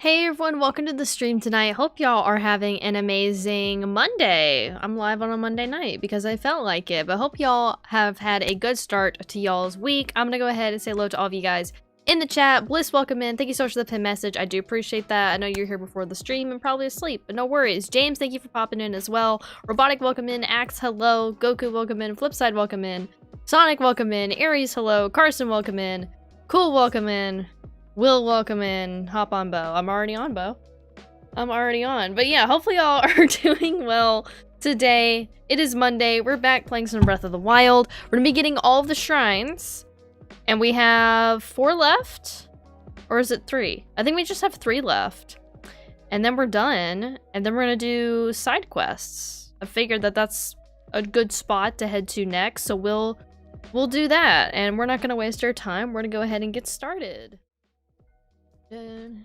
Hey everyone, welcome to the stream tonight. Hope y'all are having an amazing Monday. I'm live on a Monday night because I felt like it, but hope y'all have had a good start to y'all's week. I'm gonna go ahead and say hello to all of you guys in the chat. Bliss, welcome in. Thank you so much for the pin message. I do appreciate that. I know you're here before the stream and probably asleep, but no worries. James, thank you for popping in as well. Robotic, welcome in. Axe, hello. Goku, welcome in. Flipside, welcome in. Sonic, welcome in. Aries, hello. Carson, welcome in. Cool, welcome in. Will, welcome in. Hop on, Bo. I'm already on, Bo. I'm already on. But yeah, hopefully y'all are doing well today. It is Monday. We're back playing some Breath of the Wild. We're gonna be getting all of the shrines. And we have 4 left? Or is it 3? I think we just have 3 left. And then we're done. And then we're gonna do side quests. I figured that that's a good spot to head to next. So we'll do that. And we're not gonna waste our time. We're gonna go ahead and get started. Alright,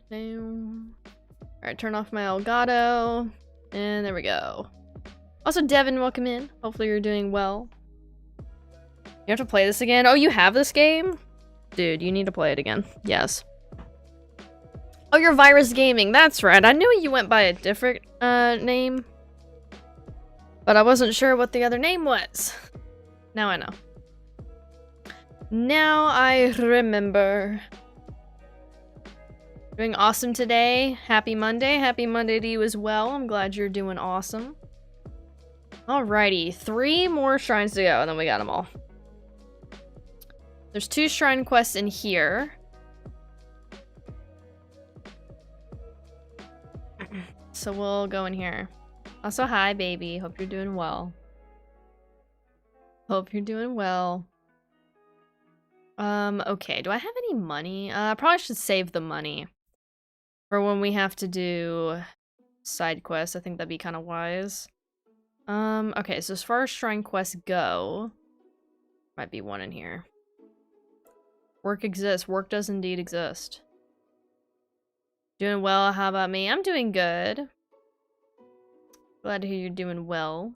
turn off my Elgato. And there we go. Also, Devin, welcome in. Hopefully you're doing well. You have to play this again? Oh, you have this game? Dude, you need to play it again. Yes. Oh, you're Virus Gaming. That's right. I knew you went by a different name. But I wasn't sure what the other name was. Now I know. Now I remember. Doing awesome today. Happy Monday. Happy Monday to you as well. I'm glad you're doing awesome. Alrighty. 3 more shrines to go, and then we got them all. There's 2 shrine quests in here. So we'll go in here. Also, hi, baby. Hope you're doing well. Hope you're doing well. Okay. Do I have any money? I probably should save the money for when we have to do side quests. I think that'd be kind of wise. Okay, so as far as shrine quests go, might be one in here. Work exists. Work does indeed exist. Doing well. How about me? I'm doing good. Glad to hear you're doing well.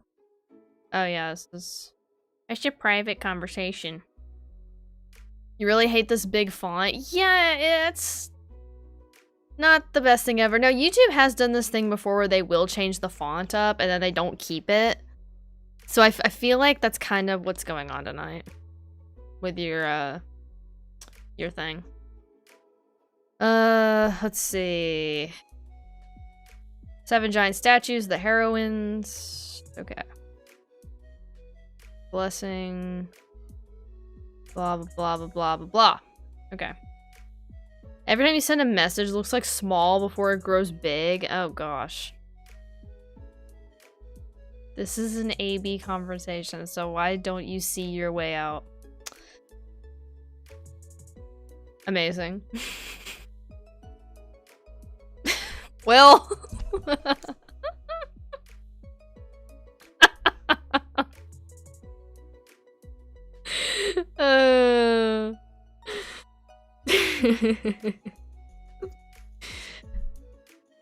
Oh yeah, this is actually a private conversation. You really hate this big font? Yeah, it's not the best thing ever. No, YouTube has done this thing before where they will change the font up and then they don't keep it. So I feel like that's kind of what's going on tonight with your thing. Let's see. 7 giant statues, the heroines. Okay. Blessing. Blah, blah, blah, blah, blah, blah, blah. Okay. Every time you send a message, it looks like small before it grows big. Oh, gosh. This is an A-B conversation, so why don't you see your way out? Amazing. Well...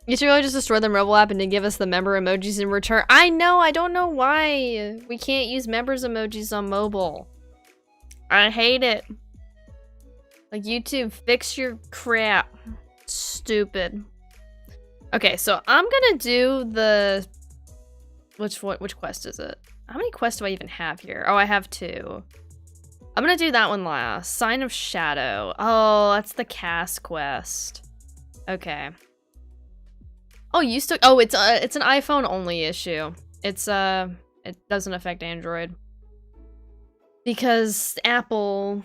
You should really just destroy the mobile app and then give us the member emojis in return. I know, I don't know why we can't use members emojis on mobile. I hate it. Like, YouTube, fix your crap. Stupid. Okay, so I'm gonna do the... Which quest is it? How many quests do I even have here? Oh, I have 2. I'm gonna do that one last. Sign of Shadow. Oh, that's the cast quest. Okay. Oh, you still... Oh, it's an iPhone only issue. It's, it doesn't affect Android. Because Apple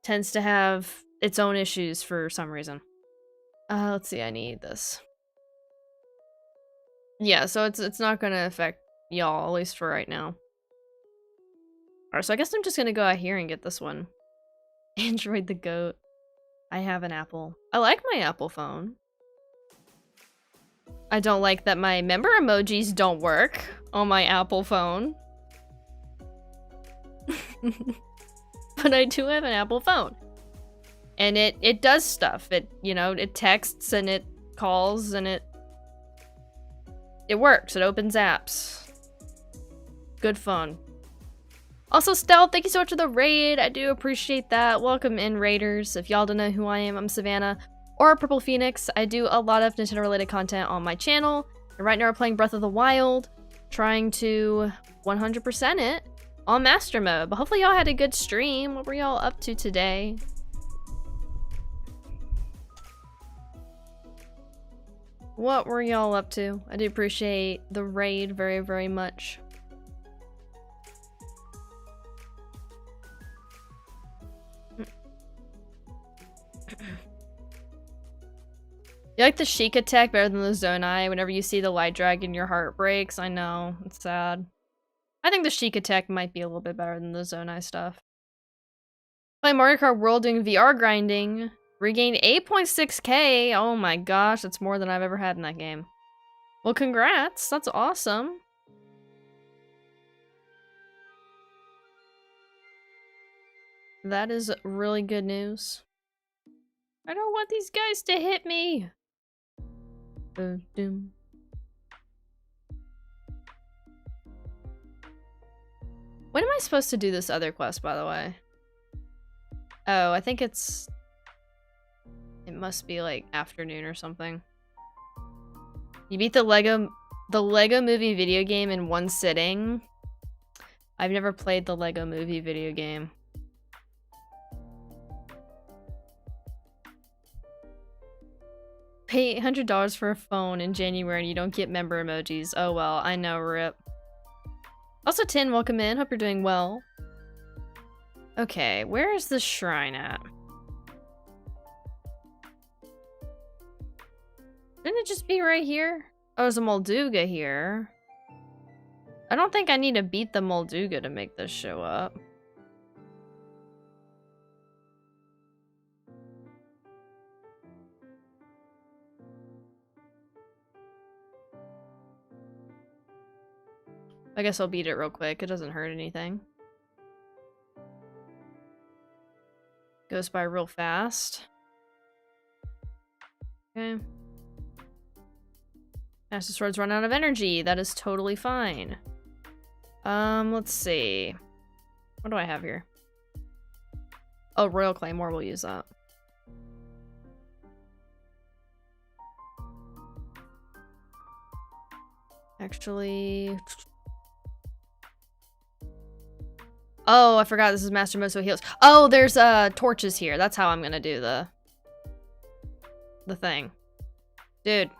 tends to have its own issues for some reason. Let's see, I need this. Yeah, so it's not gonna affect y'all, at least for right now. Alright, so I guess I'm just gonna go out here and get this one. Android the goat. I have an Apple. I like my Apple phone. I don't like that my member emojis don't work on my Apple phone. But I do have an Apple phone. And it does stuff. It, you know, it texts and it calls and it works. It opens apps. Good phone. Also, Stealth, thank you so much for the raid. I do appreciate that. Welcome in, Raiders. If y'all don't know who I am, I'm Savannah. or Purple Phoenix. I do a lot of Nintendo related content on my channel. And right now we're playing Breath of the Wild, trying to 100% it on Master Mode. But hopefully y'all had a good stream. What were y'all up to today? What were y'all up to? I do appreciate the raid very, very much. You like the Sheik attack better than the Zonai? Whenever you see the light dragon, your heart breaks. I know, it's sad. I think the Sheik attack might be a little bit better than the Zonai stuff. Play Mario Kart World doing VR grinding. Regained 8.6k. Oh my gosh, that's more than I've ever had in that game. Well, congrats. That's awesome. That is really good news. I don't want these guys to hit me. Doom. When am I supposed to do this other quest, by the way? Oh, I think it's... It must be like afternoon or something. You beat the Lego Movie video game in one sitting? I've never played the Lego Movie video game. Pay $800 for a phone in January and you don't get member emojis. Oh well, I know, rip. Also, Tin, welcome in. Hope you're doing well. Okay, where is the shrine at? Didn't it just be right here? Oh, there's a Molduga here. I don't think I need to beat the Molduga to make this show up. I guess I'll beat it real quick. It doesn't hurt anything. Goes by real fast. Okay. Master Sword's run out of energy. That is totally fine. Let's see. What do I have here? Oh, Royal Claymore. We'll use that. Actually... Oh, I forgot this is Master Mode, so it heals. Oh, there's torches here. That's how I'm gonna do the thing. Dude.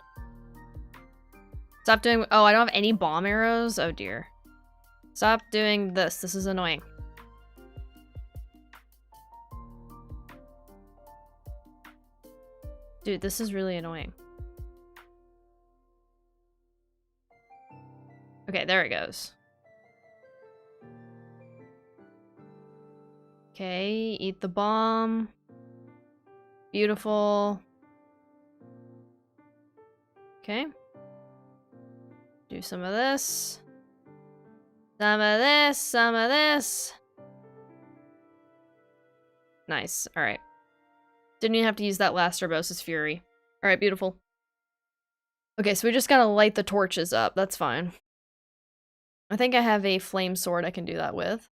Stop doing... Oh, I don't have any bomb arrows? Oh, dear. Stop doing this. This is annoying. Dude, this is really annoying. Okay, there it goes. Okay, eat the bomb. Beautiful. Okay. Do some of this. Some of this, some of this. Nice, alright. Didn't even have to use that last Urbosa's Fury. Alright, beautiful. Okay, so we just gotta light the torches up, that's fine. I think I have a flame sword I can do that with.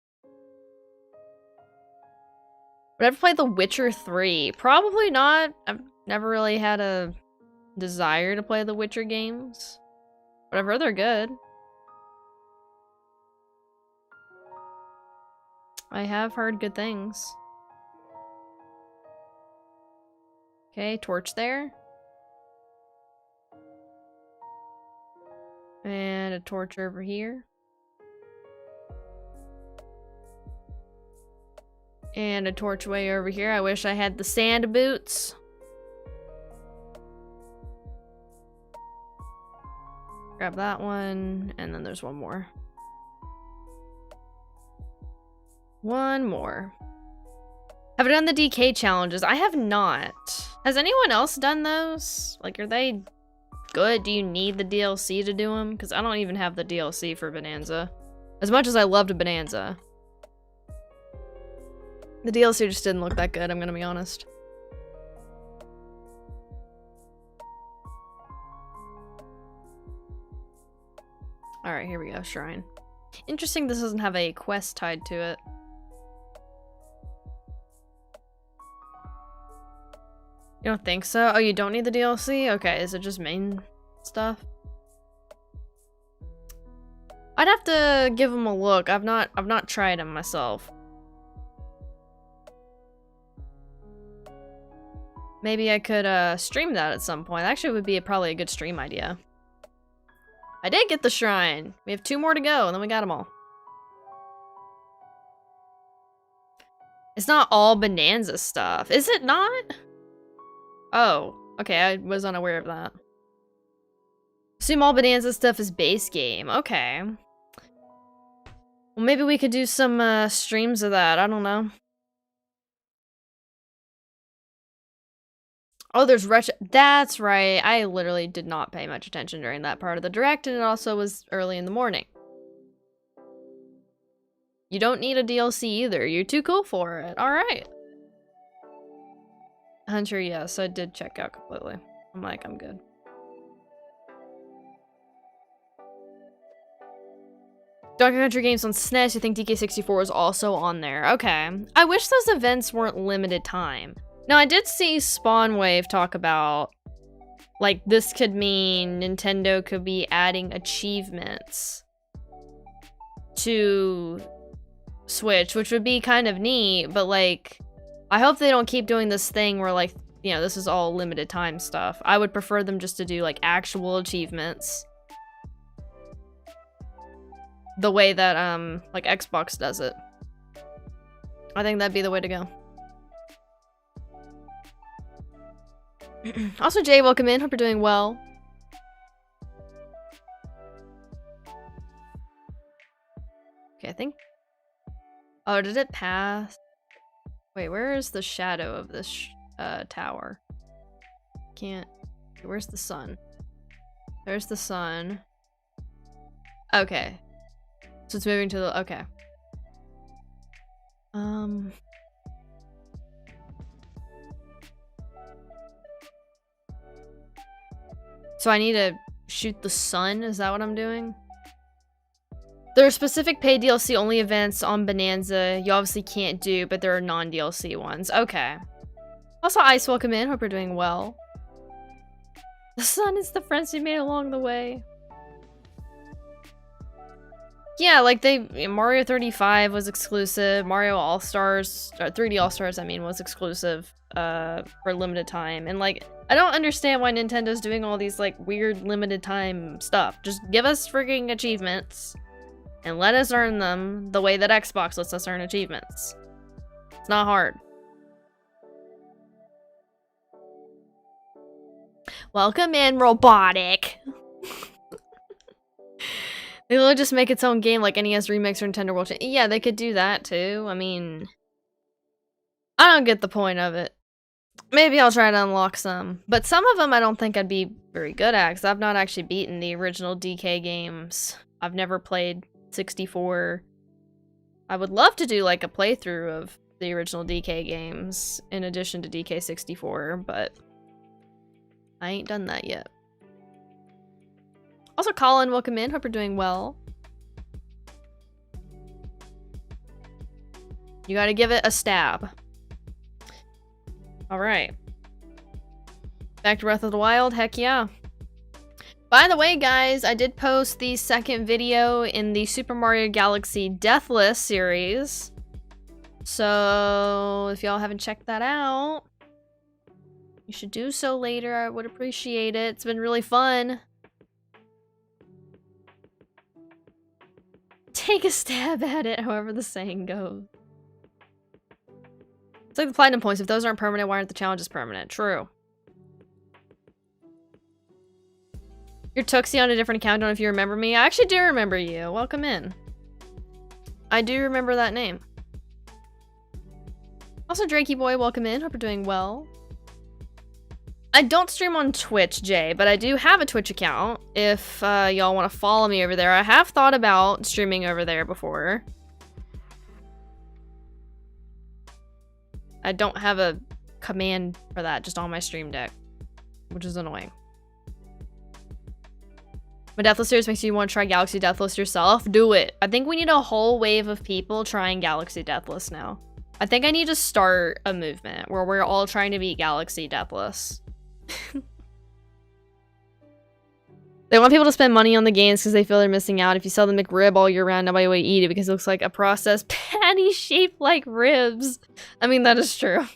Would I ever play The Witcher 3? Probably not. I've never really had a desire to play the Witcher games. But I've heard they're good. I have heard good things. Okay, torch there. And a torch over here. And a torch way over here. I wish I had the sand boots. Grab that one, and then there's one more. One more. Have I done the DK challenges? I have not. Has anyone else done those? Like, are they good? Do you need the DLC to do them? Because I don't even have the DLC for Bonanza. As much as I loved Bonanza. The DLC just didn't look that good, I'm gonna be honest. Alright, here we go, shrine. Interesting this doesn't have a quest tied to it. You You don't think so? Oh, you don't need the DLC? Okay, is it just main stuff? I'd have to give them a look. I've not tried them myself. Maybe I could stream that at some point. Actually, it would be probably a good stream idea. I did get the shrine. We have 2 more to go, and then we got them all. It's not all Bonanza stuff. Is it not? Oh, okay. I was unaware of that. Assume all Bonanza stuff is base game. Okay. Well, maybe we could do some streams of that. I don't know. Oh, there's retro. That's right. I literally did not pay much attention during that part of the direct, and it also was early in the morning. You don't need a DLC either. You're too cool for it. All right. Hunter, yes, I did check out completely. I'm like, I'm good. Donkey Country games on SNES, you think DK64 is also on there. Okay. I wish those events weren't limited time. Now, I did see Spawnwave talk about, like, this could mean Nintendo could be adding achievements to Switch, which would be kind of neat, but, like, I hope they don't keep doing this thing where, like, you know, this is all limited time stuff. I would prefer them just to do, like, actual achievements. The way that, like, Xbox does it. I think that'd be the way to go. Also, Jay, welcome in. Hope you're doing well. Okay, I think... Oh, did it pass? Wait, where is the shadow of this tower? Can't... Where's the sun? There's the sun. Okay. So it's moving to the... Okay. So I need to shoot the sun? Is that what I'm doing? There are specific paid DLC only events on Bonanza you obviously can't do, but there are non-DLC ones. Okay. Also, Ice, welcome in. Hope you're doing well. The sun is the friends we made along the way. Yeah, like Mario 35 was exclusive. Mario All-Stars, or 3D All-Stars, I mean, was exclusive for limited time. And, like, I don't understand why Nintendo's doing all these, like, weird limited time stuff. Just give us freaking achievements and let us earn them the way that Xbox lets us earn achievements. It's not hard. Welcome in, Robotic. They'll just make its own game like NES Remix or Nintendo World Championship. Yeah, they could do that too. I mean, I don't get the point of it. Maybe I'll try to unlock some. But some of them I don't think I'd be very good at, because I've not actually beaten the original DK games. I've never played 64. I would love to do like a playthrough of the original DK games in addition to DK 64, but I ain't done that yet. Also, Colin, welcome in. Hope you're doing well. You gotta give it a stab. Alright. Back to Breath of the Wild? Heck yeah. By the way, guys, I did post the second video in the Super Mario Galaxy Deathless series. So, if y'all haven't checked that out, you should do so later. I would appreciate it. It's been really fun. Take a stab at it, however the saying goes. It's like the platinum points. If those aren't permanent, why aren't the challenges permanent? True. You're Tuxie on a different account. I don't know if you remember me. I actually do remember you. Welcome in. I do remember that name. Also, Drakey Boy, welcome in. Hope you're doing well. I don't stream on Twitch, Jay, but I do have a Twitch account. If y'all want to follow me over there. I have thought about streaming over there before. I don't have a command for that just on my stream deck, which is annoying. When Deathless series makes you want to try Galaxy Deathless yourself, do it. I think we need a whole wave of people trying Galaxy Deathless now. I think I need to start a movement where we're all trying to beat Galaxy Deathless. They want people to spend money on the games because they feel they're missing out. If you sell the McRib all year round, nobody will eat it because it looks like a processed patty shaped like ribs. I mean, that is true.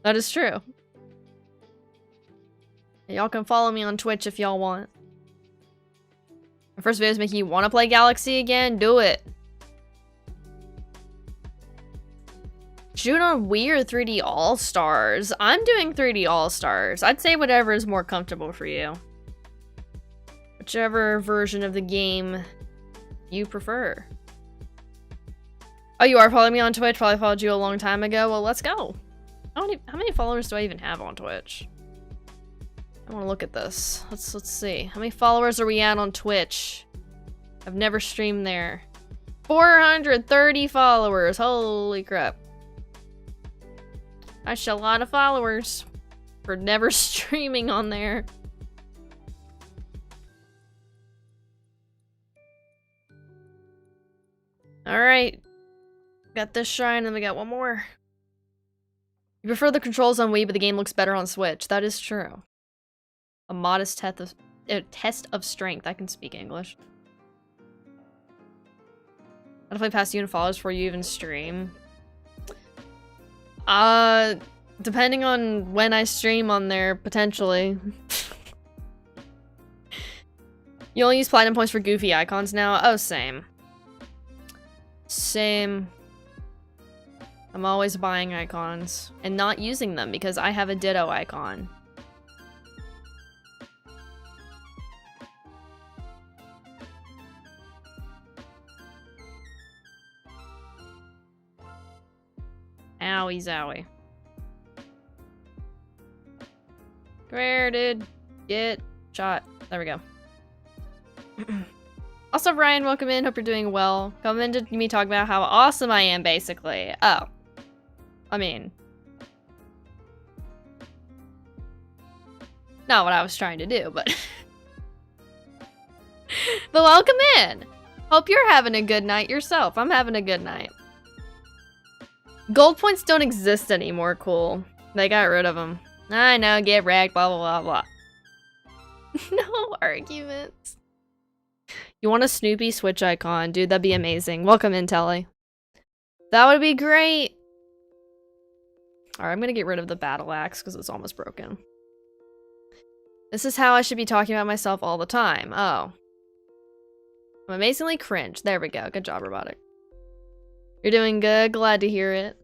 That is true. Y'all can follow me on Twitch if y'all want. My first video is making you want to play Galaxy again? Do it. Shoot on Wii or 3D All-Stars? I'm doing 3D All-Stars. I'd say whatever is more comfortable for you. Whichever version of the game you prefer. Oh, you are following me on Twitch? Probably followed you a long time ago. Well, let's go. How many followers do I even have on Twitch? I want to look at this. Let's see. How many followers are we at on Twitch? I've never streamed there. 430 followers. Holy crap. That's a lot of followers for never streaming on there. Alright. Got this shrine and we got one more. You prefer the controls on Wii, but the game looks better on Switch. That is true. A modest test of strength. I can speak English. What if I pass you and followers before you even stream? Depending on when I stream on there, potentially. You only use platinum points for goofy icons now? Oh, same. Same. I'm always buying icons and not using them because I have a Ditto icon. Owie zowie. Come here, dude. Get shot. There we go. Also, Ryan, welcome in. Hope you're doing well. Come in to me talk about how awesome I am, basically. Oh. I mean. Not what I was trying to do, but... But welcome in. Hope you're having a good night yourself. I'm having a good night. Gold points don't exist anymore, cool. They got rid of them. I know, get wrecked, blah, blah, blah, blah. No arguments. You want a Snoopy Switch icon? Dude, that'd be amazing. Welcome in, Telly. That would be great. Alright, I'm gonna get rid of the battle axe because it's almost broken. This is how I should be talking about myself all the time. Oh. I'm amazingly cringe. There we go. Good job, Robotic. You're doing good. Glad to hear it.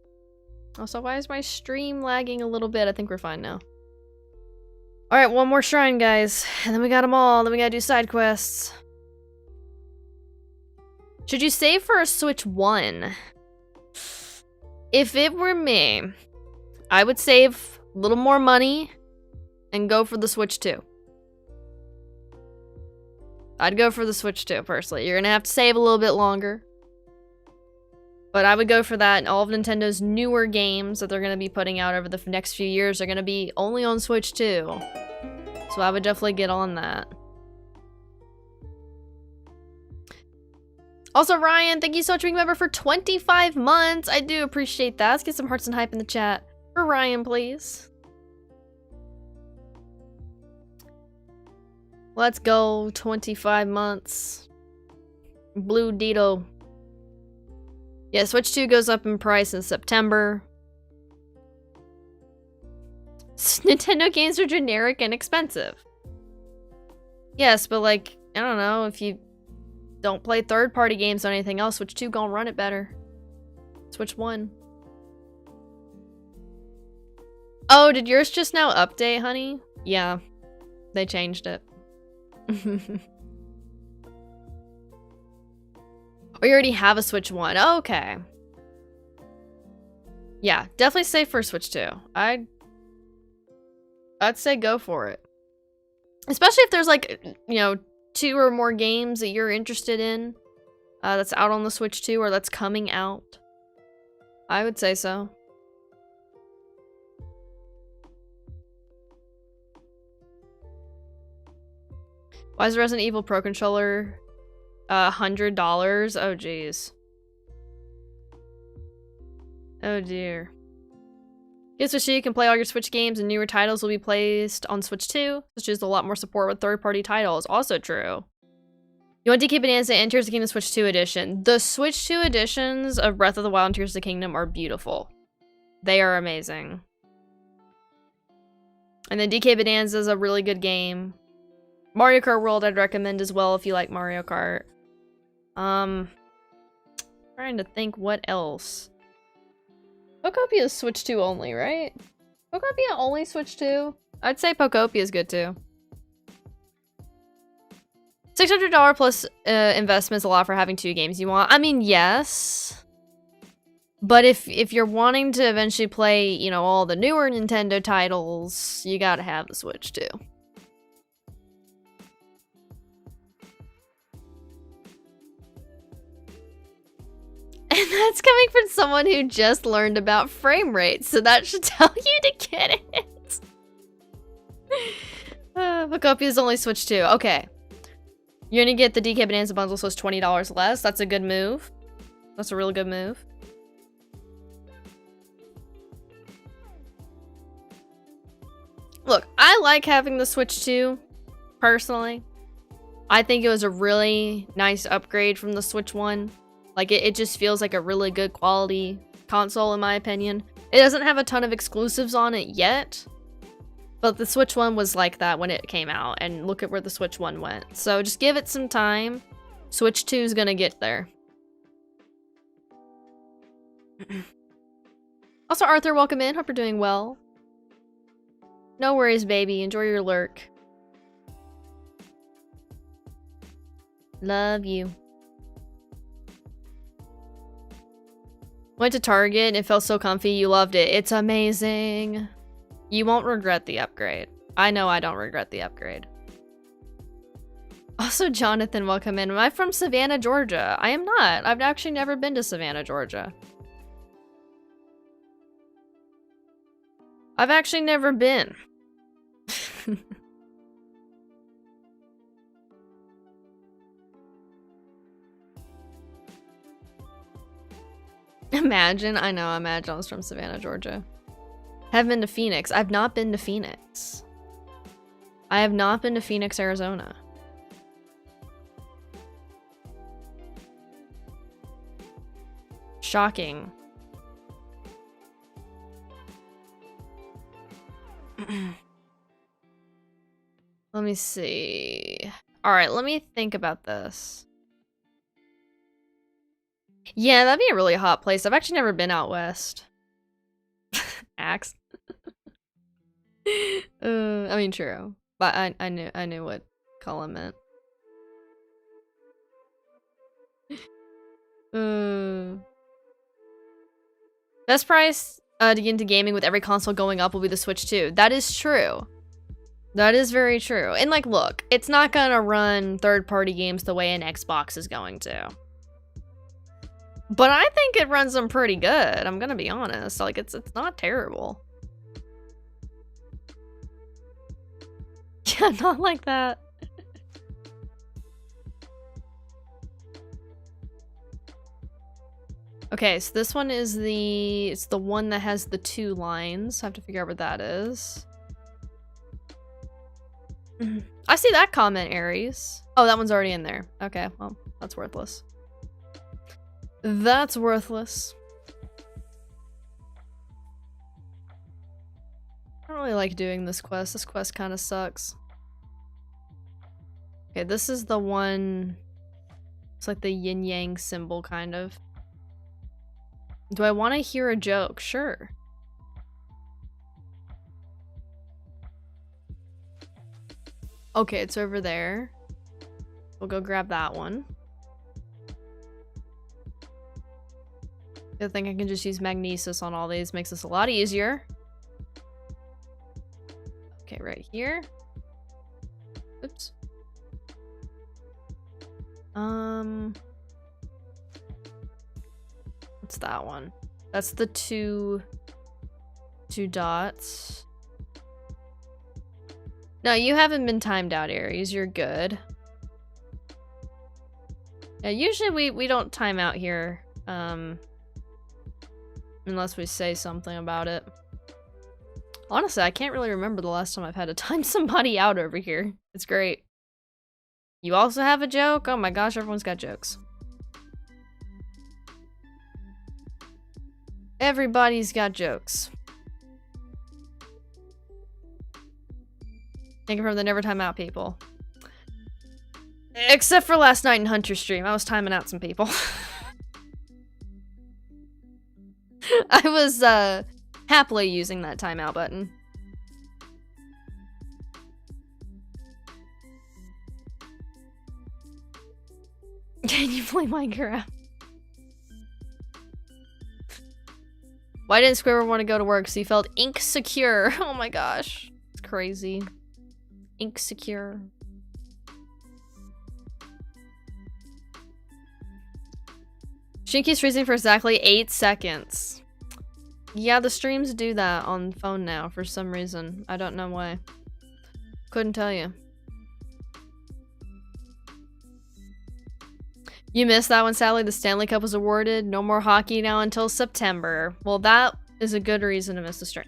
Also, why is my stream lagging a little bit? I think we're fine now. Alright, one more shrine, guys. And then we got them all. Then we gotta do side quests. Should you save for a Switch 1? If it were me, I would save a little more money and go for the Switch 2. I'd go for the Switch 2, personally. You're gonna have to save a little bit longer. But I would go for that, and all of Nintendo's newer games that they're going to be putting out over the next few years are going to be only on Switch 2. So I would definitely get on that. Also, Ryan, thank you so much for being a member for 25 months. I do appreciate that. Let's get some hearts and hype in the chat. For Ryan, please. Let's go, 25 months. Blue Dito. Yeah, Switch 2 goes up in price in September. Nintendo games are generic and expensive. Yes, but like, I don't know, if you don't play third-party games on anything else, Switch 2 gonna run it better. Switch 1. Oh, did yours just now update, honey? Yeah, they changed it. Or you already have a Switch 1. Oh, okay. Yeah, definitely save for Switch 2. I'd say go for it. Especially if there's like, you know, 2 or more games that you're interested in that's out on the Switch 2 or that's coming out. I would say so. Why is the Resident Evil Pro Controller $100? Oh, jeez. Oh dear. Get Switch 2, you can play all your Switch games and newer titles will be placed on Switch 2, which is a lot more support with third-party titles. Also true. You want DK Bonanza and Tears of the Kingdom Switch 2 edition. The Switch 2 editions of Breath of the Wild and Tears of the Kingdom are beautiful. They are amazing. And then DK Bonanza is a really good game. Mario Kart World I'd recommend as well if you like Mario Kart. Trying to think what else. Pokopia is Switch 2 only, right? Pokopia only Switch 2? I'd say Pokopia is good too. $600 plus investment is a lot for having 2 games you want. I mean, yes. But if you're wanting to eventually play, you know, all the newer Nintendo titles, you gotta have the Switch too. And that's coming from someone who just learned about frame rates, so that should tell you to get it. Pokopia is only Switch 2. Okay. You're gonna get the DK Bonanza bundle, so it's $20 less. That's a good move. That's a really good move. Look, I like having the Switch 2, personally. I think it was a really nice upgrade from the Switch 1. Like, it just feels like a really good quality console, in my opinion. It doesn't have a ton of exclusives on it yet, but the Switch 1 was like that when it came out, and look at where the Switch 1 went. So just give it some time. Switch 2 is gonna get there. Also, Arthur, welcome in. Hope you're doing well. No worries, baby. Enjoy your lurk. Love you. Went to Target and it felt so comfy. You loved it. It's amazing. You won't regret the upgrade. I know I don't regret the upgrade. Also, Jonathan, welcome in. Am I from Savannah, Georgia? I am not. I've actually never been to Savannah, Georgia. I've actually never been. Imagine I was from Savannah, Georgia. Haven't been to Phoenix. I've not been to Phoenix. I have not been to Phoenix, Arizona. Shocking. Let me see. Alright, let me think about this. Yeah, that'd be a really hot place. I've actually never been out west. Axe. I mean, true. But I knew what Colin meant. Best price to get into gaming with every console going up will be the Switch 2. That is true. That is very true. And like, look, it's not gonna run third-party games the way an Xbox is going to. But I think it runs them pretty good. I'm gonna be honest. Like, it's not terrible. Yeah, not like that. Okay, so this one is it's the one that has the 2 lines. I have to figure out where that is. I see that comment, Aries. Oh, that one's already in there. Okay, well, that's worthless. That's worthless. I don't really like doing this quest. This quest kind of sucks. Okay, this is the one... It's like the yin-yang symbol, kind of. Do I want to hear a joke? Sure. Okay, it's over there. We'll go grab that one. I think I can just use magnesis on all these. Makes this a lot easier. Okay, right here. Oops. What's that one? That's the two dots. No, you haven't been timed out, Aries. You're good. Yeah, usually we don't time out here. Unless we say something about it. Honestly, I can't really remember the last time I've had to time somebody out over here. It's great. You also have a joke? Oh my gosh, everyone's got jokes. Everybody's got jokes. Thinking from the never time out people. Except for last night in Hunter stream. I was timing out some people. I was happily using that timeout button. Can you play Minecraft? Why didn't Squidward want to go to work? So he felt insecure. Oh my gosh. It's crazy. Insecure. Shinky's freezing for exactly 8 seconds. Yeah, the streams do that on phone now for some reason. I don't know why. Couldn't tell you. You missed that one, sadly. The Stanley Cup was awarded. No more hockey now until September. Well, that is a good reason to miss the stream.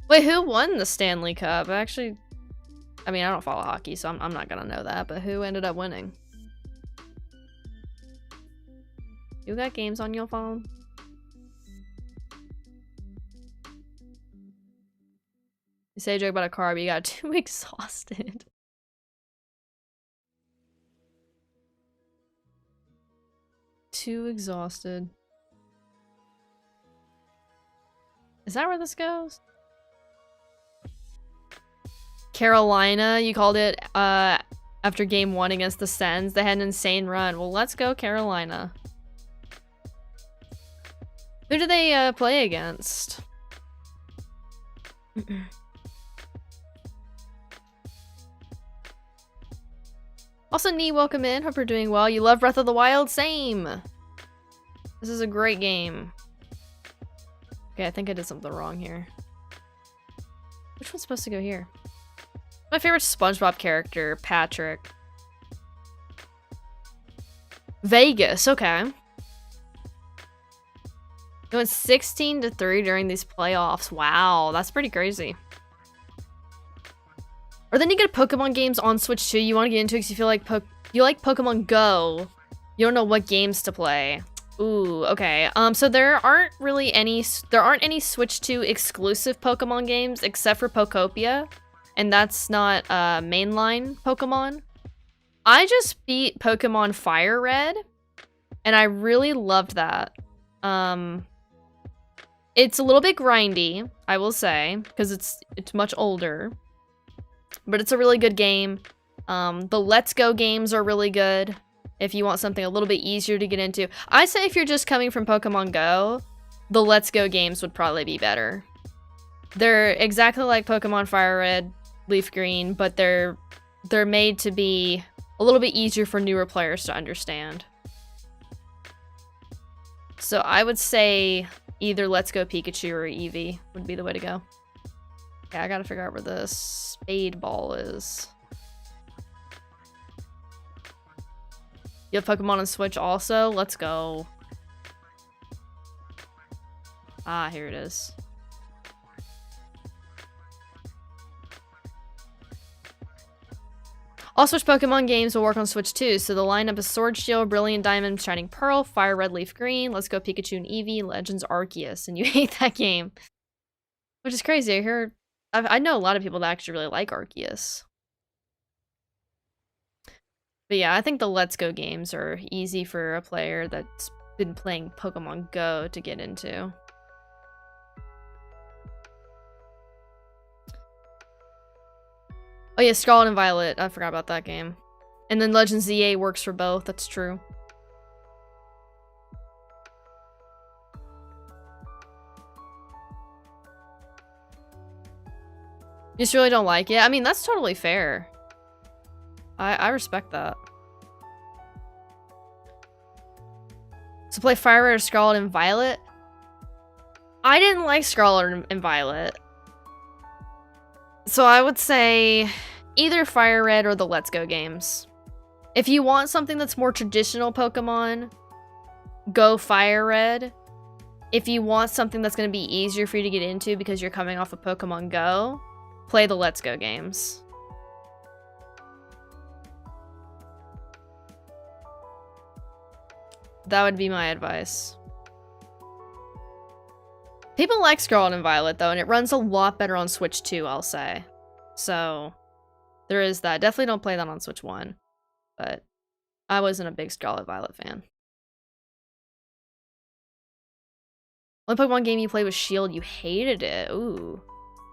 Wait, who won the Stanley Cup? Actually, I mean, I don't follow hockey, so I'm not gonna know that, but who ended up winning? You got games on your phone? You say a joke about a car, but you got too exhausted. Too exhausted. Is that where this goes? Carolina, you called it after game 1 against the Sens. They had an insane run. Well, let's go Carolina. Who do they play against? Also, Nee, welcome in. Hope you're doing well. You love Breath of the Wild? Same. This is a great game. Okay, I think I did something wrong here. Which one's supposed to go here? My favorite SpongeBob character, Patrick. Vegas, okay. Going 16-3 during these playoffs. Wow, that's pretty crazy. Or then you get Pokemon games on Switch too. You want to get into it because you feel like you like Pokemon Go. You don't know what games to play. Ooh, okay. So there aren't any Switch 2 exclusive Pokemon games except for Pokopia, and that's not mainline Pokemon. I just beat Pokemon Fire Red, and I really loved that. It's a little bit grindy, I will say, because it's much older. But it's a really good game. The Let's Go games are really good if you want something a little bit easier to get into. I say if you're just coming from Pokemon Go, the Let's Go games would probably be better. They're exactly like Pokemon Fire Red, Leaf Green, but they're made to be a little bit easier for newer players to understand. So I would say either Let's Go Pikachu or Eevee would be the way to go. Okay, I gotta figure out where the Spade Ball is. You have Pokemon on Switch also? Let's go. Ah, here it is. All Switch Pokemon games will work on Switch too, so the lineup is Sword Shield, Brilliant Diamond, Shining Pearl, Fire Red, Leaf Green, Let's Go Pikachu and Eevee, Legends Arceus, and you hate that game. Which is crazy. I know a lot of people that actually really like Arceus. But yeah, I think the Let's Go games are easy for a player that's been playing Pokemon Go to get into. Oh yeah, Scarlet and Violet. I forgot about that game. And then Legends ZA works for both. That's true. You just really don't like it? I mean, that's totally fair. I respect that. So play Fire Red or Scarlet and Violet? I didn't like Scarlet and Violet. So I would say either Fire Red or the Let's Go games. If you want something that's more traditional Pokemon, go Fire Red. if you want something that's going to be easier for you to get into because you're coming off of Pokemon Go, play the Let's Go games. That would be my advice. People like Scarlet and Violet, though, and it runs a lot better on Switch 2, I'll say. So, there is that. Definitely don't play that on Switch 1. But I wasn't a big Scarlet Violet fan. One Pokemon game you played was Shield, you hated it. Ooh.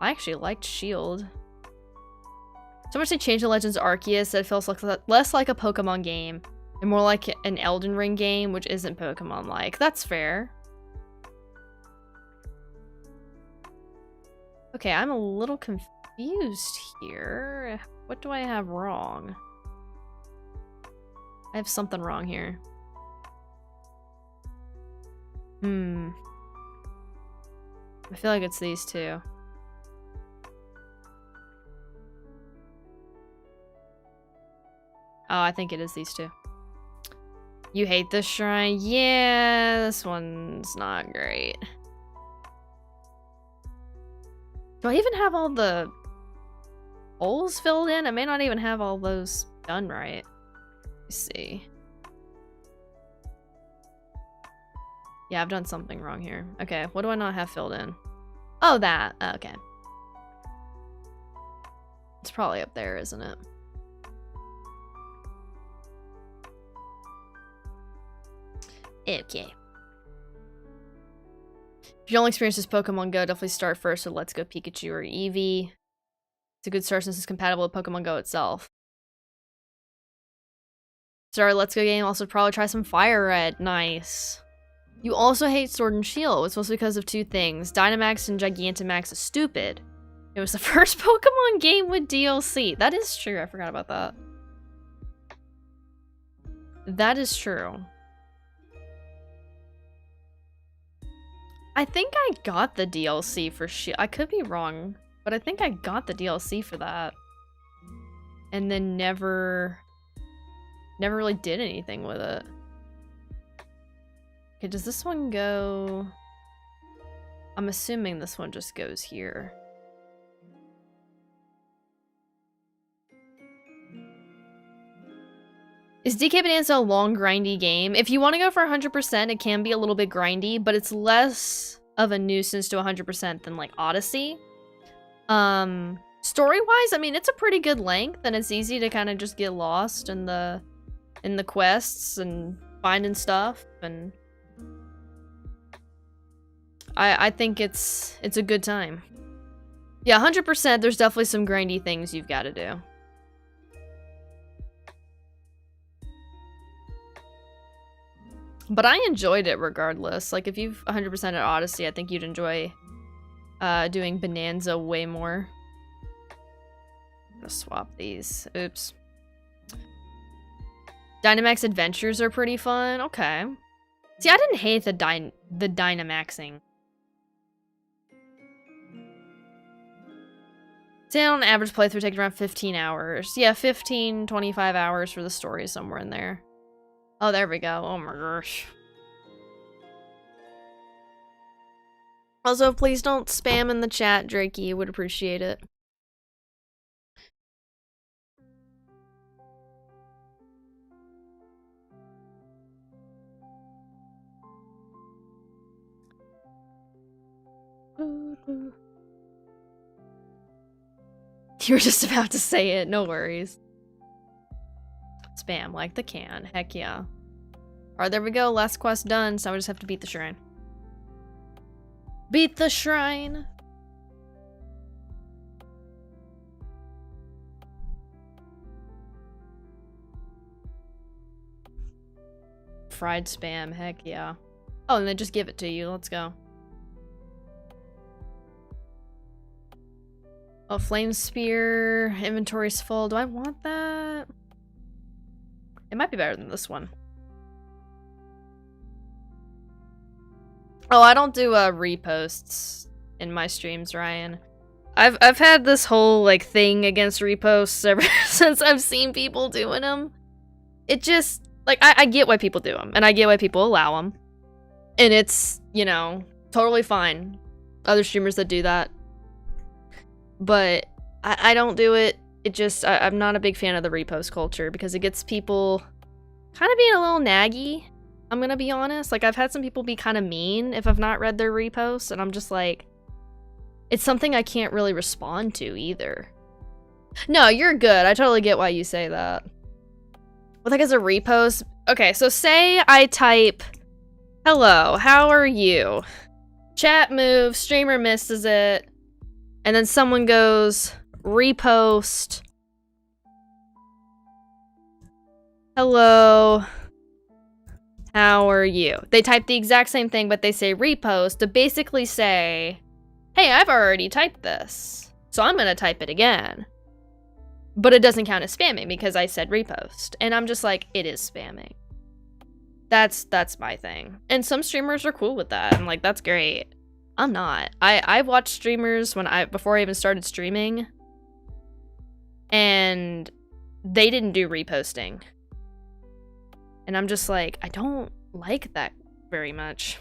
I actually liked Shield. So much they changed the Legends of Arceus that it feels like less like a Pokemon game and more like an Elden Ring game, which isn't Pokemon-like. That's fair. Okay, I'm a little confused here. What do I have wrong? I have something wrong here. I feel like it's these two. Oh, I think it is these two. You hate this shrine? Yeah, this one's not great. Do I even have all the holes filled in? I may not even have all those done right. Let's see. Yeah, I've done something wrong here. Okay, what do I not have filled in? Oh, that. Okay. It's probably up there, isn't it? Okay. If you only experience this Pokemon Go, definitely start first with Let's Go Pikachu or Eevee. It's a good start since it's compatible with Pokemon Go itself. Sorry, Let's Go game. Also probably try some Fire Red. Nice. You also hate Sword and Shield. It's mostly because of two things. Dynamax and Gigantamax is stupid. It was the first Pokemon game with DLC. That is true. I forgot about that. That is true. I think I got the DLC for Shield. I could be wrong, but I think I got the DLC for that. And then never really did anything with it. Okay, does this one go... I'm assuming this one just goes here. Is DK Bonanza a long, grindy game? If you want to go for 100%, it can be a little bit grindy, but it's less of a nuisance to 100% than, like, Odyssey. Story-wise, I mean, it's a pretty good length, and it's easy to kind of just get lost in the quests and finding stuff, and... I think it's a good time. Yeah, 100%, there's definitely some grindy things you've got to do. But I enjoyed it regardless. Like, if you've 100% at Odyssey, I think you'd enjoy doing Bonanza way more. I'm gonna swap these. Oops. Dynamax Adventures are pretty fun. Okay. See, I didn't hate the Dynamaxing. Say on average playthrough takes around 15 hours. Yeah, 15, 25 hours for the story somewhere in there. Oh, there we go. Oh my gosh. Also, please don't spam in the chat, Drakey. Would appreciate it. You were just about to say it. No worries. Spam like the can. Heck yeah. Alright, there we go. Last quest done, so I just have to beat the shrine. Beat the shrine! Fried spam. Heck yeah. Oh, and then just give it to you. Let's go. Oh, flame spear. Inventory's full. Do I want that? It might be better than this one. Oh, I don't do reposts in my streams, Ryan. I've had this whole like thing against reposts ever since I've seen people doing them. It just like I get why people do them, and I get why people allow them. And it's, you know, Totally fine. Other streamers that do that. But I don't do it. It just, I'm not a big fan of the repost culture because it gets people kind of being a little naggy. I'm gonna be honest. Like, I've had some people be kind of mean if I've not read their reposts, and I'm just like, it's something I can't really respond to either. No, you're good. I totally get why you say that. Well, like as a repost, okay, so say I type, hello, how are you? Chat moves, streamer misses it, and then someone goes, repost, hello, how are you? They type the exact same thing, but they say repost to basically say, hey, I've already typed this, so I'm gonna type it again. But it doesn't count as spamming because I said repost. And I'm just like, it is spamming. That's my thing. And some streamers are cool with that. I'm like, that's great. I'm not. I've watched streamers before I even started streaming, and they didn't do reposting. And I'm just like, I don't like that very much.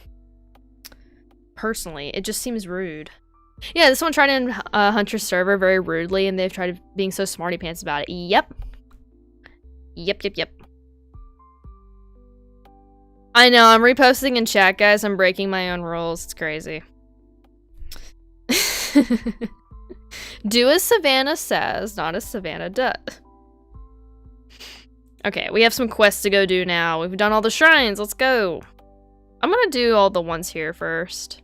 Personally, it just seems rude. Yeah, this one tried in Hunter's server very rudely, and they've tried being so smarty pants about it. Yep. Yep. I know, I'm reposting in chat, guys. I'm breaking my own rules. It's crazy. Do as Savannah says, not as Savannah does. Okay, we have some quests to go do now. We've done all the shrines. Let's go. I'm gonna do all the ones here first.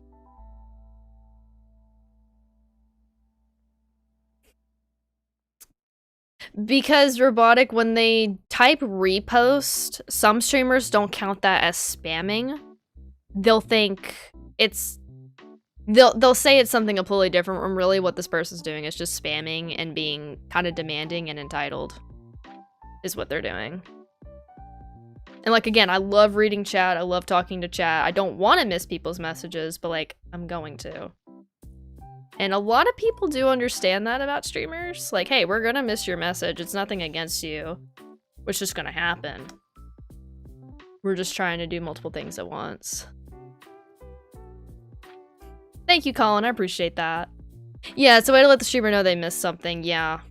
Because Robotic, when they type repost, some streamers don't count that as spamming. They'll think it's... They'll say it's something completely different when really what this person's doing is just spamming and being kind of demanding and entitled. Is what they're doing. And like, again, I love reading chat. I love talking to chat. I don't want to miss people's messages, but like, I'm going to. And a lot of people do understand that about streamers. Like, hey, we're gonna miss your message. It's nothing against you. It's just gonna happen. We're just trying to do multiple things at once. Thank you, Colin. I appreciate that. Yeah, it's a way to let the streamer know they missed something. Yeah.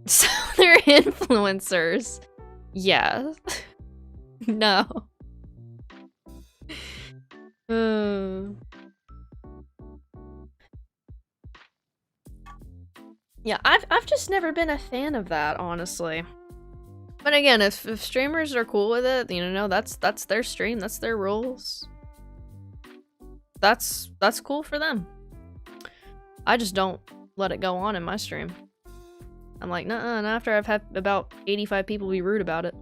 So they're influencers. Yeah. No. Yeah, I've just never been a fan of that, honestly. But again, if streamers are cool with it, you know, that's their stream, that's their rules. That's cool for them. I just don't let it go on in my stream. I'm like, nuh-uh, and after I've had about 85 people be rude about it.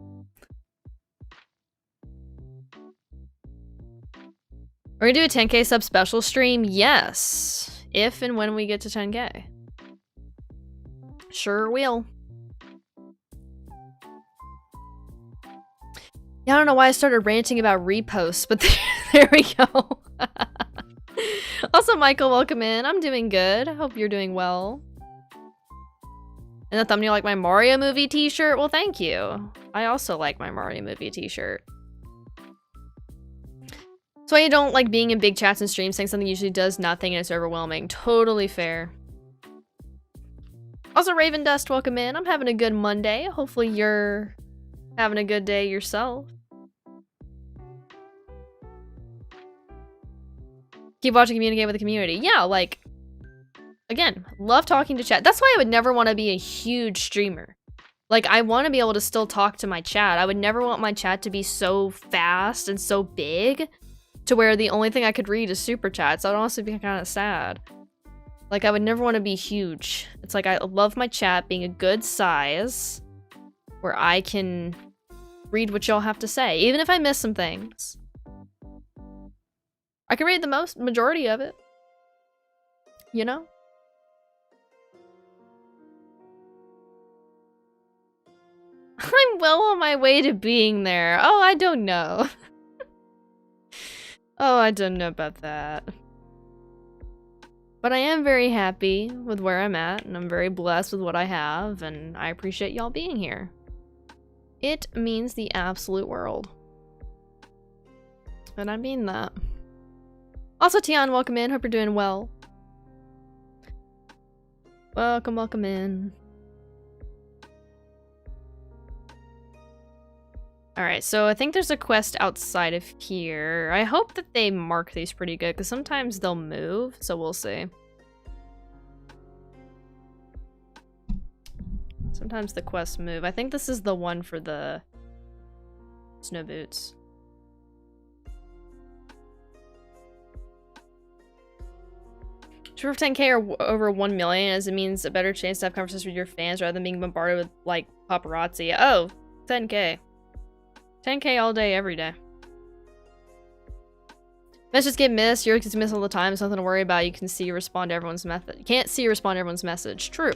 We're gonna do a 10k sub special stream? Yes. If and when we get to 10k. Sure will. Yeah, I don't know why I started ranting about reposts, but there we go. Also, Michael, welcome in. I'm doing good. I hope you're doing well. And the thumbnail like my Mario movie t-shirt? Well, thank you. I also like my Mario movie t-shirt. That's why you don't like being in big chats and streams, saying something usually does nothing and it's overwhelming. Totally fair. Also, Raven Dust, welcome in. I'm having a good Monday. Hopefully you're having a good day yourself. Keep watching, communicate with the community. Yeah, like, again, love talking to chat. That's why I would never want to be a huge streamer. Like, I want to be able to still talk to my chat. I would never want my chat to be so fast and so big to where the only thing I could read is super chats. That would honestly be kind of sad. Like, I would never want to be huge. It's like, I love my chat being a good size where I can read what y'all have to say, even if I miss some things. I can read the majority of it. You know? I'm well on my way to being there. Oh, I don't know. Oh, I don't know about that. But I am very happy with where I'm at, and I'm very blessed with what I have, and I appreciate y'all being here. It means the absolute world. And I mean that. Also, Tian, welcome in. Hope you're doing well. Welcome, welcome in. Alright, so I think there's a quest outside of here. I hope that they mark these pretty good, because sometimes they'll move, so we'll see. Sometimes the quests move. I think this is the one for the snow boots. For 10k or over 1 million, as it means a better chance to have conversations with your fans rather than being bombarded with, like, paparazzi. Oh, 10k. 10k all day, every day. Messages get missed. Yours gets missed all the time. It's nothing to worry about. You can see you respond to everyone's method. You can't see or respond to everyone's message. True.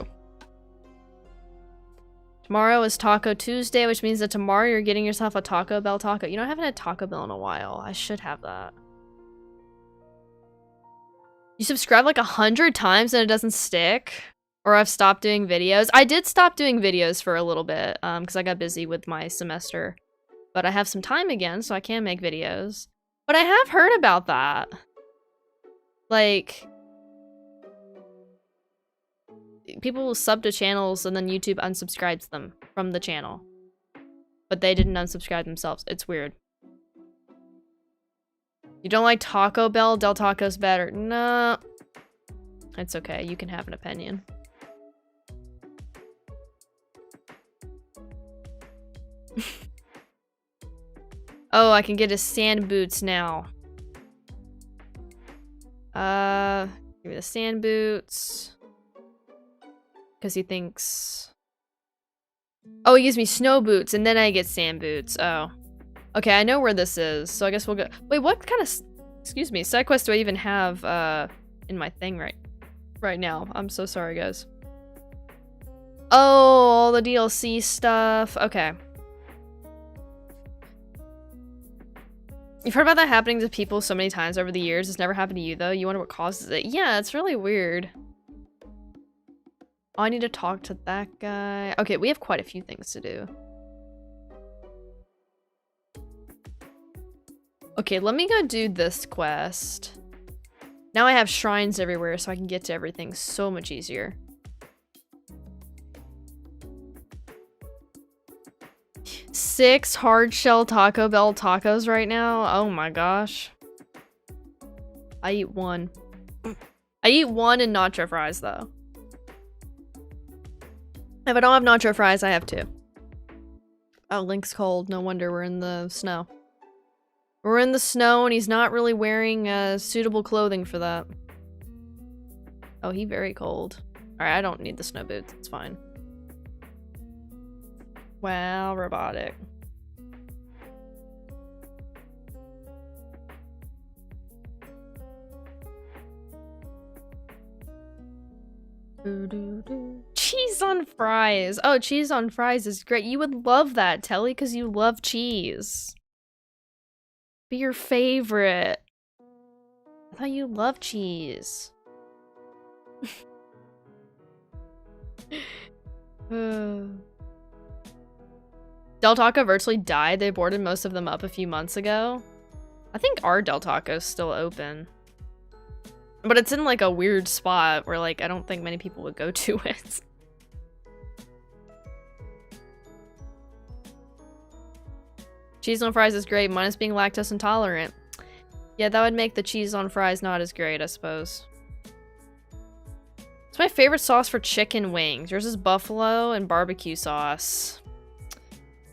Tomorrow is Taco Tuesday, which means that tomorrow you're getting yourself a Taco Bell taco. You know, I haven't had Taco Bell in a while. I should have that. You subscribe like 100 times and it doesn't stick? Or I've stopped doing videos. I did stop doing videos for a little bit, because I got busy with my semester. But I have some time again, so I can make videos. But I have heard about that. Like, people will sub to channels and then YouTube unsubscribes them from the channel. But they didn't unsubscribe themselves. It's weird. You don't like Taco Bell? Del Taco's better. No. It's okay. You can have an opinion. Oh, I can get his sand boots now. Give me the sand boots. Because he thinks... Oh, he gives me snow boots, and then I get sand boots. Oh. Okay, I know where this is, so I guess we'll go... Wait, what kind of... Excuse me, side quest do I even have, in my thing right now? I'm so sorry, guys. Oh, all the DLC stuff. Okay. You've heard about that happening to people so many times over the years. It's never happened to you, though. You wonder what causes it. Yeah, it's really weird. Oh, I need to talk to that guy. Okay, we have quite a few things to do. Okay, let me go do this quest. Now I have shrines everywhere, so I can get to everything so much easier. Six hard shell Taco Bell tacos right now. Oh my gosh. I eat one. I eat one and nacho fries though. If I don't have nacho fries, I have two. Oh, Link's cold. No wonder we're in the snow. We're in the snow and he's not really wearing suitable clothing for that. Oh, he very cold. Alright, I don't need the snow boots. It's fine. Wow, robotic. Cheese on fries. Oh, cheese on fries is great. You would love that, Telly, because you love cheese. Be your favorite. I thought you loved cheese. Del Taco virtually died. They boarded most of them up a few months ago. I think our Del Taco's still open. But it's in like a weird spot where like I don't think many people would go to it. Cheese on fries is great, minus being lactose intolerant. Yeah, that would make the cheese on fries not as great, I suppose. It's my favorite sauce for chicken wings. Yours is buffalo and barbecue sauce.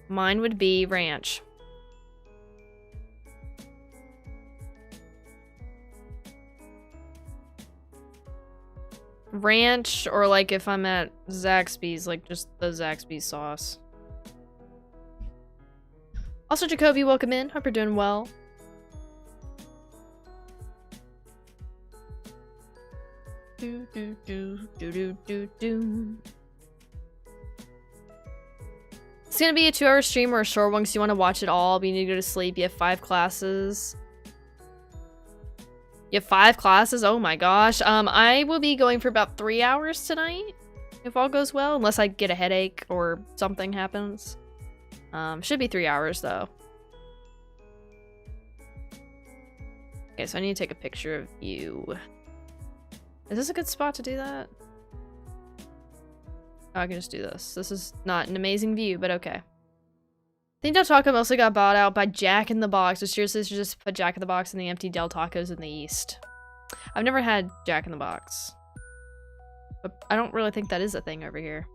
Mine would be ranch. Ranch, or like if I'm at Zaxby's, like just the Zaxby's sauce. Also, Jacoby, welcome in. Hope you're doing well. Do do do do do do do. It's gonna be a 2-hour stream or a short one because you want to watch it all, but you need to go to sleep. You have 5 classes. You have 5 classes? Oh my gosh. I will be going for about 3 hours tonight, if all goes well, unless I get a headache or something happens. Should be 3 hours though. Okay, so I need to take a picture of you. Is this a good spot to do that? Oh, I can just do this. This is not an amazing view, but okay. I think Del Taco mostly got bought out by Jack in the Box, so seriously, should just put Jack in the Box and the empty Del Tacos in the east. I've never had Jack in the Box. But I don't really think that is a thing over here.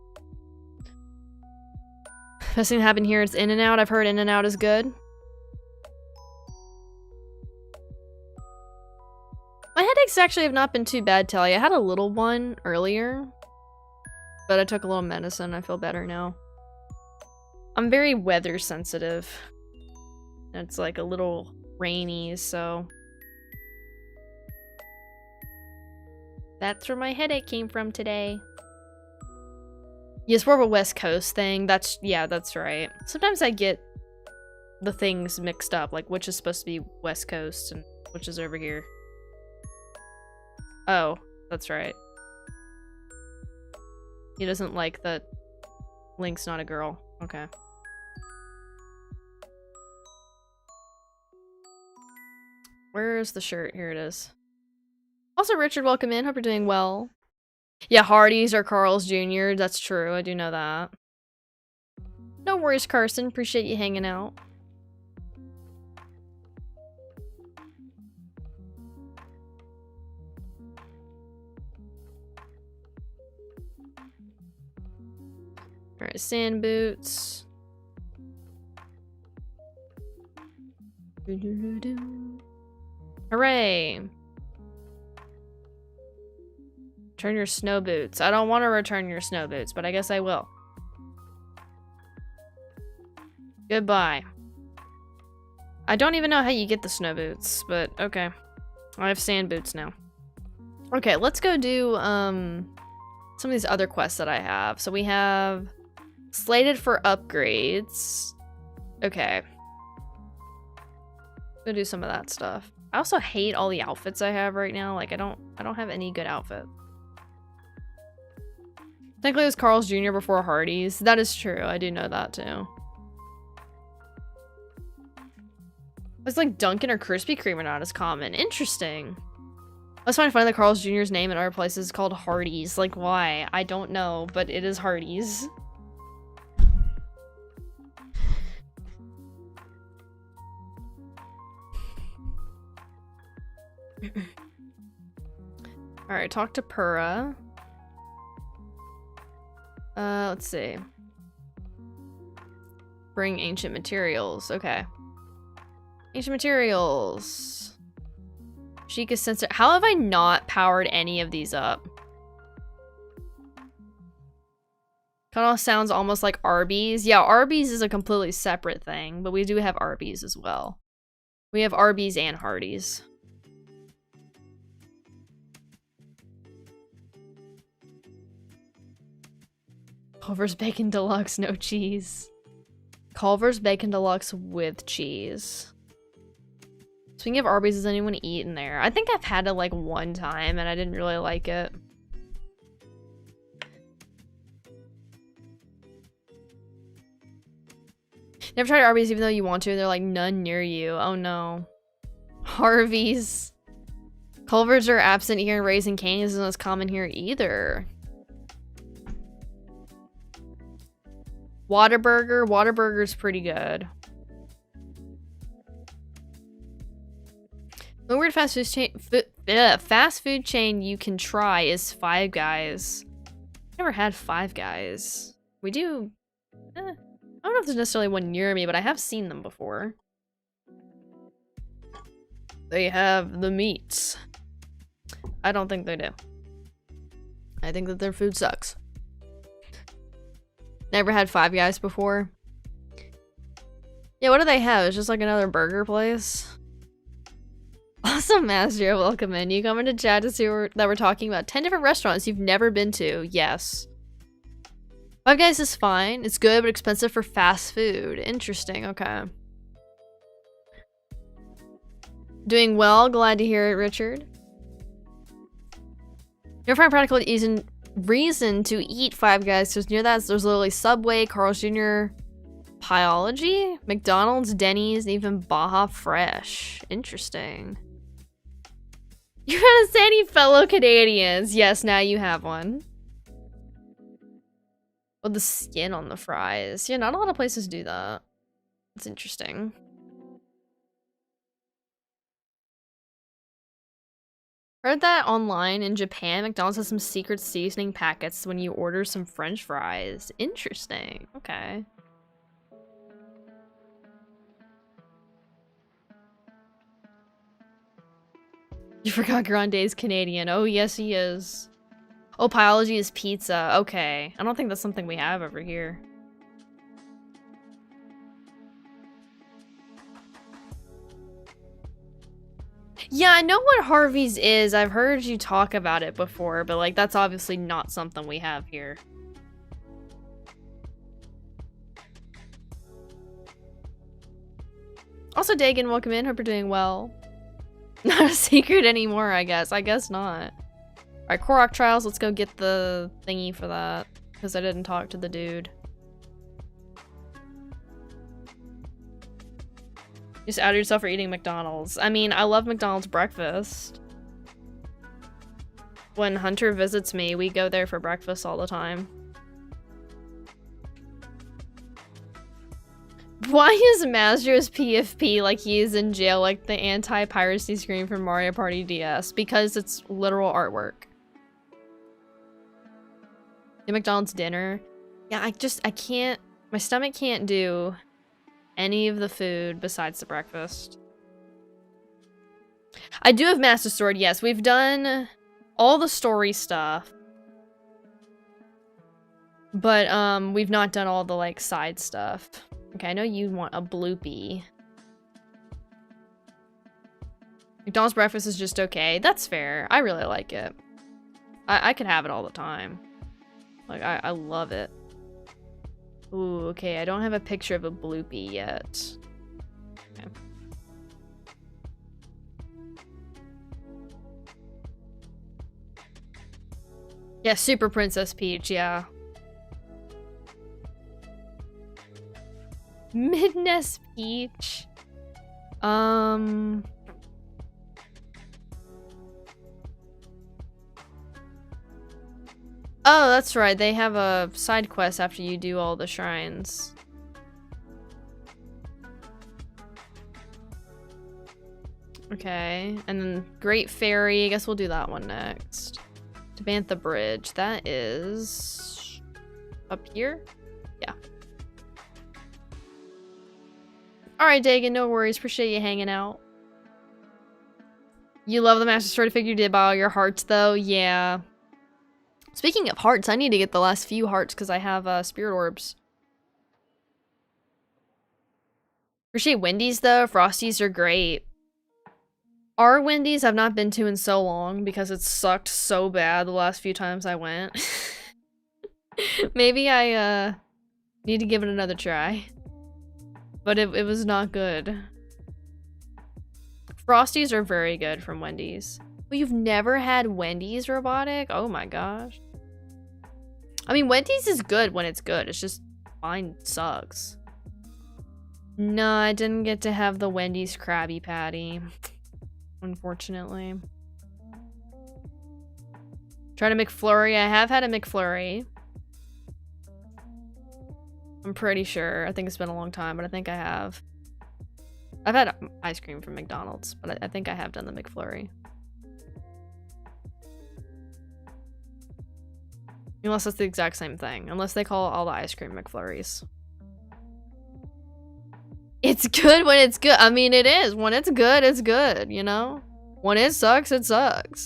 Best thing that happened here is In-N-Out. I've heard In-N-Out is good. My headaches actually have not been too bad, Telly. I had a little one earlier, but I took a little medicine. I feel better now. I'm very weather sensitive. It's like a little rainy, so that's where my headache came from today. Yes, more of a West Coast thing. Yeah, that's right. Sometimes I get the things mixed up, like which is supposed to be West Coast and which is over here. Oh, that's right. He doesn't like that Link's not a girl. Okay. Where's the shirt? Here it is. Also, Richard, welcome in. Hope you're doing well. Yeah, Hardee's or Carl's Jr. That's true. I do know that. No worries, Carson. Appreciate you hanging out. Alright, sand boots. Hooray! Return your snow boots. I don't want to return your snow boots, but I guess I will. Goodbye. I don't even know how you get the snow boots, but okay. I have sand boots now. Okay, let's go do some of these other quests that I have. So we have slated for upgrades. Okay. Go do some of that stuff. I also hate all the outfits I have right now. Like I don't have any good outfit. Technically it was Carl's Jr. before Hardee's. That is true. I do know that too. It's like Dunkin' or Krispy Kreme are not as common. Interesting. Let's find that Carl's Jr.'s name in other places is called Hardee's. Like why? I don't know, but it is Hardee's. Alright, talk to Pura. Let's see. Bring ancient materials. Okay. Ancient materials. Sheikah sensor. How have I not powered any of these up? Kind of sounds almost like Arby's. Yeah, Arby's is a completely separate thing, but we do have Arby's as well. We have Arby's and Hardee's. Culver's Bacon Deluxe, no cheese. Culver's Bacon Deluxe with cheese. Speaking of Arby's, does anyone eat in there? I think I've had it like one time and I didn't really like it. Never tried Arby's even though you want to. They're like none near you. Oh no. Harvey's. Culver's are absent here and Raising Cane's isn't as common here either. Whataburger. Whataburger's pretty good. The weird fast food chain you can try is Five Guys. Never had Five Guys. We do. I don't know if there's necessarily one near me, but I have seen them before. They have the meats. I don't think they do. I think that their food sucks. Never had Five Guys before. Yeah, what do they have? It's just like another burger place. Awesome, Master. Welcome in. You come into chat to see that we're talking about 10 different restaurants you've never been to. Yes. Five Guys is fine. It's good, but expensive for fast food. Interesting. Okay. Doing well. Glad to hear it, Richard. Never find practical reason to eat Five Guys because near that there's literally Subway, Carl's Jr., Pyology, McDonald's, Denny's, and even Baja Fresh. Interesting. You're gonna say any fellow Canadians. Yes, now you have one. With the skin on the fries. Yeah, not a lot of places do that. It's interesting. Heard that online in Japan, McDonald's has some secret seasoning packets when you order some French fries. Interesting. Okay. You forgot Grande's Canadian. Oh, yes, he is. Oh, Pyology is pizza. Okay. I don't think that's something we have over here. Yeah, I know what Harvey's is. I've heard you talk about it before, but like that's obviously not something we have here. Also, Dagan, welcome in. Hope you're doing well. Not a secret anymore, I guess. I guess not. Alright, Korok Trials. Let's go get the thingy for that. Because I didn't talk to the dude. Just outed yourself for eating McDonald's. I mean, I love McDonald's breakfast. When Hunter visits me, we go there for breakfast all the time. Why is Mazio's PFP like he is in jail like the anti-piracy screen from Mario Party DS? Because it's literal artwork. The McDonald's dinner. Yeah, I can't, my stomach can't do any of the food besides the breakfast. I do have Master Sword, yes. We've done all the story stuff. But, we've not done all the, like, side stuff. Okay, I know you want a bloopy. McDonald's breakfast is just okay. That's fair. I really like it. I could have it all the time. Like, I love it. Ooh, okay, I don't have a picture of a bloopy yet. Okay. Yeah, Super Princess Peach, yeah. Midness Peach. Oh, that's right. They have a side quest after you do all the shrines. Okay, and then Great Fairy. I guess we'll do that one next. To Bantha Bridge. That is up here? Yeah. Alright, Dagan, no worries. Appreciate you hanging out. You love the Master Sword figure. You did buy all your hearts, though? Yeah. Speaking of hearts, I need to get the last few hearts because I have spirit orbs. Appreciate Wendy's though. Frosties are great. Our Wendy's I've not been to in so long because it sucked so bad the last few times I went. Maybe I need to give it another try. But it was not good. Frosties are very good from Wendy's. Well, you've never had Wendy's robotic? Oh my gosh. I mean, Wendy's is good when it's good. It's just mine sucks. No, I didn't get to have the Wendy's Krabby Patty. Unfortunately. Tried a McFlurry. I have had a McFlurry. I'm pretty sure. I think it's been a long time, but I think I have. I've had ice cream from McDonald's, but I think I have done the McFlurry. Unless it's the exact same thing. Unless they call all the ice cream McFlurries. It's good when it's good. I mean, it is. When it's good, you know? When it sucks, it sucks.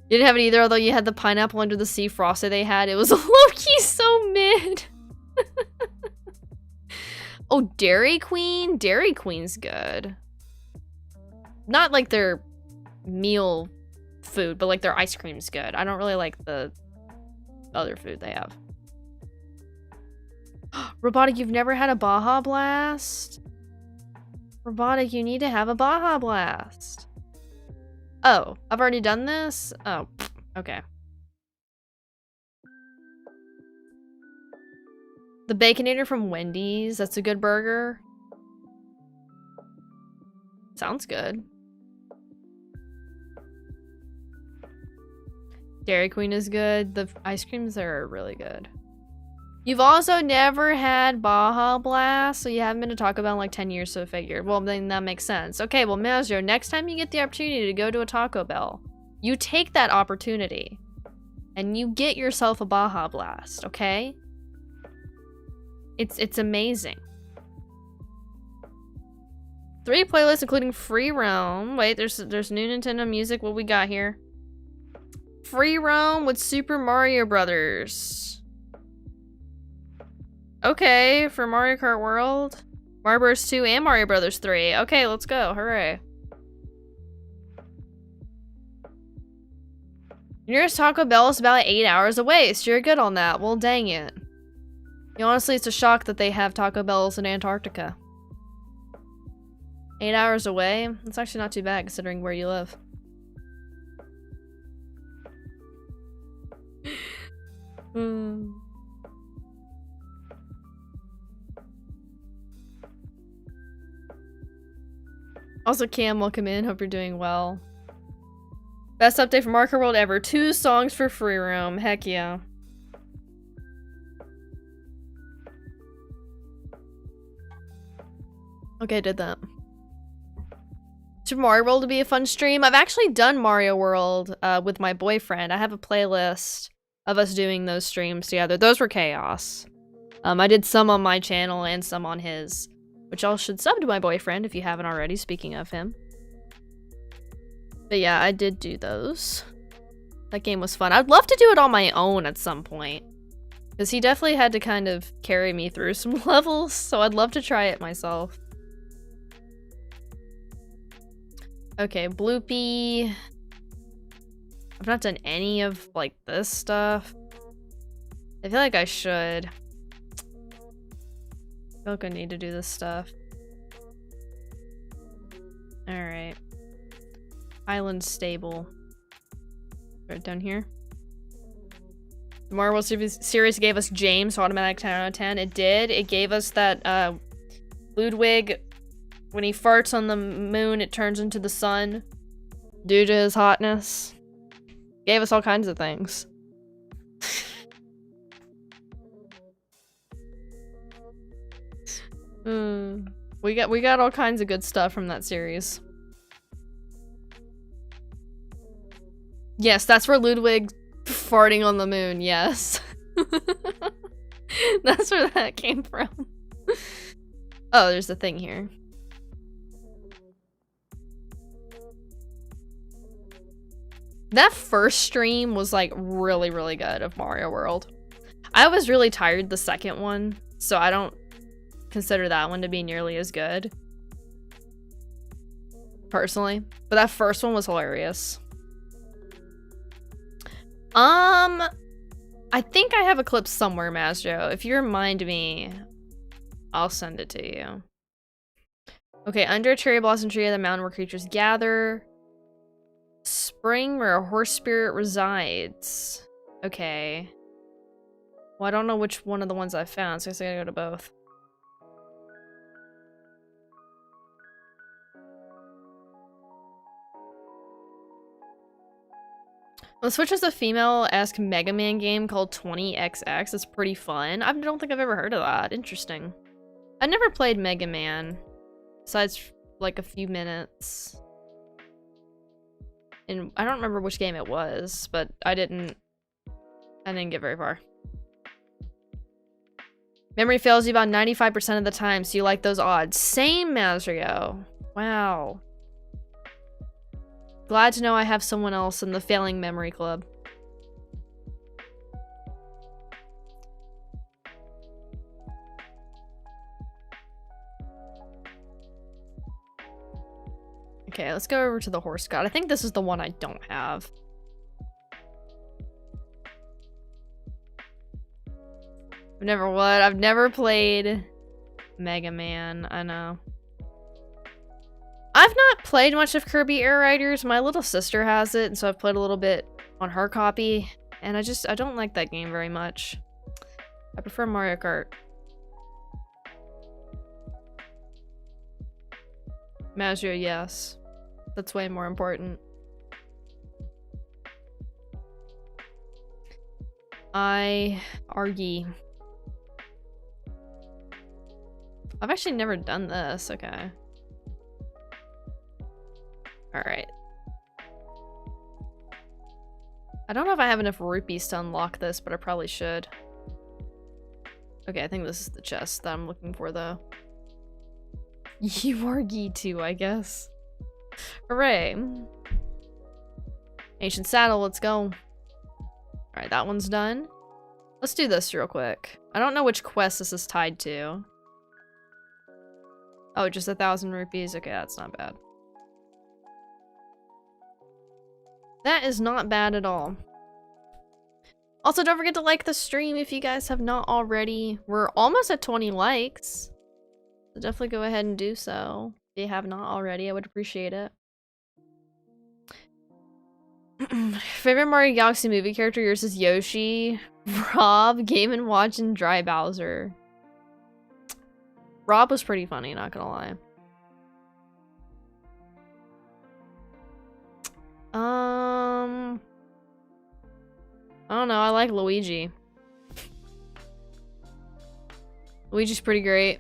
You didn't have it either, although you had the pineapple under the sea frosted they had. It was low-key so mid. Oh, Dairy Queen? Dairy Queen's good. Not like their meal food, but like their ice cream's good. I don't really like the other food they have. Robotic, you've never had a Baja Blast? Robotic, you need to have a Baja Blast. Oh, I've already done this? Oh, okay. The Baconator from Wendy's, that's a good burger. Sounds good. Dairy Queen is good. The ice creams there are really good. You've also never had Baja Blast, so you haven't been to Taco Bell in like 10 years, so I figured. Well, then that makes sense. Okay, well, Mazio, next time you get the opportunity to go to a Taco Bell, you take that opportunity and you get yourself a Baja Blast, okay? It's amazing. 3 playlists including Free Roam. Wait, there's new Nintendo music. What we got here? Free Roam with Super Mario Brothers. Okay, for Mario Kart World. Mario Bros 2 and Mario Brothers 3. Okay, let's go. Hooray. Nearest Taco Bell is about 8 hours away, so you're good on that. Well, dang it. Honestly, it's a shock that they have Taco Bells in Antarctica. 8 hours away? That's actually not too bad considering where you live. Also, Cam, welcome in. Hope you're doing well. Best update for Mario Kart World ever. 2 songs for Free Roam. Heck yeah. Okay, I did that. Super Mario World to be a fun stream. I've actually done Mario World with my boyfriend. I have a playlist of us doing those streams together. Those were chaos. I did some on my channel and some on his, which y'all should sub to my boyfriend if you haven't already, speaking of him. But yeah, I did do those. That game was fun. I'd love to do it on my own at some point, because he definitely had to kind of carry me through some levels, so I'd love to try it myself. Okay, Bloopy. I've not done any of, like, this stuff. I feel like I should. I feel like I need to do this stuff. Alright. Island Stable. Right down here. The Mario World series gave us James, so automatic 10 out of 10. It did. It gave us that, Ludwig. When he farts on the moon, it turns into the sun due to his hotness. Gave us all kinds of things. We got all kinds of good stuff from that series. Yes, that's where Ludwig farting on the moon, yes. That's where that came from. Oh, there's a thing here. That first stream was like really, really good of Mario World. I was really tired the second one, so I don't consider that one to be nearly as good. Personally. But that first one was hilarious. I think I have a clip somewhere, Mazjo. If you remind me, I'll send it to you. Okay, under a cherry blossom tree at the mountain where creatures gather. Spring where a horse spirit resides. Okay. Well, I don't know which one of the ones I found, so I guess I gotta go to both. The Switch has a female-esque Mega Man game called 20XX. It's pretty fun. I don't think I've ever heard of that. Interesting. I never played Mega Man, besides like a few minutes. And I don't remember which game it was, but I didn't get very far. Memory fails you about 95% of the time, so you like those odds. Same, Mazrio. Wow. Glad to know I have someone else in the failing memory club. Okay, let's go over to the horse god. I think this is the one I don't have. I've never played Mega Man. I know. I've not played much of Kirby Air Riders. My little sister has it, and so I've played a little bit on her copy. And I don't like that game very much. I prefer Mario Kart. Maggio, yes. That's way more important. Argy. I've actually never done this. Okay. Alright. I don't know if I have enough rupees to unlock this, but I probably should. Okay, I think this is the chest that I'm looking for, though. You are Gee too, I guess. Hooray. Ancient saddle, let's go. Alright, that one's done. Let's do this real quick. I don't know which quest this is tied to. Oh, just 1,000 rupees? Okay, that's not bad. That is not bad at all. Also, don't forget to like the stream if you guys have not already. We're almost at 20 likes. So definitely go ahead and do so. If you have not already, I would appreciate it. Favorite Mario Galaxy movie character? Yours is Yoshi, Rob, Game & Watch, and Dry Bowser. Rob was pretty funny, not gonna lie. I don't know, I like Luigi. Luigi's pretty great.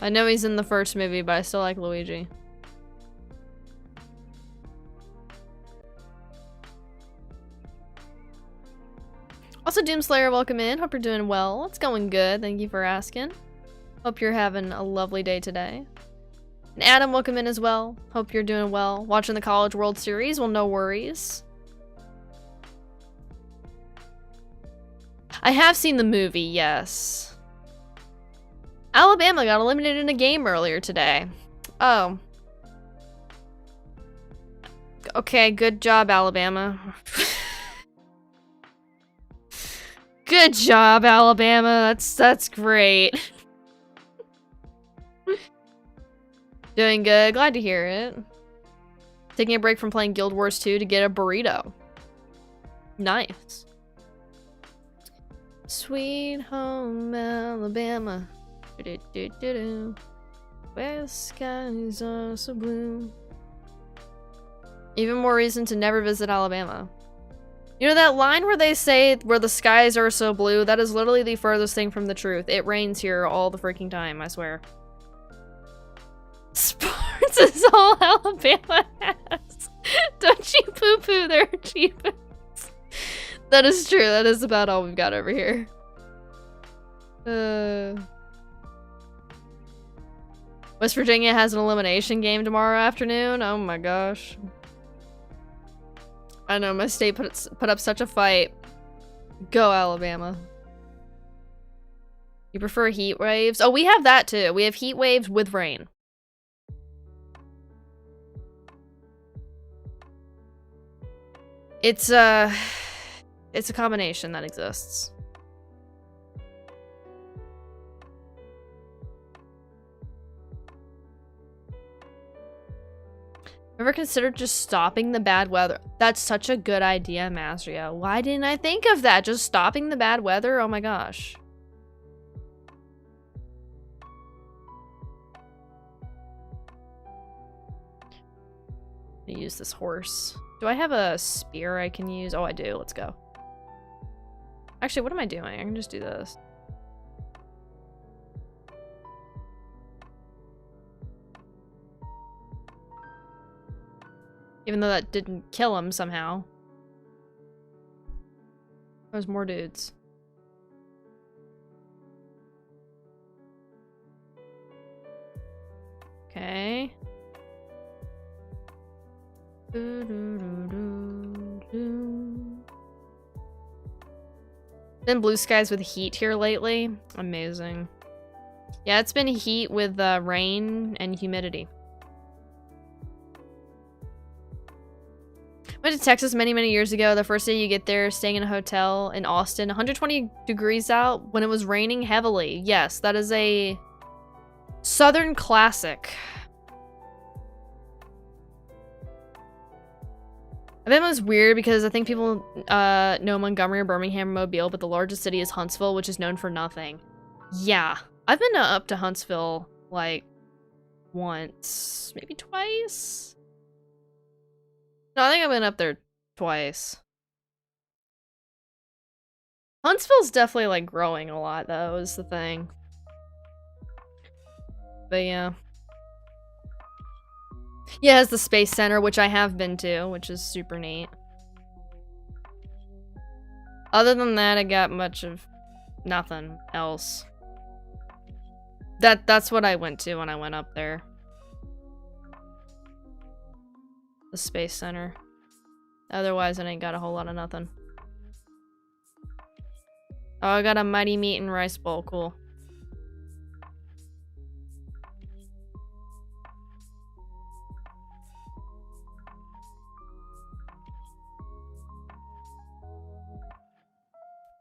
I know he's in the first movie, but I still like Luigi. Also, Doomslayer, welcome in. Hope you're doing well. It's going good. Thank you for asking. Hope you're having a lovely day today. And Adam, welcome in as well. Hope you're doing well. Watching the College World Series? Well, no worries. I have seen the movie, yes. Alabama got eliminated in a game earlier today. Oh. Okay, good job, Alabama. Good job, Alabama. That's great. Doing good. Glad to hear it. Taking a break from playing Guild Wars 2 to get a burrito. Nice. Sweet home Alabama. Where skies are so blue. Even more reason to never visit Alabama. You know that line where they say where the skies are so blue? That is literally the furthest thing from the truth. It rains here all the freaking time, I swear. Sports is all Alabama has. Don't you poo-poo their achievements. That is true. That is about all we've got over here. West Virginia has an elimination game tomorrow afternoon. Oh my gosh. I know, my state put up such a fight. Go Alabama. You prefer heat waves? Oh, we have that too. We have heat waves with rain. It's a combination that exists. Ever considered just stopping the bad weather? That's such a good idea, Masria. Why didn't I think of that? Just stopping the bad weather? Oh my gosh. I'm gonna use this horse. Do I have a spear I can use? Oh, I do. Let's go. Actually, what am I doing? I can just do this. Even though that didn't kill him somehow. There's more dudes. Okay. Been blue skies with heat here lately. Amazing. Yeah, it's been heat with rain and humidity. Went to Texas many years ago. The first day you get there, staying in a hotel in Austin, 120 degrees out when it was raining heavily. Yes, that is a Southern classic. I think it was weird because I think people know Montgomery or Birmingham, Mobile, but the largest city is Huntsville, which is known for nothing. Yeah, I've been up to Huntsville like once, maybe twice. No, I think I've been up there twice. Huntsville's definitely like growing a lot though, is the thing. But yeah. Yeah, it has the Space Center, which I have been to, which is super neat. Other than that, I got much of nothing else. That's what I went to when I went up there. The Space Center. Otherwise, I ain't got a whole lot of nothing. Oh, I got a Mighty Meat and Rice Bowl. Cool.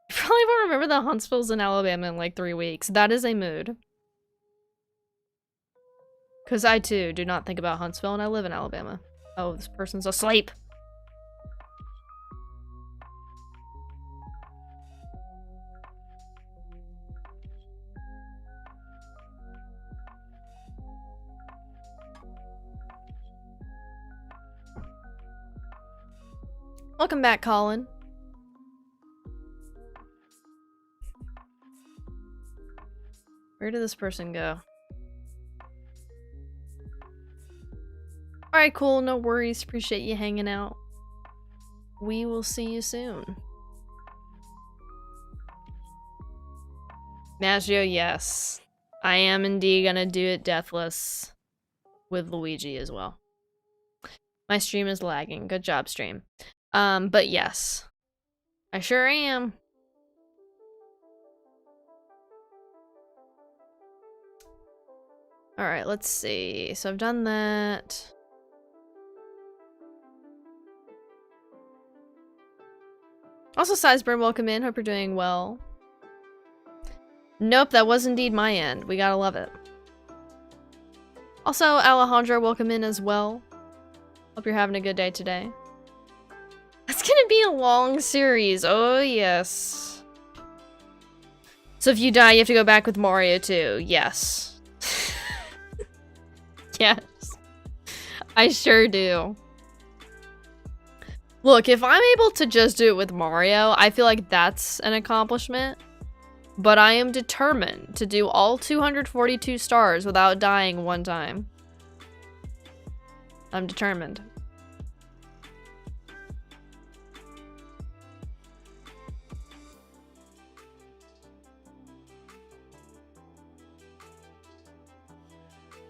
You probably won't remember that Huntsville's in Alabama in like 3 weeks. That is a mood. Because I too do not think about Huntsville and I live in Alabama. Oh, this person's asleep. Welcome back, Colin. Where did this person go? Alright, cool. No worries. Appreciate you hanging out. We will see you soon. Maggio, yes. I am indeed gonna do it deathless with Luigi as well. My stream is lagging. Good job, stream. But yes. I sure am. Alright, let's see. So I've done that. Also, Sizeburn, welcome in. Hope you're doing well. Nope, that was indeed my end. We gotta love it. Also, Alejandro, welcome in as well. Hope you're having a good day today. That's gonna be a long series. Oh, yes. So if you die, you have to go back with Mario too. Yes. Yes. I sure do. Look, if I'm able to just do it with Mario, I feel like that's an accomplishment. But I am determined to do all 242 stars without dying one time. I'm determined.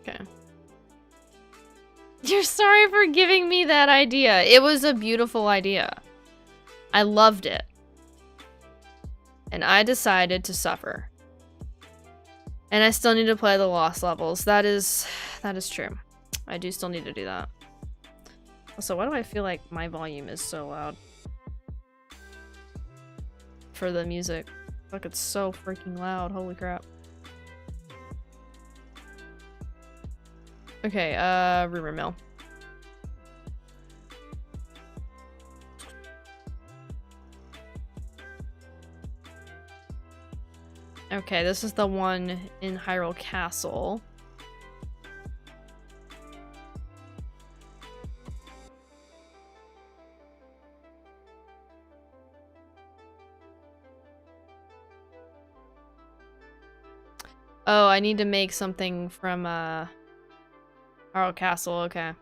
Okay. You're sorry for giving me that idea. It was a beautiful idea. I loved it. And I decided to suffer. And I still need to play the lost levels. That is true. I do still need to do that. Also, why do I feel like my volume is so loud? For the music. Like it's so freaking loud. Holy crap. Okay, rumor mill. Okay, this is the one in Hyrule Castle. Oh, I need to make something from, Hyrule Castle, okay.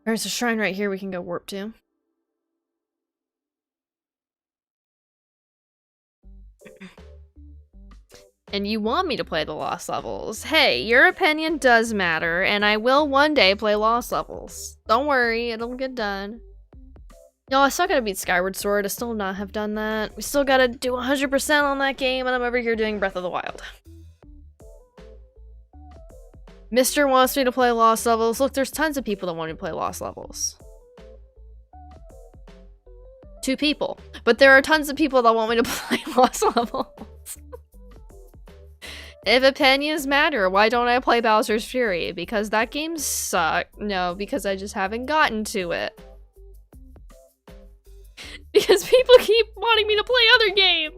There's a shrine right here we can go warp to. And you want me to play the Lost Levels. Hey, your opinion does matter, and I will one day play Lost Levels. Don't worry, it'll get done. No, I still gotta beat Skyward Sword. I still not have done that. We still gotta do 100% on that game, and I'm over here doing Breath of the Wild. Mister wants me to play Lost Levels. Look, there's tons of people that want me to play Lost Levels. 2 people. But there are tons of people that want me to play Lost Levels. If opinions matter, why don't I play Bowser's Fury? Because that game sucked. No, because I just haven't gotten to it. Because people keep wanting me to play other games.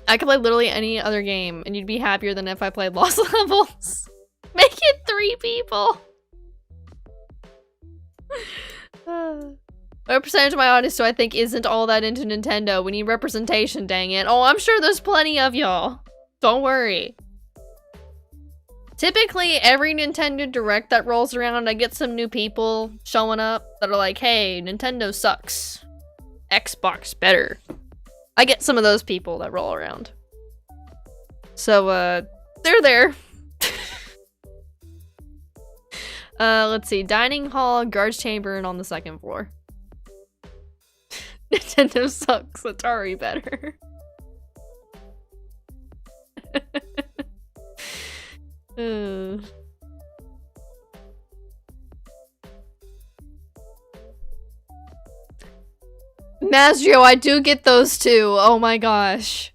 I could play literally any other game and you'd be happier than if I played Lost Levels. Make it 3 people. What percentage of my audience do I think isn't all that into Nintendo? We need representation, dang it. Oh, I'm sure there's plenty of y'all. Don't worry. Typically, every Nintendo Direct that rolls around, I get some new people showing up that are like, hey, Nintendo sucks. Xbox better. I get some of those people that roll around. So, they're there. Let's see. Dining hall, guards chamber, and on the 2nd floor. Nintendo sucks. Atari better. Mazrio, I do get those too. Oh my gosh.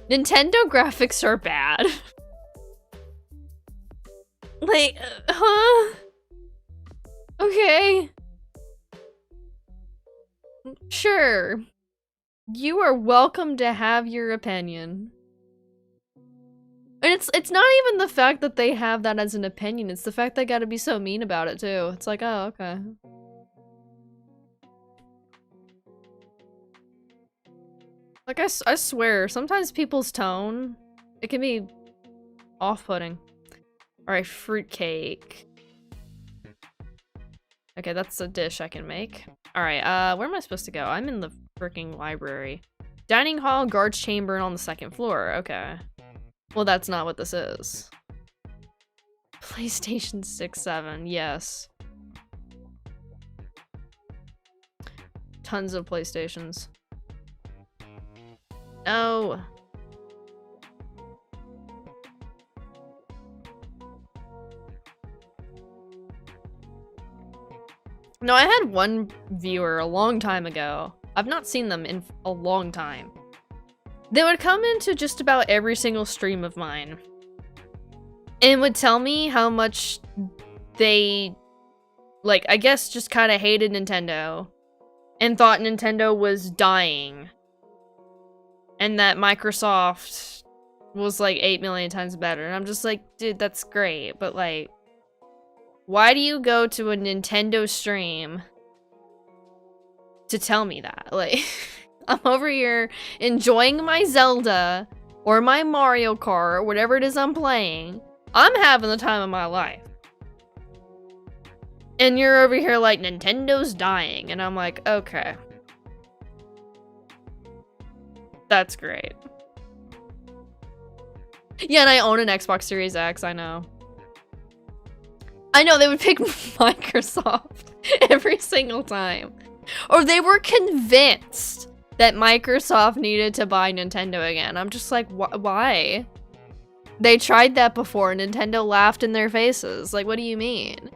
Nintendo graphics are bad. Like, huh? Okay. Sure. You are welcome to have your opinion. And it's not even the fact that they have that as an opinion, it's the fact they gotta be so mean about it too. It's like, oh, okay. Like, I swear, sometimes people's tone, it can be off-putting. Alright, fruitcake. Okay, that's a dish I can make. Alright, where am I supposed to go? I'm in the freaking library. Dining hall, guards chamber, and on the 2nd floor. Okay. Well, that's not what this is. PlayStation 6, 7, yes. Tons of PlayStations. No. No, I had one viewer a long time ago. I've not seen them in a long time. They would come into just about every single stream of mine and would tell me how much they, like, I guess just kind of hated Nintendo and thought Nintendo was dying and that Microsoft was like 8 million times better. And I'm just like, dude, that's great, but like, why do you go to a Nintendo stream to tell me that? Like, I'm over here enjoying my Zelda or my Mario Kart or whatever it is I'm playing. I'm having the time of my life. And you're over here like, Nintendo's dying. And I'm like, okay. That's great. Yeah, and I own an Xbox Series X, I know. I know, they would pick Microsoft every single time. Or they were convinced that Microsoft needed to buy Nintendo again. I'm just like, why? They tried that before. Nintendo laughed in their faces. Like, what do you mean?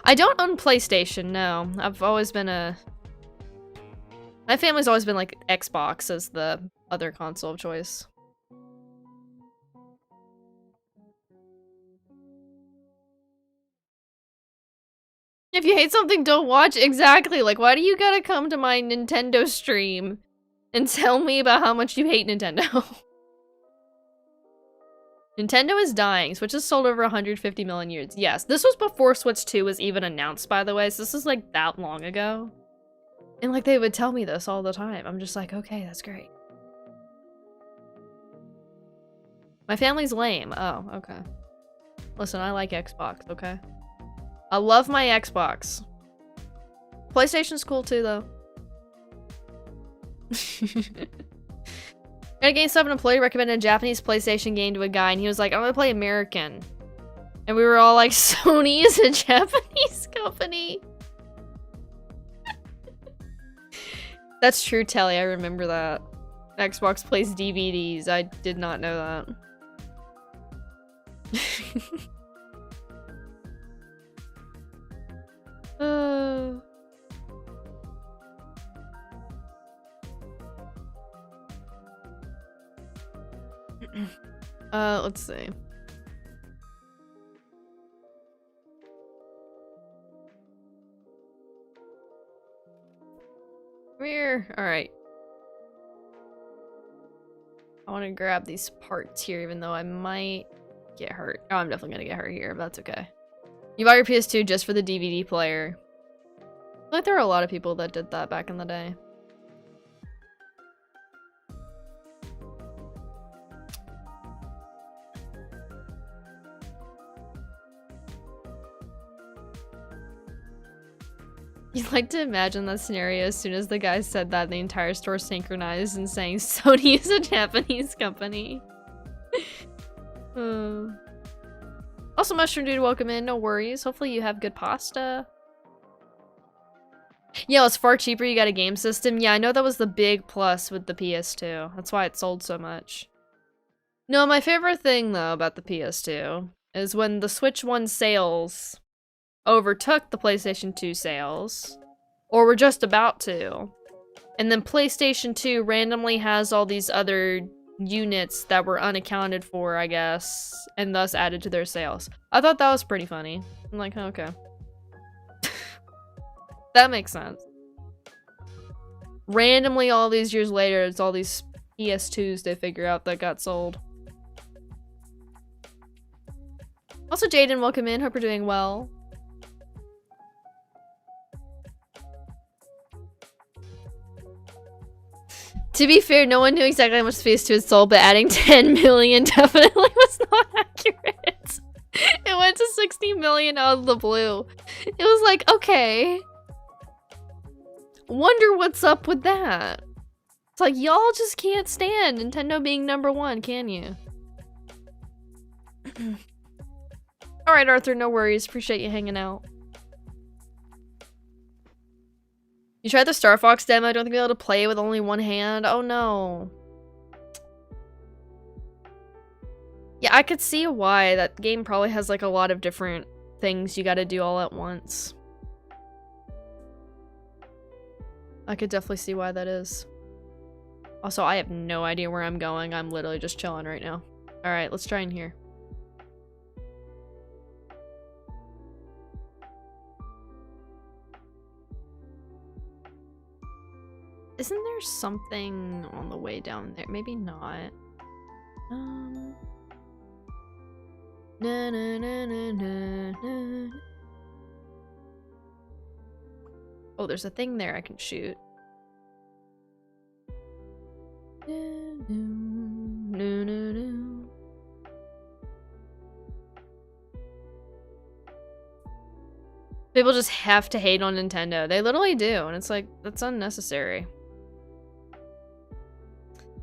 I don't own PlayStation, no. I've always been a... My family's always been like Xbox as the other console of choice. If you hate something, don't watch. Exactly. Like, why do you gotta come to my Nintendo stream and tell me about how much you hate Nintendo? Nintendo is dying. Switch has sold over 150 million units. Yes, this was before Switch 2 was even announced, by the way, so this is like that long ago. And like, they would tell me this all the time. I'm just like, okay, that's great. My family's lame. Oh, okay. Listen, I like Xbox, okay? I love my Xbox. PlayStation's cool too, though. At a GameStop, an employee recommended a Japanese PlayStation game to a guy, and he was like, I'm gonna play American. And we were all like, Sony is a Japanese company. That's true, Telly. I remember that. Xbox plays DVDs. I did not know that. Let's see. Come here. All right. want to grab these parts here, even though I might get hurt. Oh, I'm definitely gonna get hurt here, but that's okay. You bought your PS2 just for the DVD player. I feel like there were a lot of people that did that back in the day. You'd like to imagine that scenario as soon as the guy said that, the entire store synchronized and saying Sony is a Japanese company. Also, Mushroom Dude, welcome in. No worries. Hopefully you have good pasta. Yeah, it's far cheaper. You got a game system. Yeah, I know that was the big plus with the PS2. That's why it sold so much. No, my favorite thing, though, about the PS2 is when the Switch 1 sales overtook the PlayStation 2 sales, or were just about to, and then PlayStation 2 randomly has all these other units that were unaccounted for, I guess, and thus added to their sales. I thought that was pretty funny. I'm like, okay. That makes sense. Randomly, all these years later, it's all these PS2s they figure out that got sold. Also, Jaden, welcome in. Hope you're doing well. To be fair, no one knew exactly how much space to its sold, but adding 10 million definitely was not accurate. It went to 60 million out of the blue. It was like, okay. Wonder what's up with that. It's like, y'all just can't stand Nintendo being #1, can you? Alright, Arthur, no worries. Appreciate you hanging out. You tried the Star Fox demo? I don't think you'll be able to play it with only one hand? Oh no. Yeah, I could see why. That game probably has like a lot of different things you gotta do all at once. I could definitely see why that is. Also, I have no idea where I'm going. I'm literally just chilling right now. Alright, let's try in here. Isn't there something on the way down there? Maybe not. Na na na na na na. Oh, there's a thing there I can shoot. No, no, no, no. People just have to hate on Nintendo. They literally do, and it's like, that's unnecessary.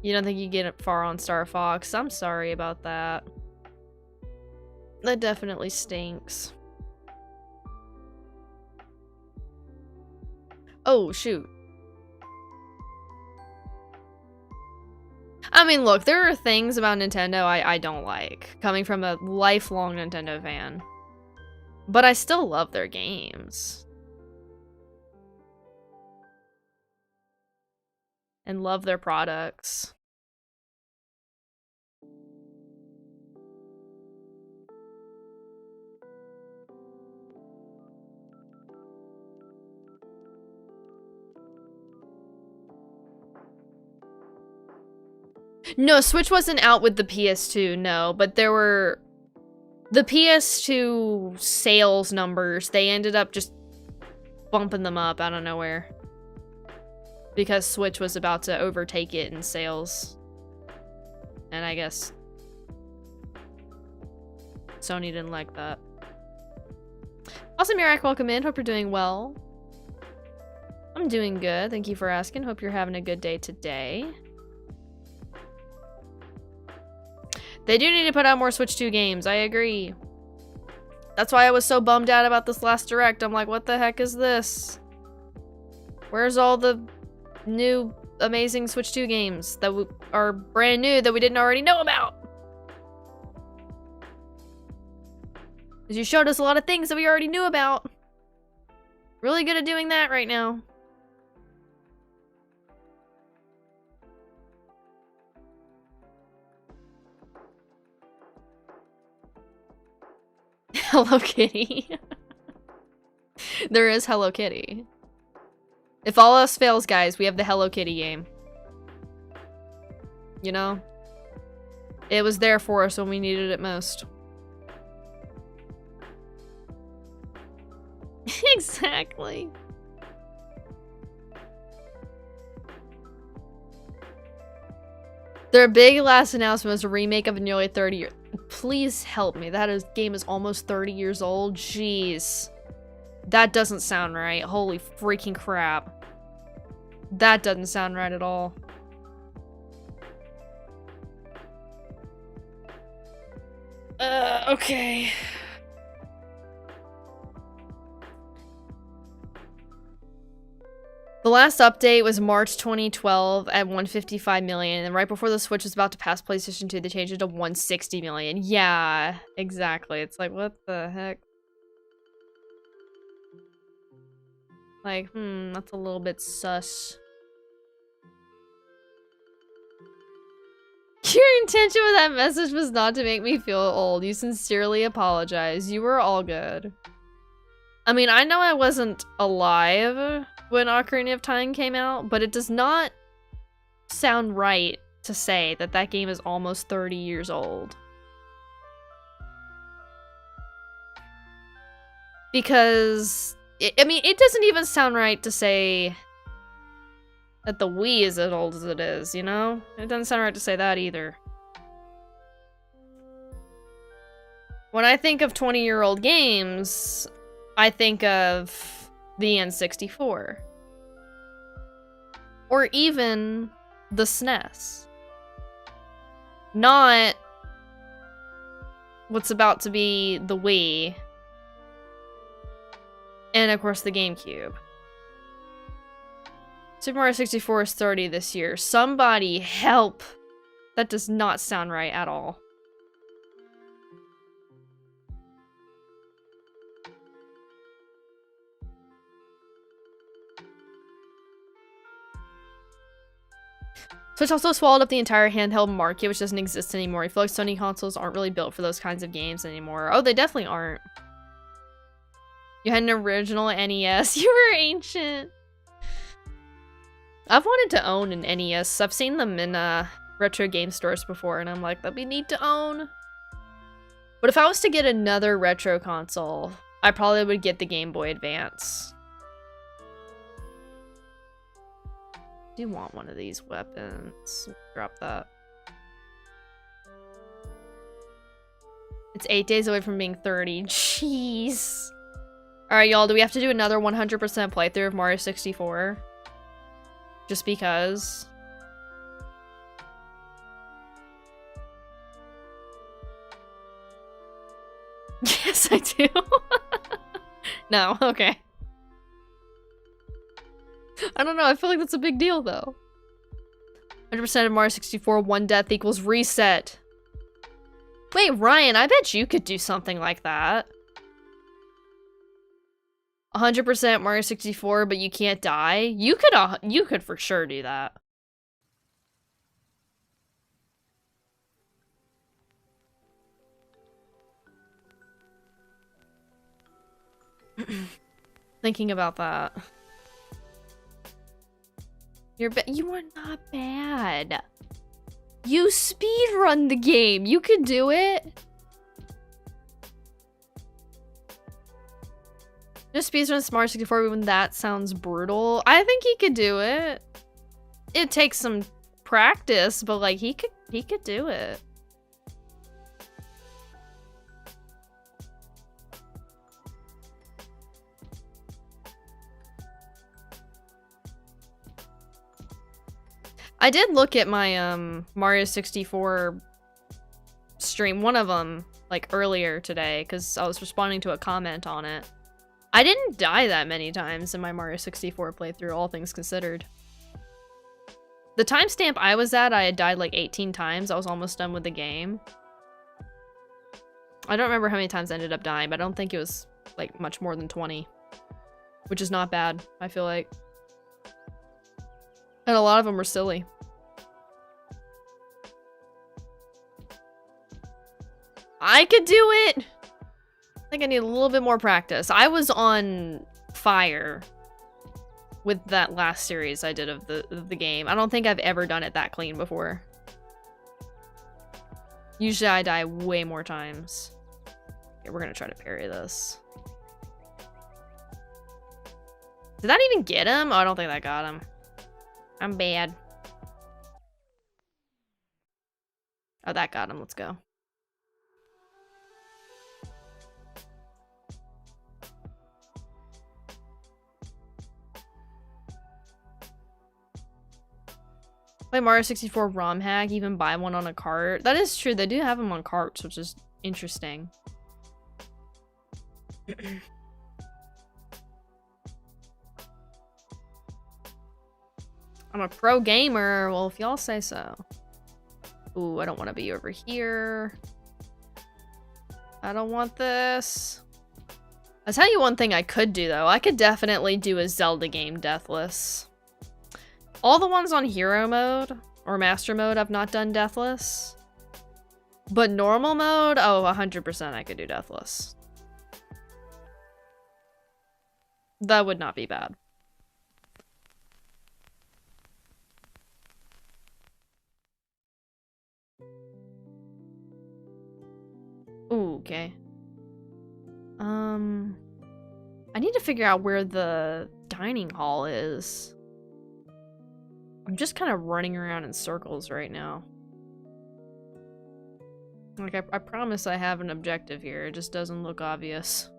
You don't think you get far on Star Fox? I'm sorry about that. That definitely stinks. Oh, shoot. I mean, look, there are things about Nintendo I don't like, coming from a lifelong Nintendo fan. But I still love their games. And love their products. No, Switch wasn't out with the PS2, no, but there were... The PS2 sales numbers, they ended up just bumping them up out of nowhere. Because Switch was about to overtake it in sales. And I guess Sony didn't like that. Awesome, Mirak, welcome in. Hope you're doing well. I'm doing good. Thank you for asking. Hope you're having a good day today. They do need to put out more Switch 2 games. I agree. That's why I was so bummed out about this last Direct. I'm like, what the heck is this? Where's all the new amazing Switch 2 games that are brand new that we didn't already know about? Because you showed us a lot of things that we already knew about. Really good at doing that right now. Hello Kitty. There is Hello Kitty. If all else fails, guys, we have the Hello Kitty game. You know? It was there for us when we needed it most. Exactly. Their big last announcement was a remake of a nearly 30 year. Please help me. Game is almost 30 years old. Jeez. That doesn't sound right. Holy freaking crap. That doesn't sound right at all. Okay. The last update was March 2012 at 155 million, and right before the Switch was about to pass PlayStation 2, they changed it to 160 million. Yeah, exactly. It's like, what the heck? Like, that's a little bit sus. Your intention with that message was not to make me feel old. You sincerely apologize. You were all good. I mean, I know I wasn't alive when Ocarina of Time came out, but it does not sound right to say that that game is almost 30 years old. Because, I mean, it doesn't even sound right to say that the Wii is as old as it is, you know? It doesn't sound right to say that either. When I think of 20-year-old games, I think of the N64. Or even the SNES. Not what's about to be the Wii. And of course the GameCube. Super Mario 64 is 30 this year. Somebody help! That does not sound right at all. Switch also swallowed up the entire handheld market, which doesn't exist anymore. I feel like Sony consoles aren't really built for those kinds of games anymore. Oh, they definitely aren't. You had an original NES. You were ancient. I've wanted to own an NES. I've seen them in retro game stores before, and I'm like, that'd be neat to own. But if I was to get another retro console, I probably would get the Game Boy Advance. I do want one of these weapons. Drop that. It's 8 days away from being 30. Jeez. Alright, y'all, do we have to do another 100% playthrough of Mario 64? Just because. Yes, I do. No, okay. I don't know, I feel like that's a big deal, though. 100% of Mario 64, one death equals reset. Wait, Ryan, I bet you could do something like that. 100% Mario 64, but you can't die? You could for sure do that. Thinking about that. You are not bad. You speedrun the game. You could do it. Just speedrun Mario 64 when that sounds brutal. I think he could do it. It takes some practice, but like he could do it. I did look at my Mario 64 stream, one of them, like earlier today, because I was responding to a comment on it. I didn't die that many times in my Mario 64 playthrough, all things considered. The timestamp I was at, I had died like 18 times. I was almost done with the game. I don't remember how many times I ended up dying, but I don't think it was like much more than 20. Which is not bad, I feel like. And a lot of them were silly. I could do it! I think I need a little bit more practice. I was on fire with that last series I did of the game. I don't think I've ever done it that clean before. Usually I die way more times. Okay, we're gonna try to parry this. Did that even get him? Oh, I don't think that got him. I'm bad. Oh, that got him. Let's go. Play Mario 64 ROM hack, even buy one on a cart. That is true. They do have them on carts, which is interesting. I'm a pro gamer. Well, if y'all say so. Ooh, I don't want to be over here. I don't want this. I'll tell you one thing I could do, though. I could definitely do a Zelda game deathless. All the ones on hero mode or master mode I've not done deathless. But normal mode, oh, 100% I could do deathless. That would not be bad. Ooh, okay. I need to figure out where the dining hall is. I'm just kind of running around in circles right now. Like, I promise I have an objective here. It just doesn't look obvious.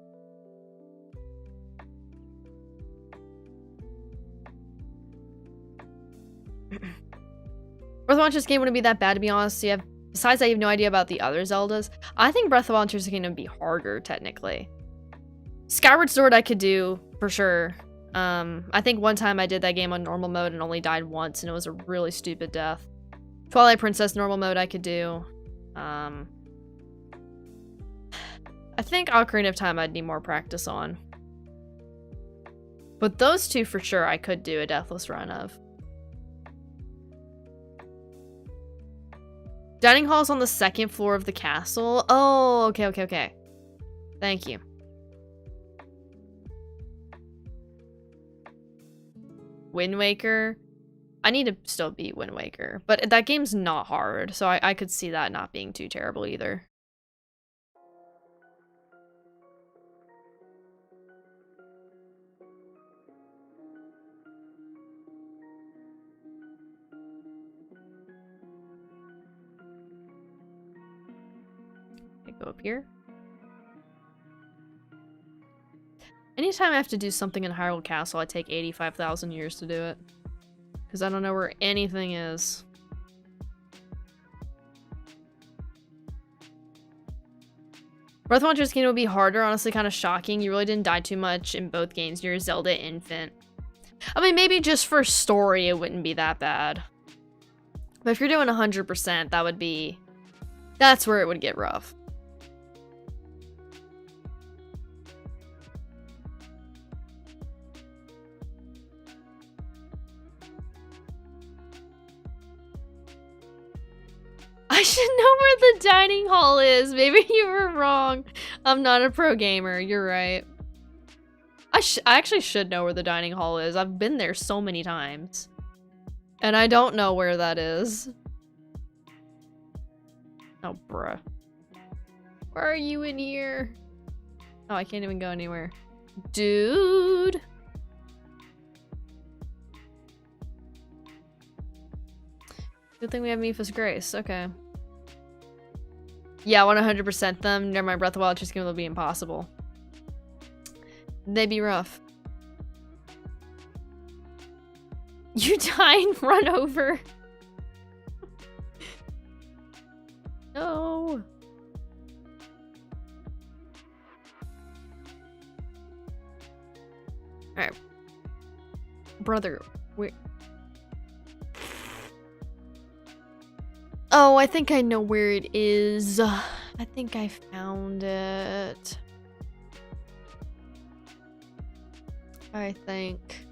Breath of the Wild game wouldn't be that bad, to be honest. Besides, I have no idea about the other Zeldas. I think Breath of the Wild is going to be harder, technically. Skyward Sword I could do, for sure. I think one time I did that game on normal mode and only died once, and it was a really stupid death. Twilight Princess normal mode I could do. I think Ocarina of Time I'd need more practice on. But those two for sure I could do a deathless run of. Dining hall's on the second floor of the castle. Oh, okay. Thank you. Wind Waker. I need to still beat Wind Waker, but that game's not hard, so I could see that not being too terrible either. Okay, go up here. Anytime I have to do something in Hyrule Castle, I take 85,000 years to do it. Because I don't know where anything is. Breath of the Wild game will be harder, honestly kind of shocking. You really didn't die too much in both games. You're a Zelda infant. I mean, maybe just for story it wouldn't be that bad. But if you're doing 100%, that would be... That's where it would get rough. I should know where the dining hall is. Maybe you were wrong. I'm not a pro gamer. You're right. I actually should know where the dining hall is. I've been there so many times. And I don't know where that is. Oh, bruh. Where are you in here? Oh, I can't even go anywhere. Dude. Good thing we have Mipha's Grace. Okay. Yeah, I want 100% them. Never mind, Breath of the Wild just gonna be impossible. They'd be rough. You die and run over. No. Alright. Brother, where... Oh, I think I know where it is. I think I found it. I think.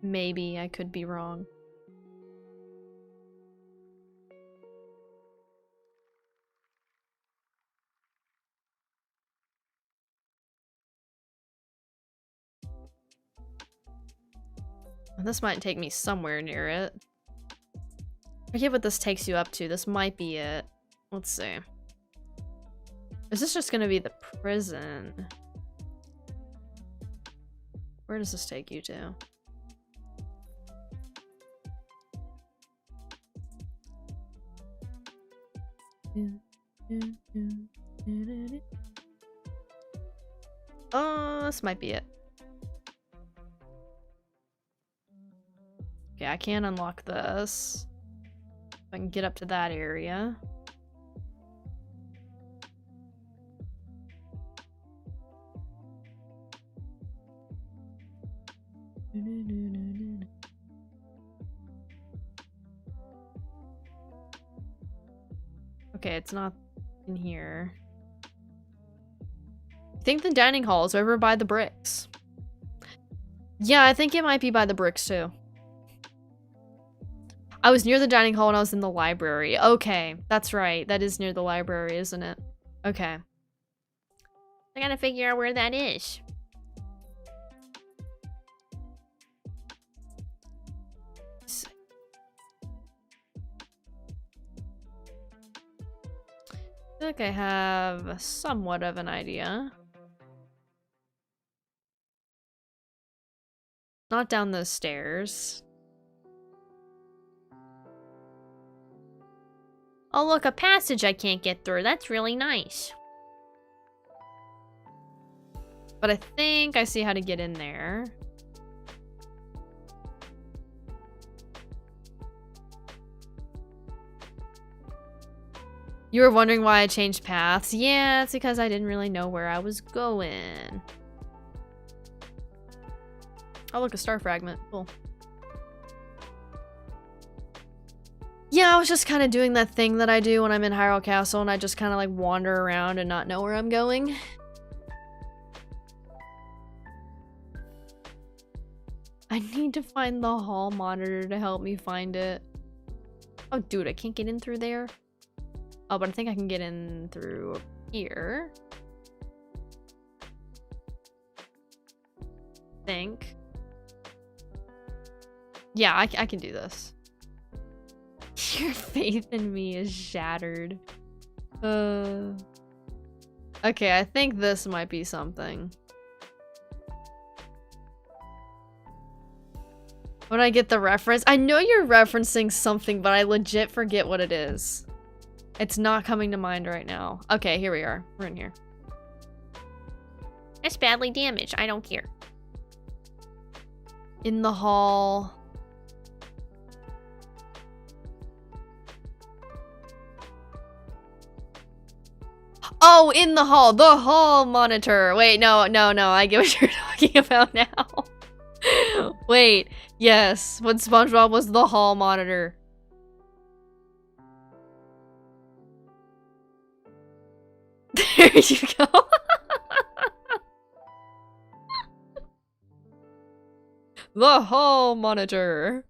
Maybe I could be wrong. This might take me somewhere near it. I forget what this takes you up to. This might be it. Let's see. Is this just gonna be the prison? Where does this take you to? Oh, this might be it. Okay, I can't unlock this. If I can get up to that area. Okay, it's not in here. I think the dining hall is over by the bricks. Yeah, I think it might be by the bricks too. I was near the dining hall when I was in the library. Okay, that's right. That is near the library, isn't it? Okay. I gotta figure out where that is. I think I have somewhat of an idea. Not down those stairs. Oh look, a passage I can't get through. That's really nice. But I think I see how to get in there. You were wondering why I changed paths? Yeah, it's because I didn't really know where I was going. Oh look, a star fragment. Cool. Yeah, I was just kind of doing that thing that I do when I'm in Hyrule Castle and I just kind of like wander around and not know where I'm going. I need to find the hall monitor to help me find it. Oh, dude, I can't get in through there. Oh, but I think I can get in through up here. Think. Yeah, I can do this. Your faith in me is shattered. Okay, I think this might be something. When I get the reference, I know you're referencing something, but I legit forget what it is. It's not coming to mind right now. Okay, here we are. We're in here. It's badly damaged. I don't care. In the hall. Oh, in the hall. The hall monitor. Wait, no. I get what you're talking about now. Wait. Yes. When SpongeBob was the hall monitor. There you go. The hall monitor.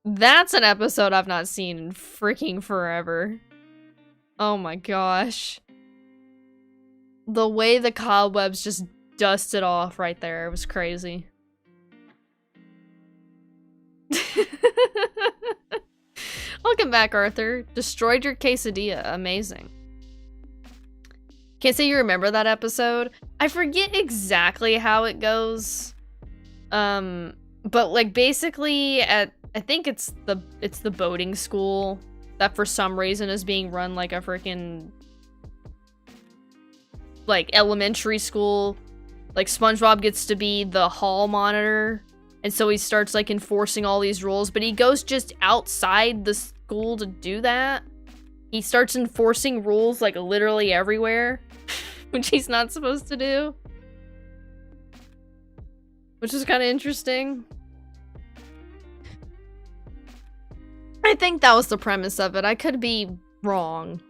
That's an episode I've not seen in freaking forever. Oh my gosh. The way the cobwebs just dusted off right there, it was crazy. Welcome back, Arthur. Destroyed your quesadilla. Amazing. Can't say you remember that episode. I forget exactly how it goes. But like basically I think it's the boating school that for some reason is being run like a freaking like elementary school. Like SpongeBob gets to be the hall monitor, and so he starts like enforcing all these rules, but he goes just outside the school to do that. He starts enforcing rules like literally everywhere, which he's not supposed to do. Which is kind of interesting. I think that was the premise of it. I could be wrong.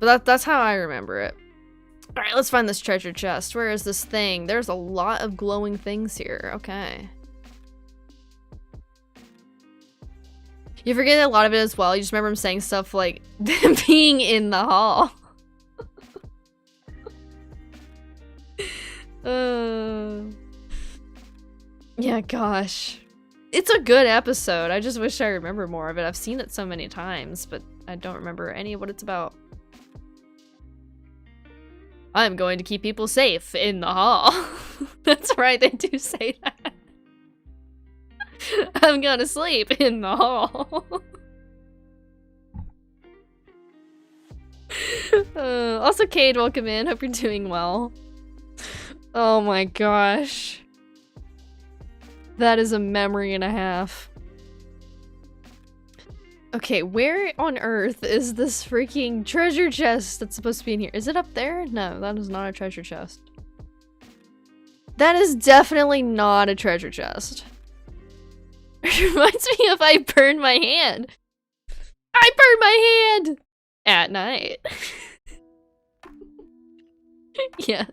But that's how I remember it. Alright, let's find this treasure chest. Where is this thing? There's a lot of glowing things here. Okay. You forget a lot of it as well. You just remember him saying stuff like being in the hall. gosh. It's a good episode. I just wish I remember more of it. I've seen it so many times, but I don't remember any of what it's about. I'm going to keep people safe in the hall. That's right, they do say that. I'm gonna sleep in the hall. Also, Cade, welcome in. Hope you're doing well. Oh my gosh. That is a memory and a half. Okay, where on earth is this freaking treasure chest that's supposed to be in here? Is it up there? No, that is not a treasure chest. That is definitely not a treasure chest. It reminds me of I burned my hand. I burned my hand! At night. Yes.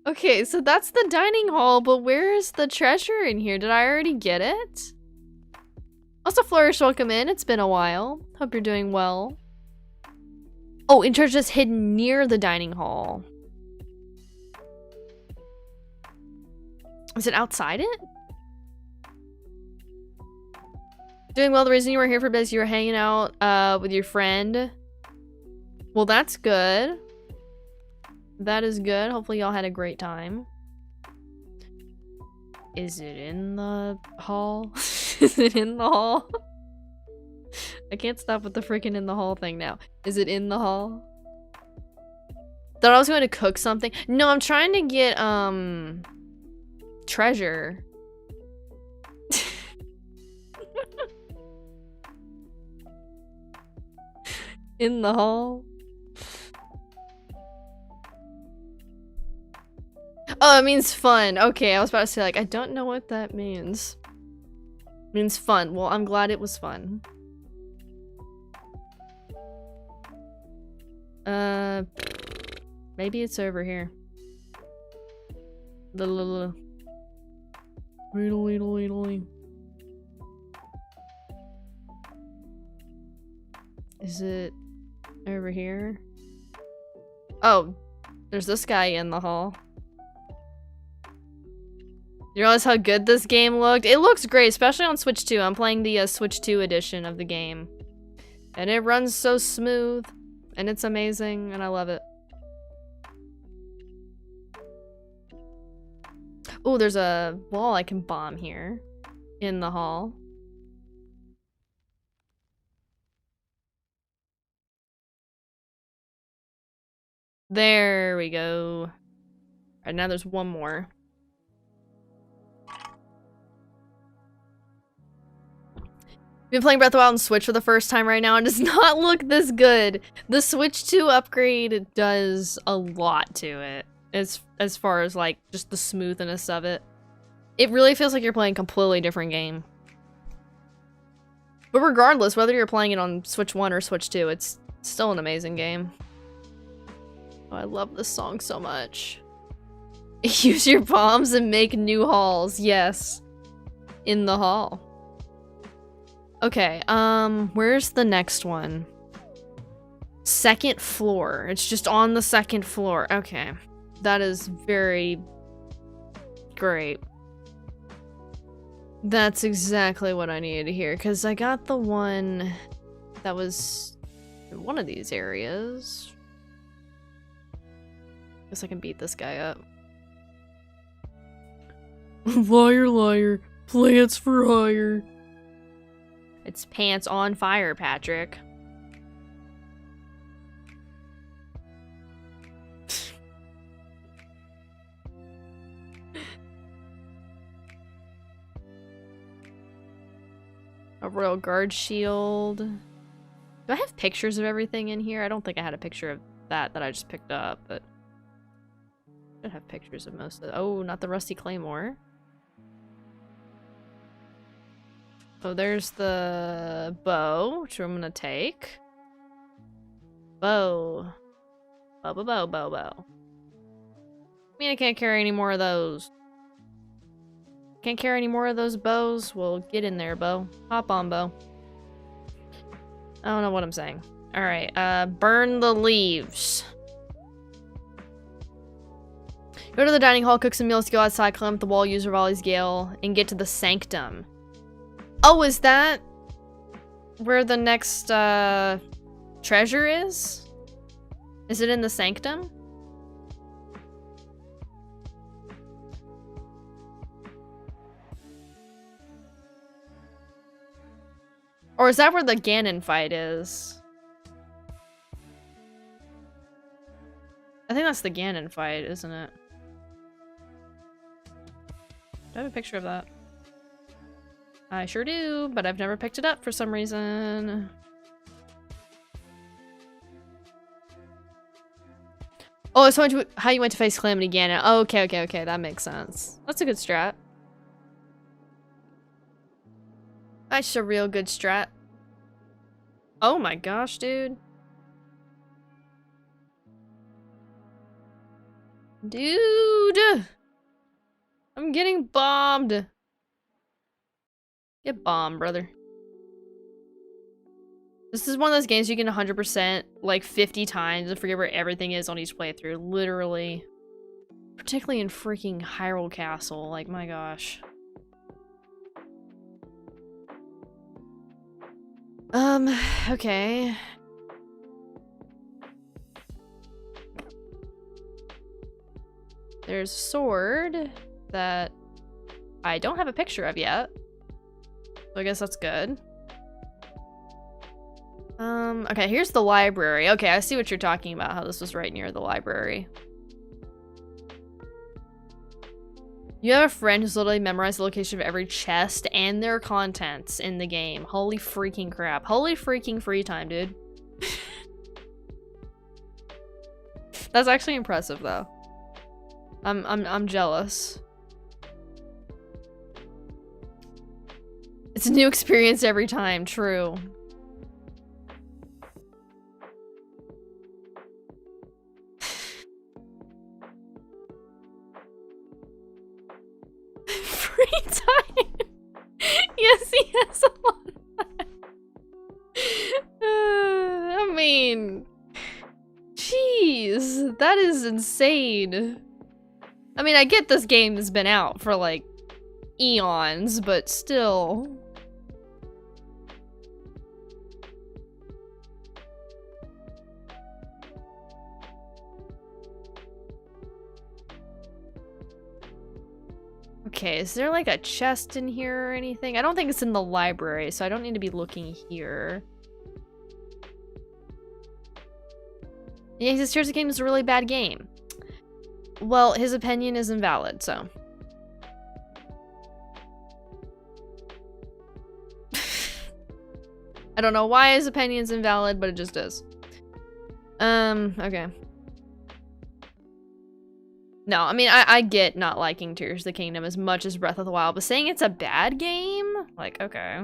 Okay, so that's the dining hall, but where is the treasure in here? Did I already get it? Also, Flourish, welcome in. It's been a while. Hope you're doing well. Oh, and treasure's hidden near the dining hall. Is it outside it? Doing well. The reason you were here for this, you were hanging out with your friend. Well, that's good. That is good. Hopefully y'all had a great time. Is it in the hall? Is it in the hall? I can't stop with the freaking in the hall thing now. Is it in the hall? Thought I was going to cook something. No, I'm trying to get, treasure. In the hall? Oh, it means fun. Okay, I was about to say, like, I don't know what that means. It means fun. Well, I'm glad it was fun. Maybe it's over here. Is it over here? Oh, there's this guy in the hall. You realize how good this game looked? It looks great, especially on Switch 2. I'm playing the Switch 2 edition of the game. And it runs so smooth. And it's amazing, and I love it. Oh, there's a wall I can bomb here. In the hall. There we go. Alright, now there's one more. Been playing Breath of the Wild on Switch for the first time right now, and it does not look this good. The Switch 2 upgrade does a lot to it, as far as like just the smoothness of it. It really feels like you're playing a completely different game. But regardless, whether you're playing it on Switch 1 or Switch 2, it's still an amazing game. Oh, I love this song so much. Use your bombs and make new halls. Yes. In the hall. Okay, where's the next one? Second floor. It's just on the second floor. Okay. That is very great. That's exactly what I needed to hear, because I got the one that was in one of these areas. Guess I can beat this guy up. Liar, liar. Plants for hire. It's pants on fire, Patrick. A royal guard shield. Do I have pictures of everything in here? I don't think I had a picture of that I just picked up, but I should have pictures of most of it. Oh, not the rusty claymore. Oh, there's the bow, which I'm gonna take. Bow. Bow, bow, bow, bow, bow. I mean, I can't carry any more of those. Can't carry any more of those bows? Well, get in there, bow. Hop on, bow. I don't know what I'm saying. Alright, burn the leaves. Go to the dining hall, cook some meals, go outside, climb up the wall, use Rivali's Gale, and get to the sanctum. Oh, is that where the next treasure is? Is it in the sanctum? Or is that where the Ganon fight is? I think that's the Ganon fight, isn't it? Do I have a picture of that? I sure do, but I've never picked it up for some reason. Oh, it's how you went to face Calamity Ganon. Oh, okay, that makes sense. That's a good strat. That's a real good strat. Oh my gosh, dude. Dude! I'm getting bombed. Get bombed, brother. This is one of those games you can 100% like 50 times and forget where everything is on each playthrough. Literally. Particularly in freaking Hyrule Castle. Like, my gosh. Okay. There's a sword that I don't have a picture of yet. So I guess that's good. Okay, here's the library. Okay, I see what you're talking about, how this was right near the library. You have a friend who's literally memorized the location of every chest and their contents in the game. Holy freaking crap. Holy freaking free time, dude. That's actually impressive, though. I'm jealous. It's a new experience every time, true. Free time. Yes, he has a lot of that. I mean, jeez, that is insane. I mean, I get this game has been out for like eons, but still. Okay, is there like a chest in here or anything? I don't think it's in the library, so I don't need to be looking here. Yeah, he says Tears of the Kingdom is a really bad game. Well, his opinion is invalid, so. I don't know why his opinion's invalid, but it just is. Okay. No, I mean, I get not liking Tears of the Kingdom as much as Breath of the Wild, but saying it's a bad game? Like, okay.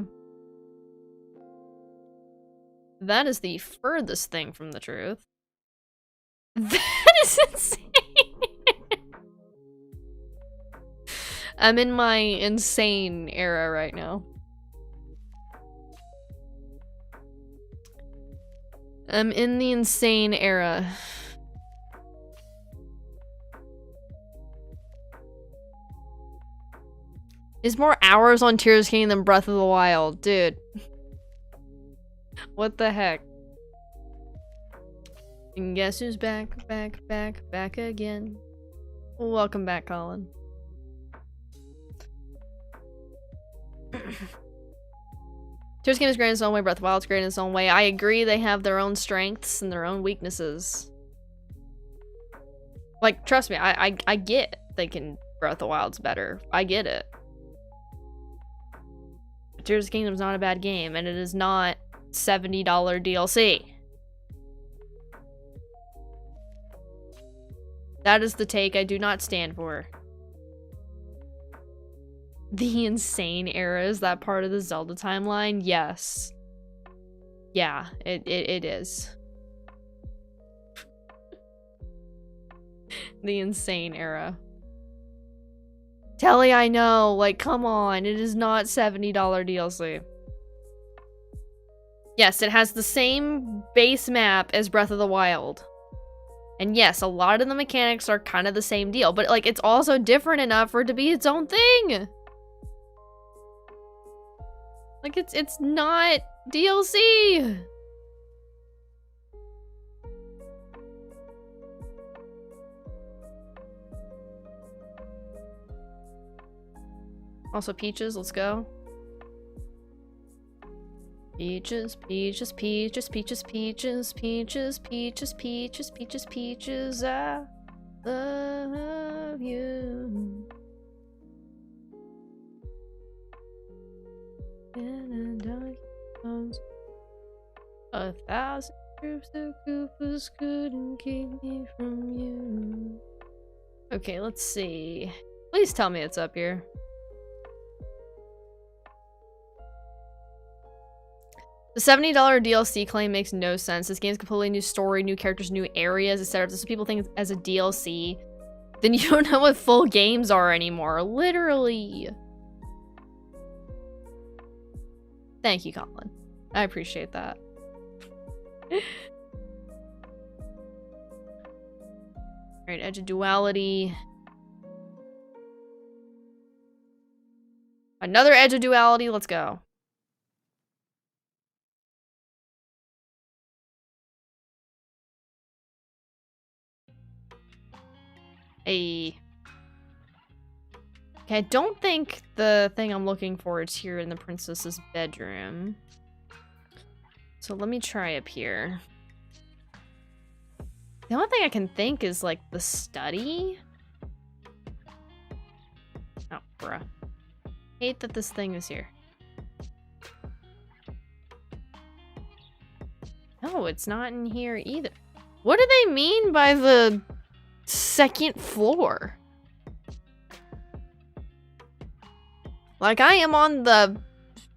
That is the furthest thing from the truth. That is insane! I'm in my insane era right now. I'm in the insane era. Is more hours on Tears of the Kingdom than Breath of the Wild, dude. What the heck? And guess who's back again? Welcome back, Colin. Tears of the Kingdom is great in its own way, Breath of the Wild is great in its own way. I agree, they have their own strengths and their own weaknesses. Like, trust me, I get thinking Breath of the Wild's better. I get it. Tears of the Kingdom's not a bad game, and it is not $70 DLC. That is the take I do not stand for. The insane era, is that part of the Zelda timeline? Yes. Yeah, it is. The insane era. Telly, I know, like, come on, it is not $70 DLC. Yes, it has the same base map as Breath of the Wild. And yes, a lot of the mechanics are kind of the same deal, but like it's also different enough for it to be its own thing. Like it's not DLC. Also peaches, let's go. Peaches, peaches, peaches, peaches, peaches, peaches, peaches, peaches, peaches, peaches, I love you. In a dark house, 1,000 troops of Koopas couldn't keep me from you. Okay, let's see. Please tell me it's up here. The $70 DLC claim makes no sense. This game's completely new story, new characters, new areas, etc. This is people think as a DLC. Then you don't know what full games are anymore. Literally. Thank you, Colin. I appreciate that. Alright, Edge of Duality. Another Edge of Duality. Let's go. Hey. Okay, I don't think the thing I'm looking for is here in the princess's bedroom. So let me try up here. The only thing I can think is like the study. Oh, bruh. Hate that this thing is here. No, it's not in here either. What do they mean by the second floor? Like, I am on the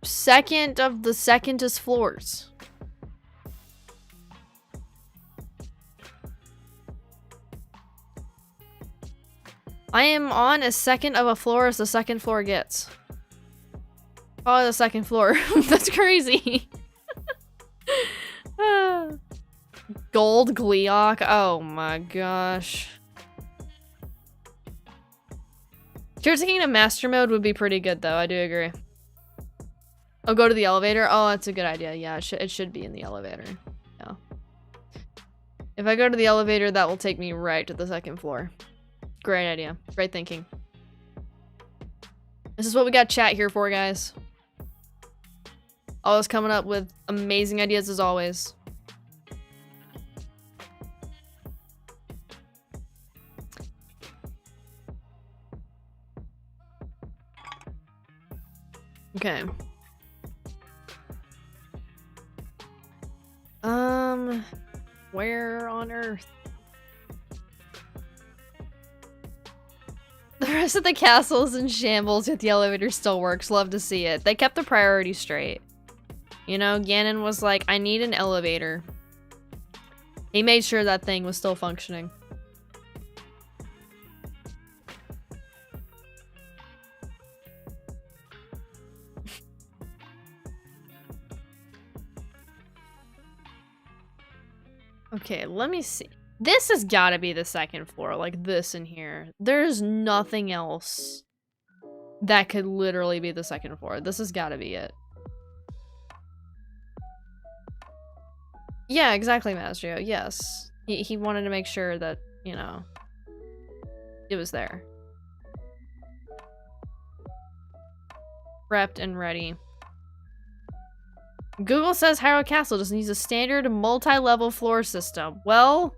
second of the secondest floors. I am on as second of a floor as the second floor gets. Probably the second floor. That's crazy. Gold Gleeok. Oh my gosh. Tears of the Kingdom Master Mode would be pretty good though, I do agree. Oh, go to the elevator? Oh, that's a good idea. Yeah, it should be in the elevator. Yeah. If I go to the elevator, that will take me right to the second floor. Great idea. Great thinking. This is what we got chat here for, guys. Always coming up with amazing ideas as always. Okay. Where on earth? The rest of the castle's in shambles, yet the elevator still works. Love to see it. They kept the priorities straight. You know, Ganon was like, I need an elevator. He made sure that thing was still functioning. Okay, let me see. This has got to be the second floor, like this in here. There's nothing else that could literally be the second floor. This has got to be it. Yeah, exactly, Mastrio. Yes. He wanted to make sure that, you know, it was there. Prepped and ready. Google says Hyrule Castle just needs a standard multi-level floor system. Well,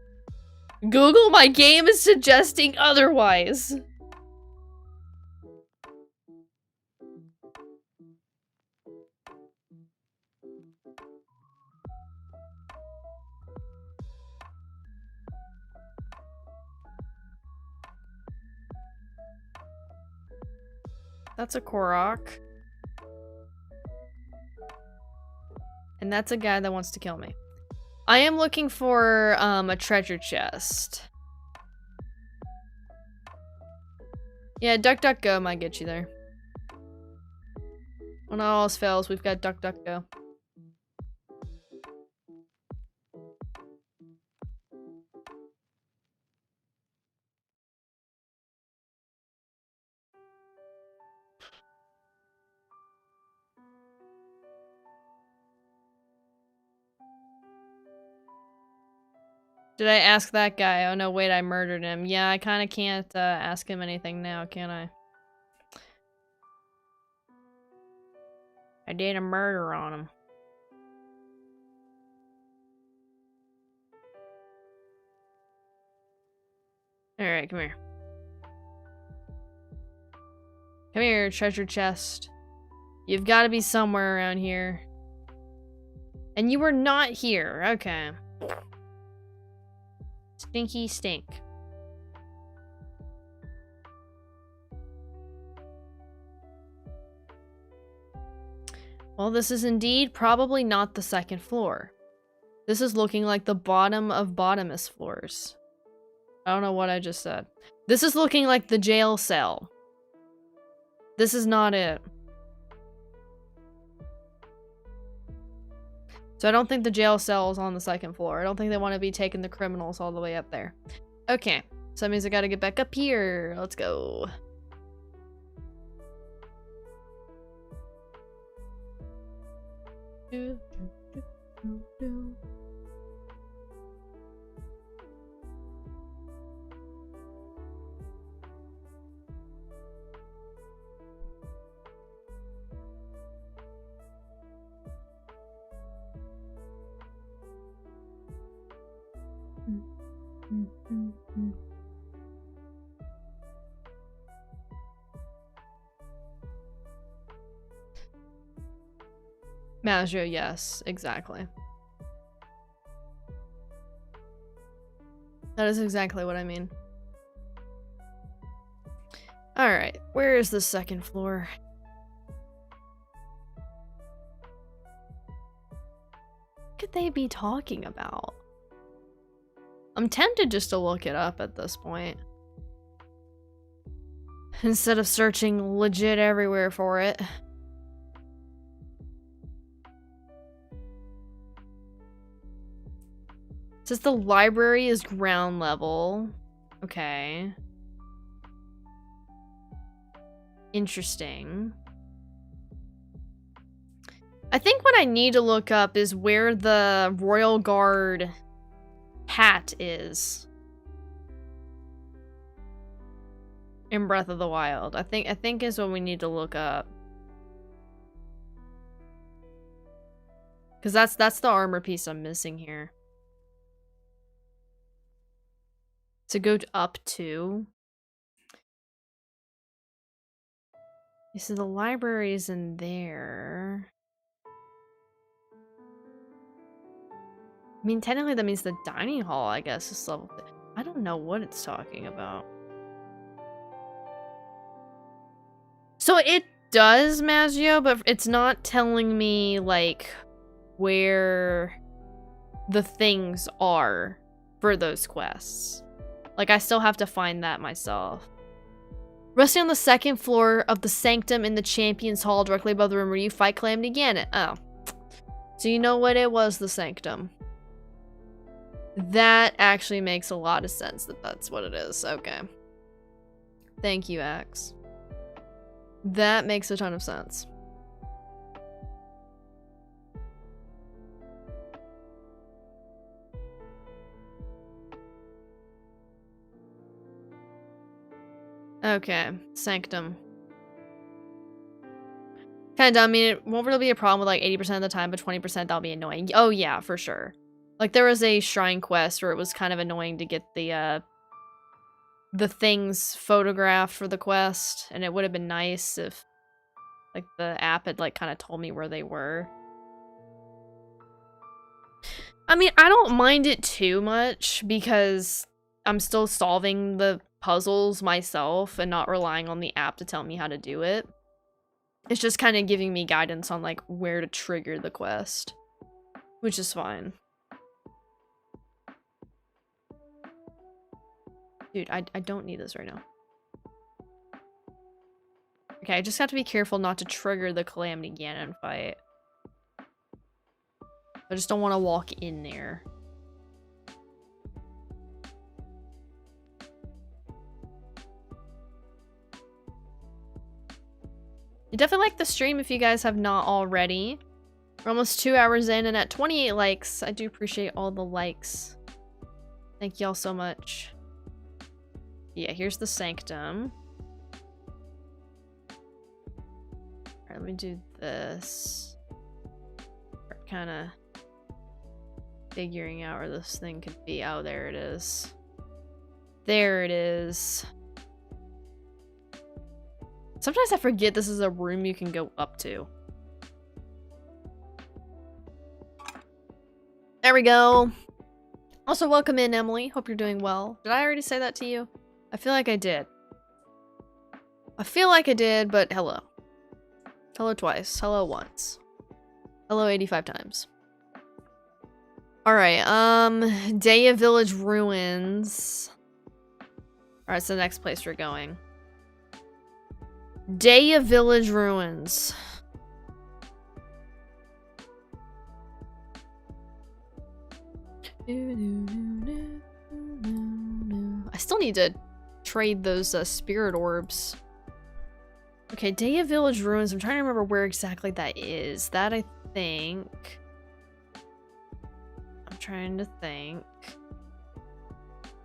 Google, my game is suggesting otherwise. That's a Korok. And that's a guy that wants to kill me. I am looking for a treasure chest. Yeah, DuckDuckGo might get you there. When all else fails, we've got DuckDuckGo. Did I ask that guy? Oh no, wait, I murdered him. Yeah, I kind of can't ask him anything now, can I? I did a murder on him. Alright, come here. Come here, treasure chest. You've got to be somewhere around here. And you were not here. Okay. Stinky stink. Well, this is indeed probably not the second floor. This is looking like the bottom of bottomest floors. I don't know what I just said. This is looking like the jail cell. This is not it. So I don't think the jail cell is on the second floor. I don't think they want to be taking the criminals all the way up there. Okay. So that means I gotta get back up here. Let's go. Maggio, yes, exactly. That is exactly what I mean. Alright, where is the second floor? What could they be talking about? I'm tempted just to look it up at this point. Instead of searching legit everywhere for it. It says the library is ground level. Okay. Interesting. I think what I need to look up is where the Royal Guard hat is in Breath of the Wild. I think is what we need to look up. Cause that's the armor piece I'm missing here. To go up to. You see the library is in there. I mean, technically that means the dining hall, I guess, is level. I don't know what it's talking about. So it does, Maggio, but it's not telling me, like, where the things are for those quests. Like, I still have to find that myself. Resting on the second floor of the sanctum in the Champions Hall directly above the room where you fight Calamity Ganon. Oh. So you know what? It was the sanctum. That actually makes a lot of sense that that's what it is. Okay. Thank you, Axe. That makes a ton of sense. Okay, sanctum. Kind of dumb. I mean, it won't really be a problem with like 80% of the time, but 20% that'll be annoying. Oh yeah, for sure. Like there was a shrine quest where it was kind of annoying to get the things photographed for the quest, and it would have been nice if like the app had like kind of told me where they were. I mean, I don't mind it too much because I'm still solving the puzzles myself and not relying on the app to tell me how to do it. It's just kind of giving me guidance on like where to trigger the quest, which is fine. Dude, I don't need this right now. Okay, I just have to be careful not to trigger the Calamity Ganon fight. I just don't want to walk in there. I definitely like the stream if you guys have not already. We're almost 2 hours in and at 28 likes. I do appreciate all the likes. Thank y'all so much. Yeah, here's the sanctum. Alright, let me do this. Kind of figuring out where this thing could be. Oh, there it is. There it is. Sometimes I forget this is a room you can go up to. There we go. Also, welcome in, Emily. Hope you're doing well. Did I already say that to you? I feel like I did. I feel like I did, but hello. Hello twice. Hello once. Hello 85 times. Alright, Daya Village Ruins. Alright, it's the next place we're going. Daya Village Ruins. I still need to trade those spirit orbs. Okay, Daya Village Ruins. I'm trying to remember where exactly that is. That I think. I'm trying to think.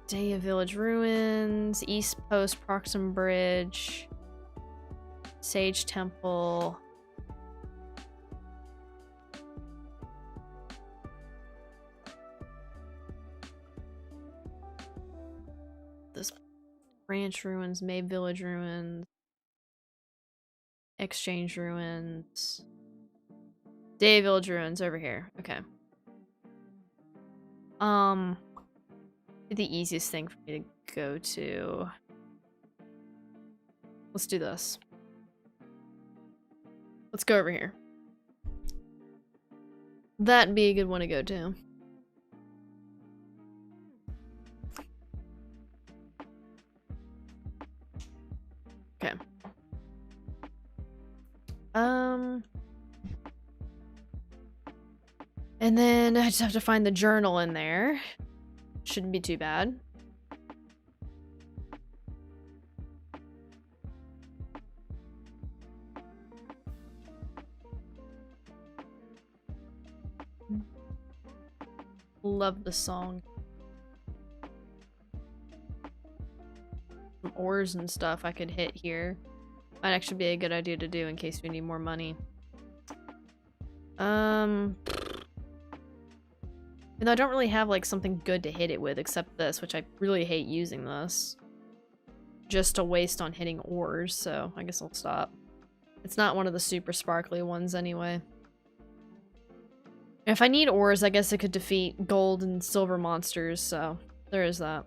Daya Village Ruins, East Post, Proxim Bridge, Sage Temple. This Ranch Ruins, Mabe Village Ruins, Exchange Ruins, Daya Village Ruins over here. Okay. The easiest thing for me to go to. Let's do this. Let's go over here. That'd be a good one to go to. Okay. And then I just have to find the journal in there. Shouldn't be too bad. Love the song. Some ores and stuff I could hit here. Might actually be a good idea to do in case we need more money. You know, I don't really have like something good to hit it with except this, which I really hate using this. Just a waste on hitting ores, so I guess I'll stop. It's not one of the super sparkly ones anyway. If I need ores, I guess I could defeat gold and silver monsters, so there is that.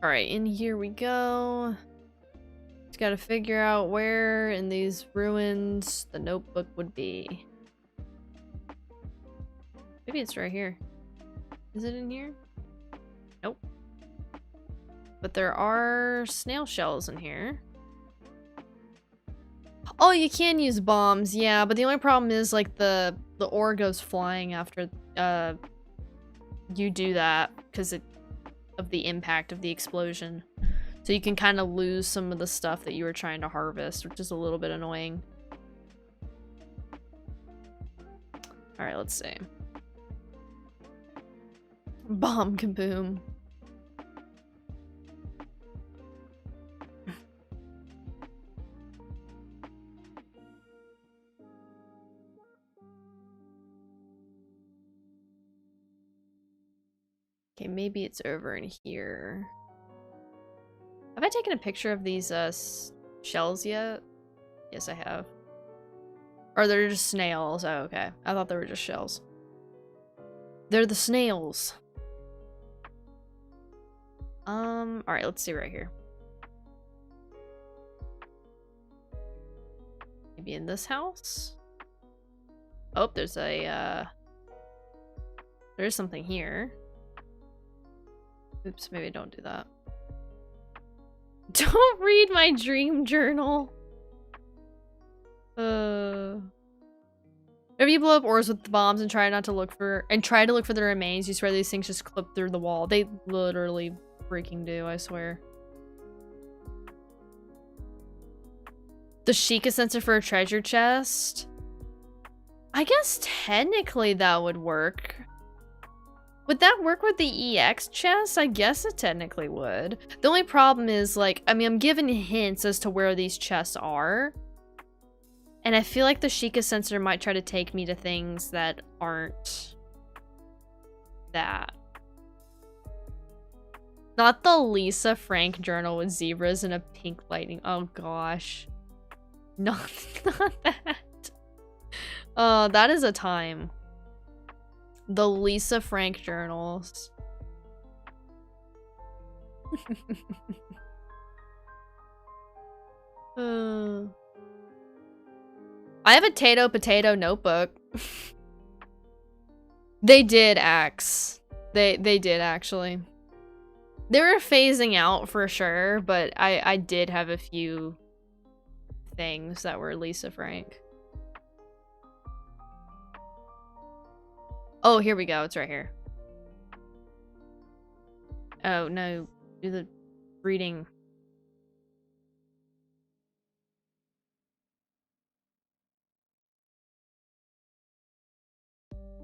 Alright, in here we go. Just gotta figure out where in these ruins the notebook would be. Maybe it's right here. Is it in here? Nope. But there are snail shells in here. Oh, you can use bombs, yeah, but the only problem is like the ore goes flying after you do that because of the impact of the explosion. So you can kind of lose some of the stuff that you were trying to harvest, which is a little bit annoying. Alright, let's see. Bomb kaboom. Okay, maybe it's over in here. Have I taken a picture of these shells yet? Yes, I have. Or they're just snails. Oh, okay. I thought they were just shells. They're the snails. Alright, let's see right here. Maybe in this house? Oh, there's a, there's something here. Oops, maybe don't do that. Don't read my dream journal. If you blow up ores with the bombs and try to look for the remains, you swear these things just clip through the wall. They literally freaking do, I swear. The Sheikah sensor for a treasure chest? I guess technically that would work. Would that work with the EX chests? I guess it technically would. The only problem is, like, I mean, I'm given hints as to where these chests are. And I feel like the Sheikah sensor might try to take me to things that aren't that. Not the Lisa Frank journal with zebras and a pink lightning. Oh gosh. Not that. Oh, that is a time. The Lisa Frank journals. I have a potato notebook. They did axe. They did actually. They were phasing out for sure, but I did have a few things that were Lisa Frank. Oh, here we go. It's right here. Oh, no. Do the reading.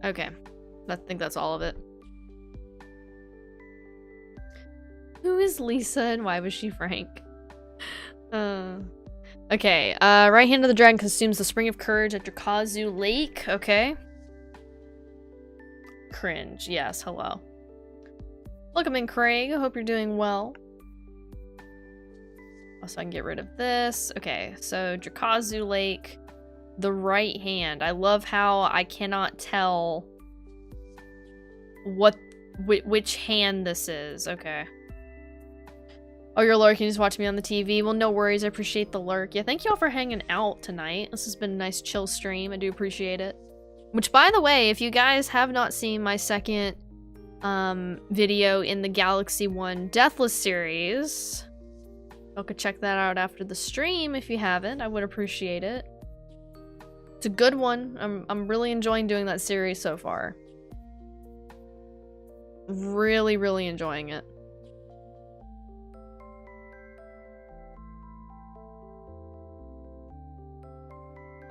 Okay. I think that's all of it. Who is Lisa and why was she Frank? Okay. Right hand of the dragon consumes the spring of courage at Drakazu Lake. Okay. Cringe. Yes, hello. Welcome in, Craig. I hope you're doing well. Also, I can get rid of this. Okay, so Drakazu Lake. The right hand. I love how I cannot tell which hand this is. Okay. Oh, you're lurking. Just watch me on the TV. Well, no worries. I appreciate the lurk. Yeah, thank you all for hanging out tonight. This has been a nice chill stream. I do appreciate it. Which, by the way, if you guys have not seen my second video in the Galaxy 1 Deathless series, y'all could check that out after the stream if you haven't. I would appreciate it. It's a good one. I'm really enjoying doing that series so far. Really, really enjoying it.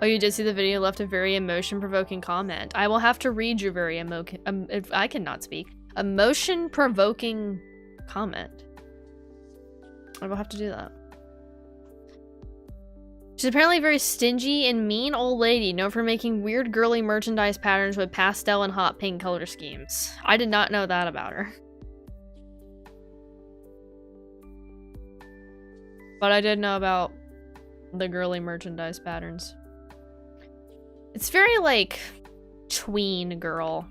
Oh, you did see the video, left a very emotion-provoking comment. I will have to read your very if I cannot speak. Emotion-provoking comment. I will have to do that. She's apparently a very stingy and mean old lady, known for making weird girly merchandise patterns with pastel and hot pink color schemes. I did not know that about her. But I did know about the girly merchandise patterns. It's very, like, tween girl.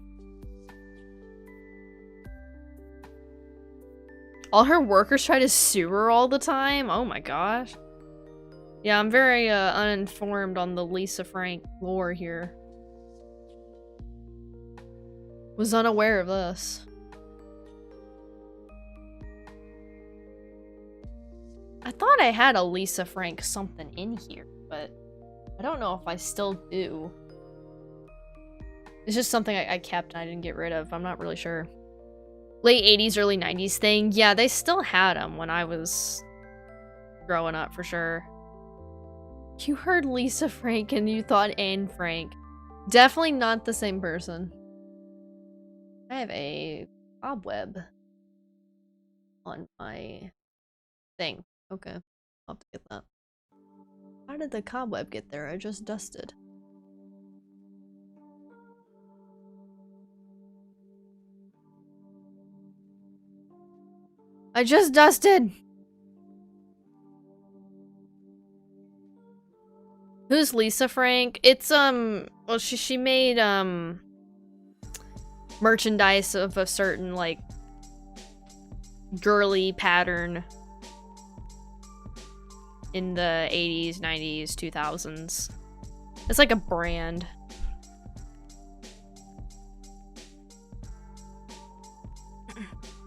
All her workers try to sue her all the time? Oh my gosh. Yeah, I'm very uninformed on the Lisa Frank lore here. Was unaware of this. I thought I had a Lisa Frank something in here, but I don't know if I still do. It's just something I kept and I didn't get rid of. I'm not really sure. Late 80s, early 90s thing. Yeah, they still had them when I was growing up for sure. You heard Lisa Frank and you thought Anne Frank. Definitely not the same person. I have a cobweb on my thing. Okay, I'll have to get that. How did the cobweb get there? I just dusted. I just dusted! Who's Lisa Frank? It's, well, she made, merchandise of a certain, like, girly pattern in the 80s, 90s, 2000s. It's like a brand.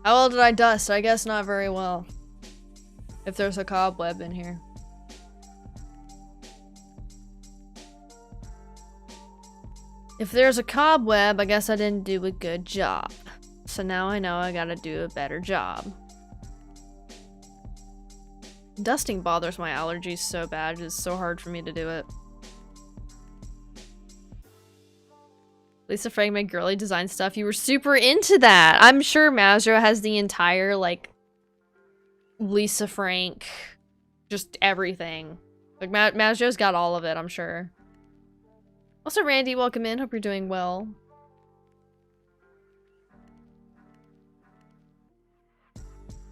How well did I dust? I guess not very well. If there's a cobweb in here. If there's a cobweb, I guess I didn't do a good job. So now I know I gotta do a better job. Dusting bothers my allergies so bad, it's so hard for me to do it. Lisa Frank made girly design stuff. You were super into that. I'm sure Mazro has the entire, like, Lisa Frank, just everything. Like, Mazro's got all of it, I'm sure. Also, Randy, welcome in. Hope you're doing well.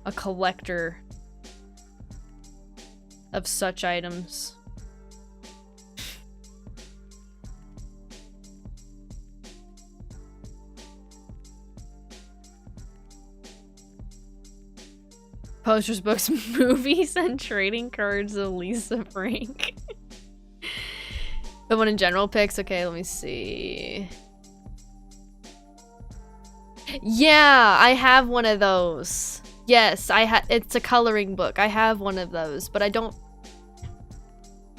A collector of such items. Posters, books, movies, and trading cards of Lisa Frank. The one in general picks? Okay, let me see. Yeah, I have one of those. Yes, it's a coloring book. I have one of those, but I don't...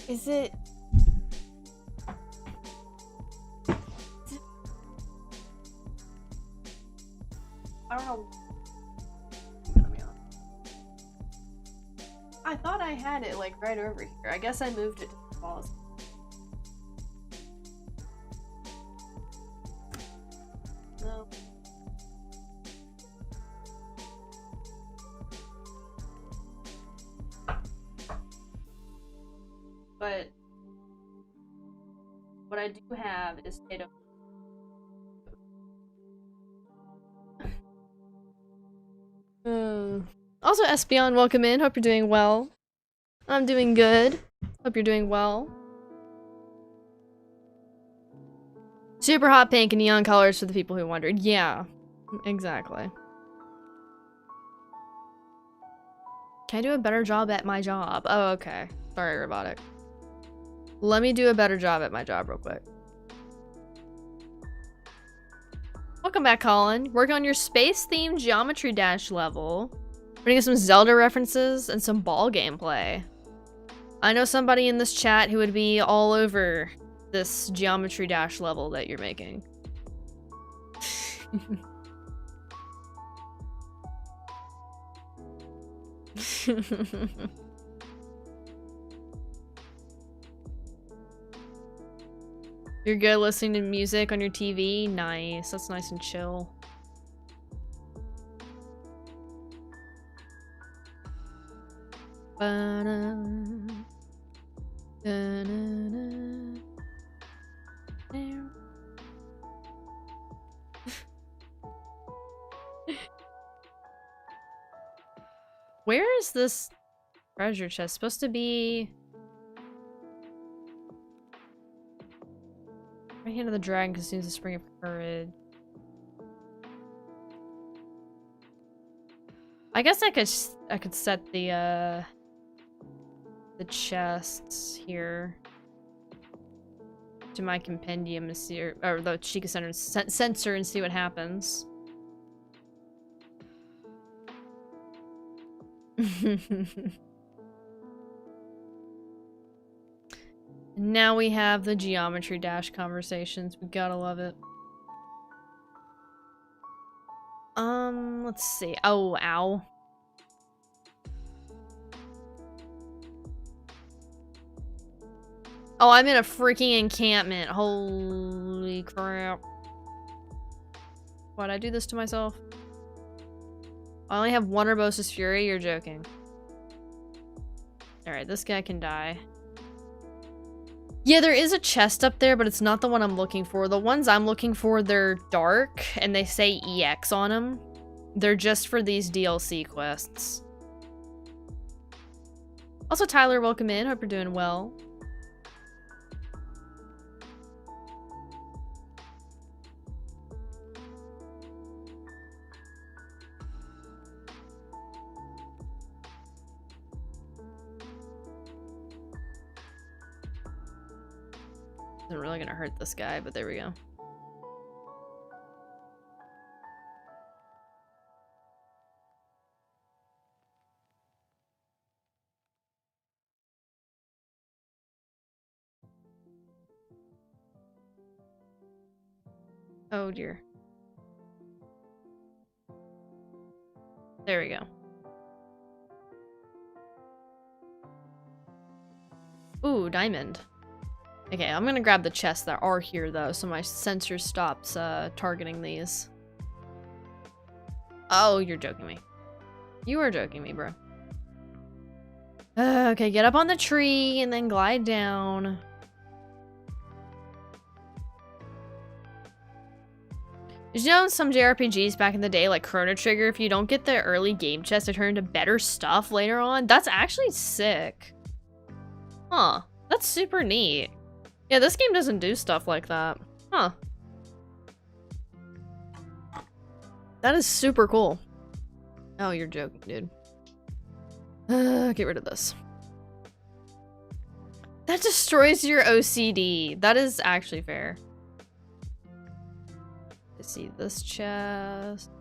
Is it... I don't know. I thought I had it, like, right over here. I guess I moved it to the walls. No. But what I do have is potato. Also, Espion, welcome in. Hope you're doing well. I'm doing good. Hope you're doing well. Super hot pink and neon colors for the people who wondered. Yeah, exactly. Can I do a better job at my job? Oh, okay. Sorry, robotic. Let me do a better job at my job real quick. Welcome back, Colin. Work on your space-themed Geometry Dash level. We're gonna get some Zelda references and some ball gameplay. I know somebody in this chat who would be all over this Geometry Dash level that you're making. You're good listening to music on your TV? Nice. That's nice and chill. Where is this treasure chest? Supposed to be right hand of the dragon consumes the spring of courage. I guess I could set the chests here to my compendium and see, or the Chica Center sensor and see what happens. Now we have the Geometry Dash conversations. We gotta love it. Let's see. Oh, ow. Oh, I'm in a freaking encampment. Holy crap. Why'd I do this to myself? I only have one Urbosa's Fury? You're joking. Alright, this guy can die. Yeah, there is a chest up there, but it's not the one I'm looking for. The ones I'm looking for, they're dark, and they say EX on them. They're just for these DLC quests. Also, Tyler, welcome in. Hope you're doing well. Isn't really gonna hurt this guy, but there we go. Oh dear. There we go. Ooh, diamond. Okay, I'm gonna grab the chests that are here though, so my sensor stops targeting these. Oh, you're joking me. You are joking me, bro. Okay, get up on the tree and then glide down. Did you know in some JRPGs back in the day, like Chrono Trigger, if you don't get the early game chest, they turn into better stuff later on? That's actually sick. Huh. That's super neat. Yeah, this game doesn't do stuff like that. Huh. That is super cool. Oh, you're joking, dude. Get rid of this. That destroys your OCD. That is actually fair. Let's see this chest.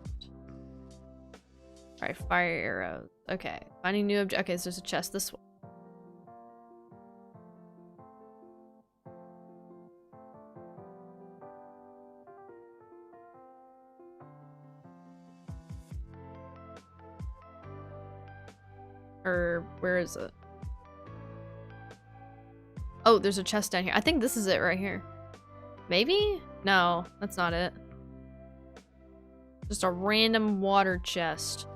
Alright, fire arrows. Okay, finding new object. Okay, so there's a chest this way. Or where is it? Oh, there's a chest down here. I think this is it right here. Maybe? No, that's not it. Just a random water chest.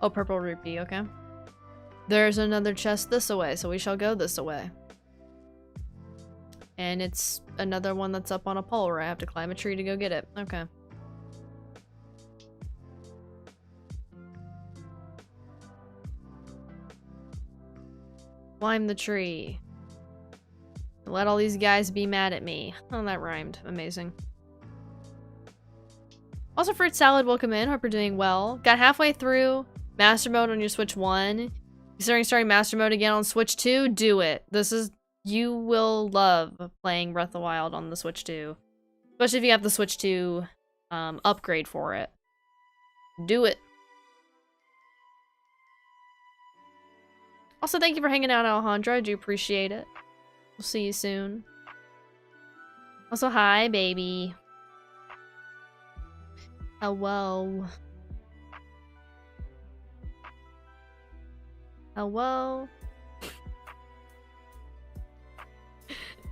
Oh, purple rupee, okay. There's another chest this away, so we shall go this away. And it's another one that's up on a pole where I have to climb a tree to go get it. Okay. Climb the tree. Let all these guys be mad at me. Oh, that rhymed. Amazing. Also, Fruit Salad, welcome in. Hope you're doing well. Got halfway through Master Mode on your Switch 1. Considering starting Master Mode again on Switch 2, do it. You will love playing Breath of the Wild on the Switch 2. Especially if you have the Switch 2 upgrade for it. Do it. Also, thank you for hanging out, Alejandro. I do appreciate it. We'll see you soon. Also, hi, baby. Hello. Hello.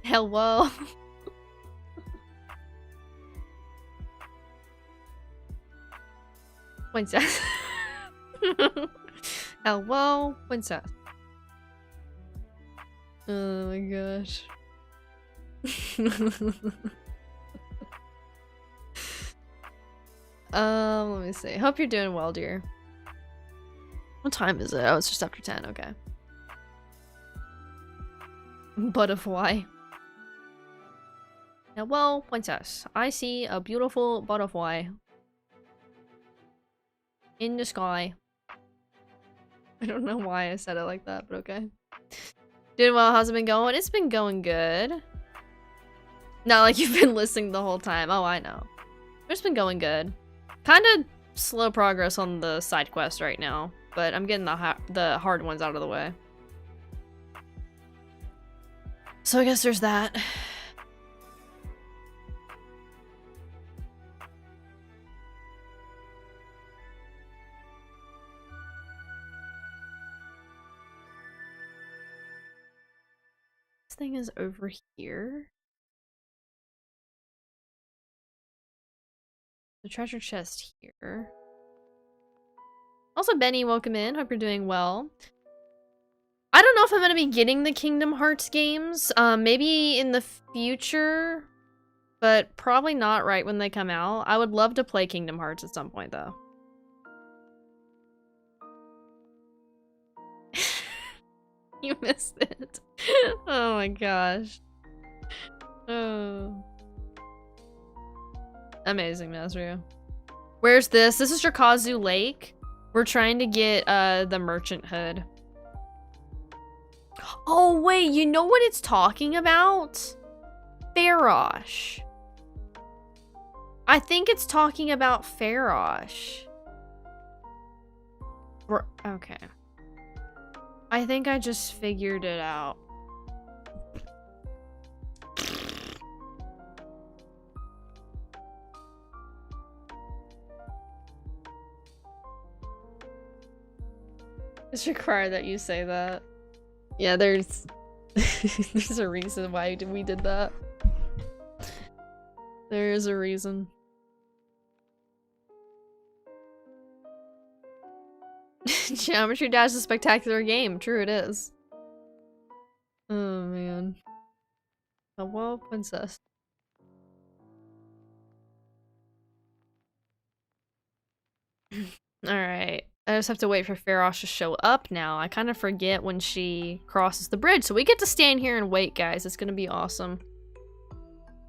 Hello. Princess. Hello, princess. Oh my gosh. Let me see. Hope you're doing well, dear. What time is it? Oh, it's just after 10. Okay. Butterfly. Hello, princess. I see a beautiful butterfly in the sky. I don't know why I said it like that, but okay. Doing well. How's it been going? It's been going good. Not like you've been listening the whole time. Oh, I know. It's been going good. Kind of slow progress on the side quest right now, but I'm getting the hard ones out of the way. So I guess there's that. This thing is over here. The treasure chest here. Also, Benny, welcome in. Hope you're doing well. I don't know if I'm going to be getting the Kingdom Hearts games. Maybe in the future, but probably not right when they come out. I would love to play Kingdom Hearts at some point, though. You missed it. Oh my gosh. Oh. Amazing, Nazrio. Where's this? This is Drakazu Lake. We're trying to get the merchant hood. Oh wait, you know what it's talking about? Farosh. I think it's talking about Farosh. Okay. I think I just figured it out. It's required that you say that. Yeah, there's there's a reason why we did that. There is a reason. Geometry Dash is a spectacular game. True, it is. Oh man. Hello, princess. Alright. I just have to wait for Ferosh to show up now. I kind of forget when she crosses the bridge. So we get to stand here and wait, guys. It's gonna be awesome.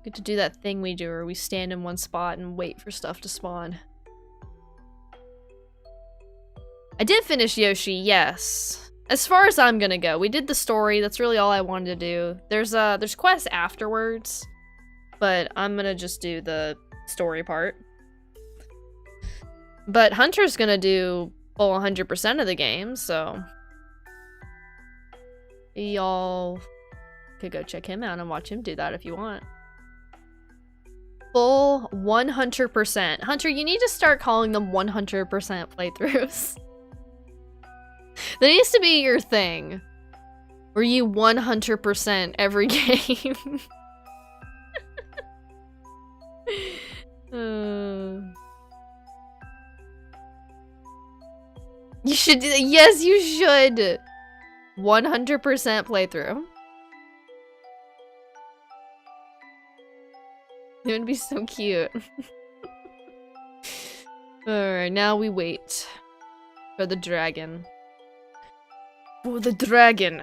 Get to do that thing we do where we stand in one spot and wait for stuff to spawn. I did finish Yoshi, yes. As far as I'm gonna go. We did the story. That's really all I wanted to do. There's quests afterwards, but I'm gonna just do the story part. But Hunter's gonna do full 100% of the game, so y'all could go check him out and watch him do that if you want. Full 100%. Hunter, you need to start calling them 100% playthroughs. That needs to be your thing. Where you 100% every game. You should do that. Yes, you should. 100% playthrough. It would be so cute. Alright, now we wait. For the dragon. For the dragon.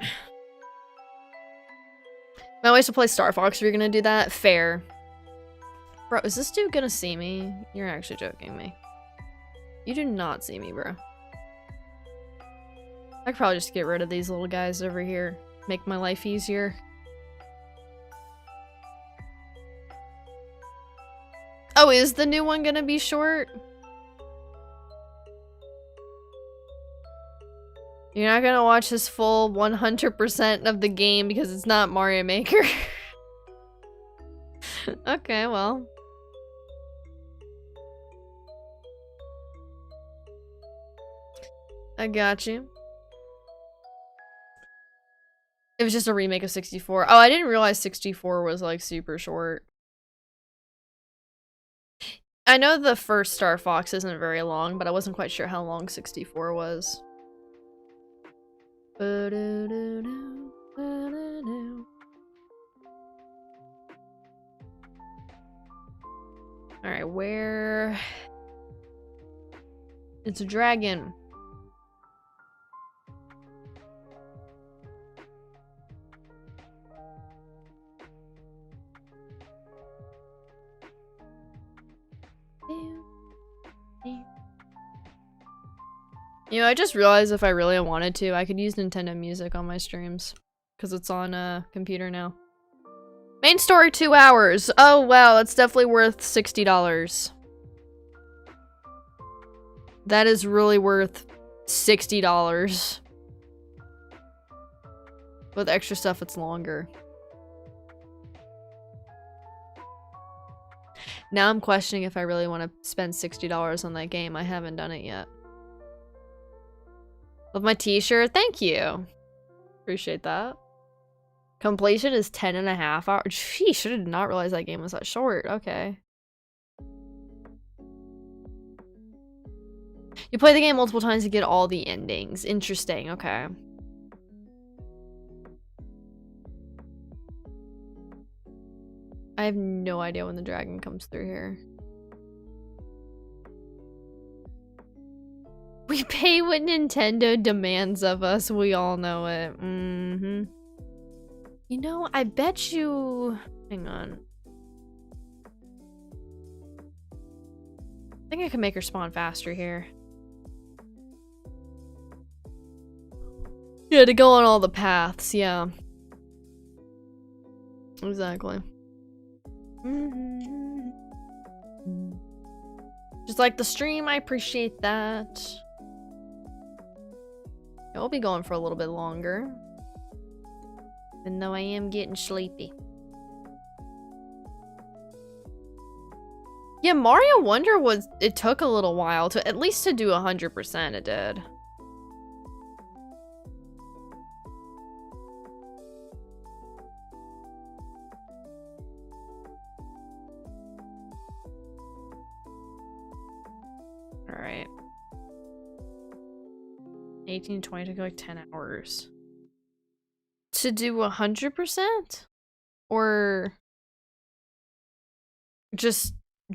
My ways to play Star Fox if you're gonna do that. Fair. Bro, is this dude gonna see me? You're actually joking me. You do not see me, bro. I could probably just get rid of these little guys over here. Make my life easier. Oh, is the new one gonna be short? You're not gonna watch this full 100% of the game because it's not Mario Maker. Okay, well. I got you. It was just a remake of 64. Oh, I didn't realize 64 was like super short. I know the first Star Fox isn't very long, but I wasn't quite sure how long 64 was. Alright, where... It's a dragon. You know, I just realized if I really wanted to, I could use Nintendo Music on my streams. Because it's on a computer now. Main story, 2 hours. Oh, wow, that's definitely worth $60. That is really worth $60. With extra stuff, it's longer. Now I'm questioning if I really want to spend $60 on that game. I haven't done it yet. Love my t-shirt. Thank you. Appreciate that. Completion is 10.5 hours. Sheesh, I did not realize that game was that short. Okay. You play the game multiple times to get all the endings. Interesting. Okay. I have no idea when the dragon comes through here. We pay what Nintendo demands of us. We all know it. Mm-hmm. You know, I bet you... Hang on. I think I can make her spawn faster here. Yeah, to go on all the paths, yeah. Exactly. Just like the stream, I appreciate that. I'll be going for a little bit longer. Even though I am getting sleepy. Yeah, Mario Wonder was... It took a little while to... At least to do 100% it did. right. 18, 20 took like 10 hours. To do 100%? Or just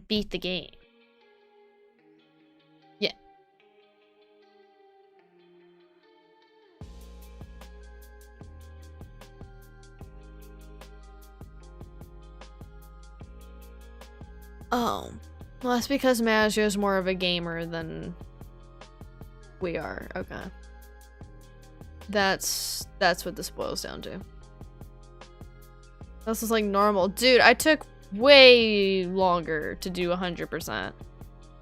beat the game? Yeah. Oh. Well, that's because Maggio's more of a gamer than we are. Okay. That's what this boils down to. This is like normal. Dude, I took way longer to do 100%.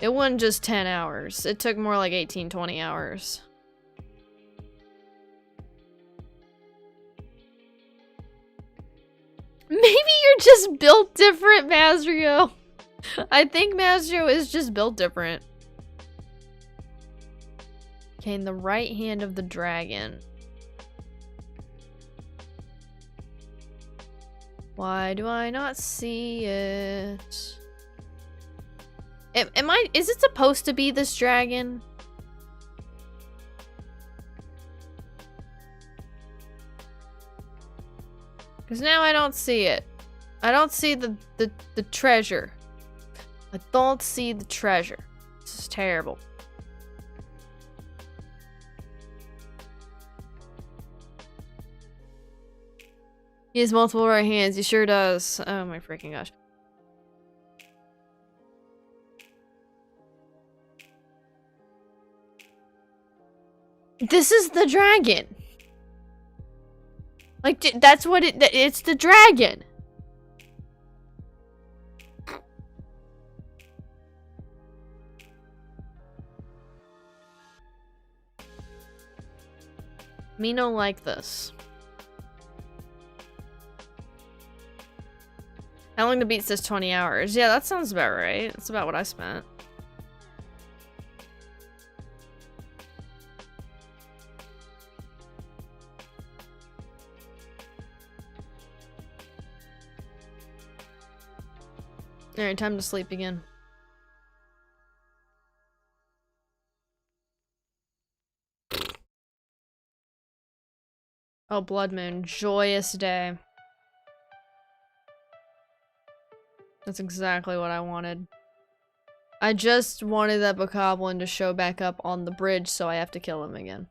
It wasn't just 10 hours. It took more like 18, 20 hours. Maybe you're just built different, Mazrio. I think Mazrio is just built different. Okay, in the right hand of the dragon. Why do I not see it? Is it supposed to be this dragon? Because now I don't see it. I don't see the treasure. I don't see the treasure. This is terrible. He has multiple right hands. He sure does. Oh my freaking gosh. This is the dragon. Like, that's what it's the dragon. Me no like this. How long to beat says 20 hours? Yeah, that sounds about right. That's about what I spent. Alright, time to sleep again. Oh, blood moon. Joyous day. That's exactly what I wanted. I just wanted that bokoblin to show back up on the bridge, so I have to kill him again.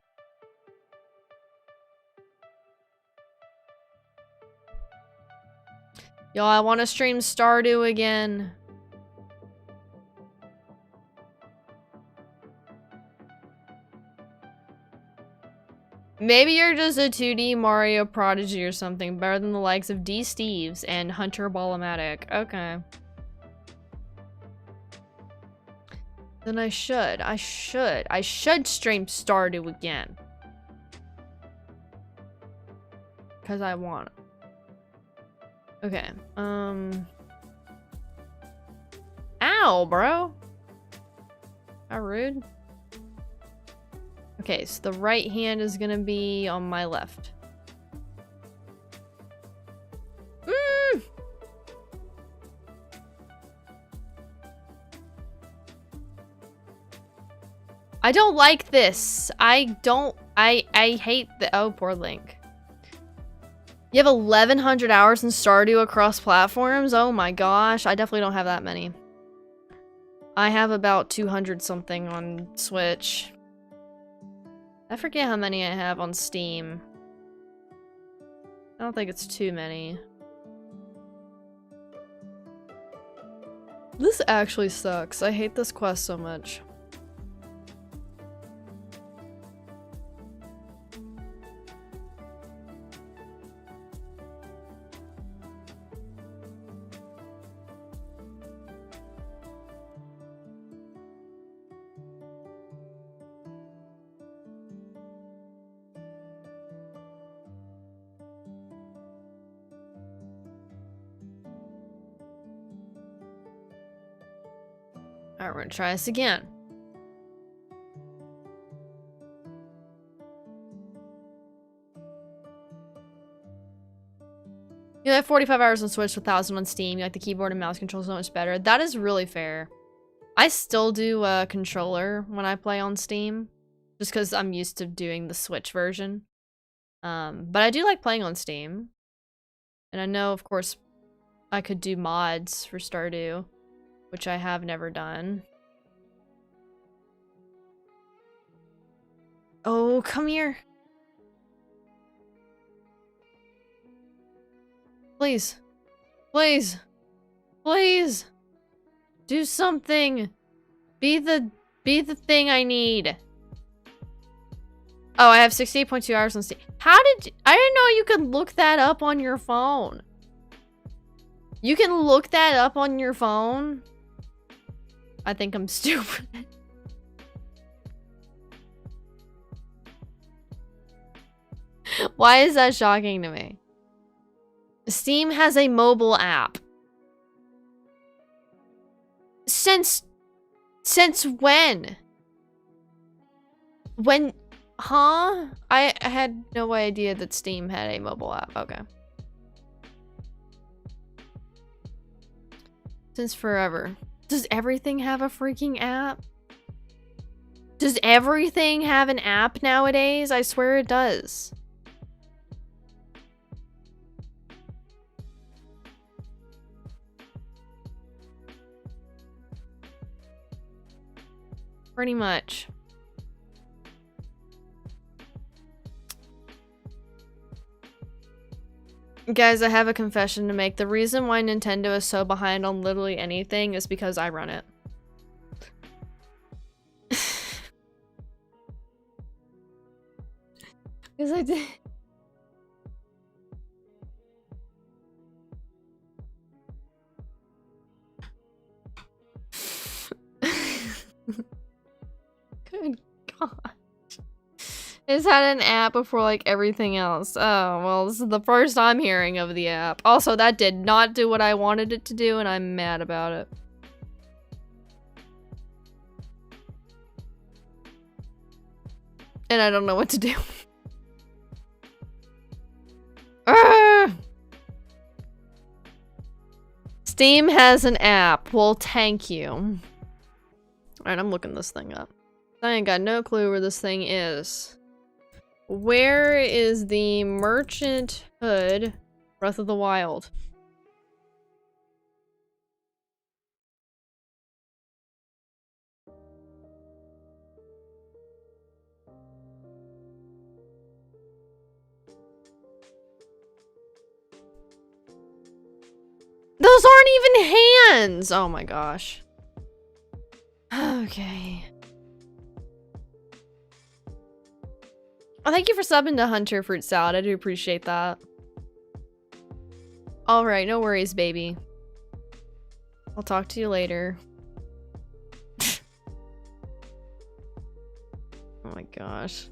Y'all, I want to stream Stardew again. Maybe you're just a 2D Mario prodigy or something, better than the likes of D. Steves and Hunter Ballomatic. Okay. Then I should stream Stardew again. Because I want it. Okay, Ow, bro! How rude. Okay, so the right hand is gonna be on my left. I don't like this. I hate the- oh, poor Link. You have 1,100 hours in Stardew across platforms? Oh my gosh, I definitely don't have that many. I have about 200 something on Switch. I forget how many I have on Steam. I don't think it's too many. This actually sucks. I hate this quest so much. Alright, we're gonna try this again. You have 45 hours on Switch, 1,000 on Steam. You like the keyboard and mouse control so much better. That is really fair. I still do a controller when I play on Steam, just because I'm used to doing the Switch version. But I do like playing on Steam. And I know, of course, I could do mods for Stardew, which I have never done. Oh, come here. Please. Please. Please. Do something. Be the thing I need. Oh, I have 68.2 hours on Steam. How did you, I didn't know you could look that up on your phone. You can look that up on your phone? I think I'm stupid. Why is that shocking to me? Steam has a mobile app. Since when? When, huh? I had no idea that Steam had a mobile app. Okay. Since forever. Does everything have a freaking app? Does everything have an app nowadays? I swear it does. Pretty much. Guys, I have a confession to make. The reason why Nintendo is so behind on literally anything is because I run it. Because I did. Good gosh. It's had an app before like everything else. Oh, well, this is the first I'm hearing of the app. Also, that did not do what I wanted it to do, and I'm mad about it. And I don't know what to do. Steam has an app. Well, thank you. Alright, I'm looking this thing up. I ain't got no clue where this thing is. Where is the Merchant Hood Breath of the Wild? Those aren't even hands! Oh my gosh. Okay. Oh, thank you for subbing to Hunter Fruit Salad. I do appreciate that. Alright, no worries, baby. I'll talk to you later. Oh my gosh.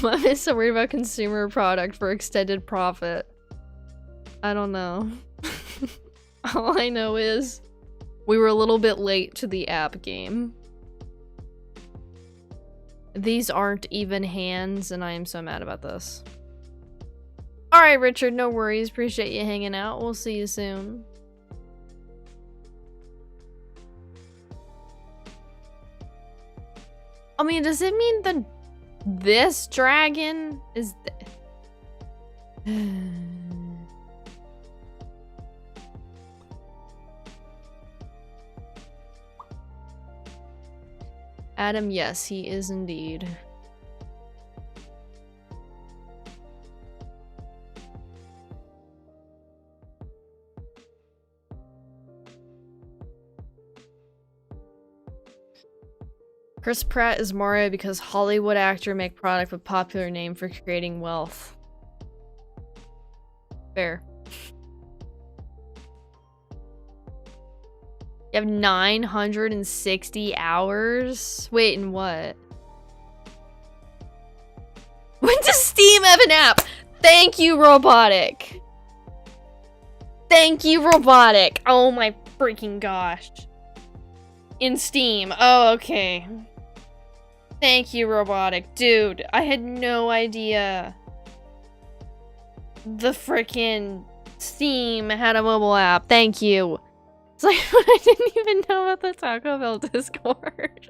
Mom is so worried about consumer product for extended profit. I don't know. All I know is we were a little bit late to the app game. These aren't even hands, and I am so mad about this. Alright, Richard, no worries. Appreciate you hanging out. We'll see you soon. I mean, does it mean this dragon is... Adam, yes, he is indeed. Chris Pratt is Mario because Hollywood actor make product with popular name for creating wealth. Fair. You have 960 hours? Wait, and what? When does Steam have an app? Thank you, Robotic. Thank you, Robotic. Oh my freaking gosh. In Steam. Oh, okay. Thank you, Robotic. Dude, I had no idea. The freaking Steam had a mobile app. Thank you. It's like when I didn't even know about the Taco Bell Discord.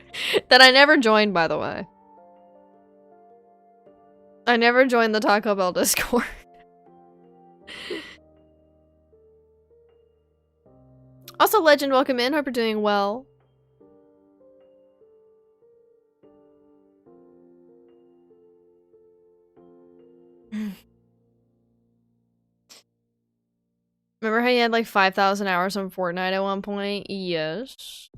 That I never joined, by the way. I never joined the Taco Bell Discord. Also, Legend, welcome in. Hope you're doing well. Remember how you had like 5,000 hours on Fortnite at one point? Yes.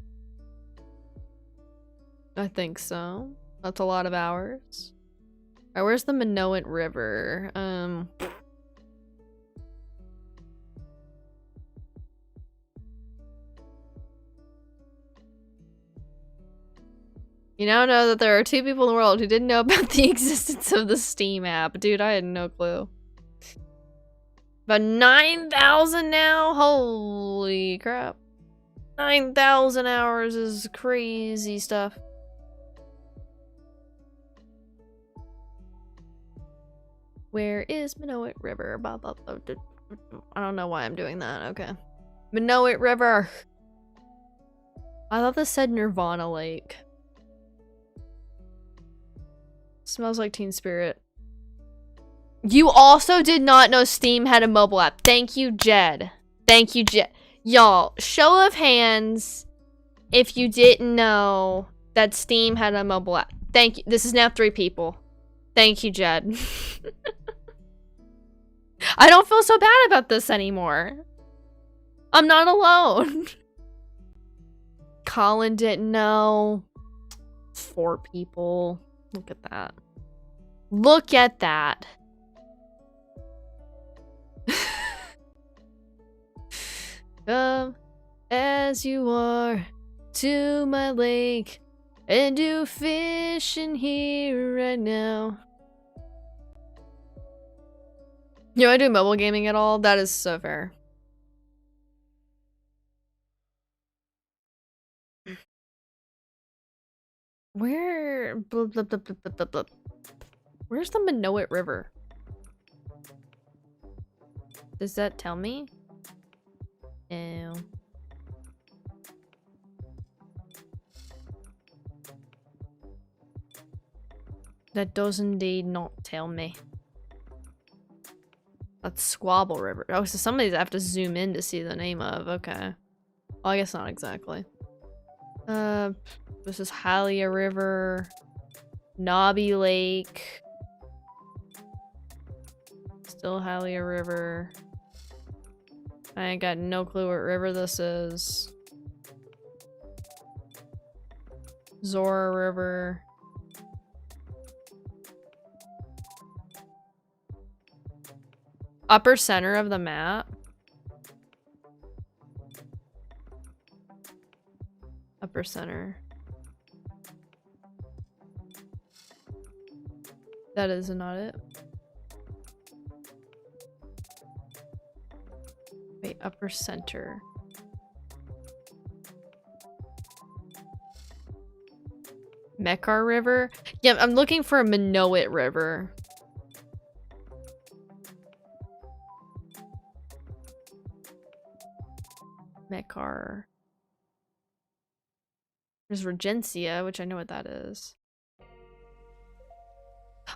I think so. That's a lot of hours. Alright, where's the Minoan River? You now know that there are 2 people in the world who didn't know about the existence of the Steam app. Dude, I had no clue. About 9,000 now? Holy crap. 9,000 hours is crazy stuff. Where is Minoan River? I don't know why I'm doing that. Okay. Minoan River. I thought this said Nirvana Lake. Smells like Teen Spirit. You also did not know Steam had a mobile app. Thank you, Jed. Thank you, Jed. Y'all, show of hands if you didn't know that Steam had a mobile app. Thank you. This is now 3 people. Thank you, Jed. I don't feel so bad about this anymore. I'm not alone. Colin didn't know. 4 people. Look at that. Look at that. Come as you are to my lake and do fishing here right now. You want to do mobile gaming at all? That is so fair. Where? Blah, blah, blah, blah, blah, blah. Where's the Minoan River? Does that tell me? No. That does indeed not tell me. That's Squabble River. Oh, so some of these I have to zoom in to see the name of. Okay. Well, I guess not exactly. This is Halia River. Knobby Lake. Still Halia River. I ain't got no clue what river this is. Zora River. Upper center of the map. Upper center. That is not it. Wait, upper center. Mekar River? Yeah, I'm looking for a Minoan River. Mekar. There's Regencia, which I know what that is.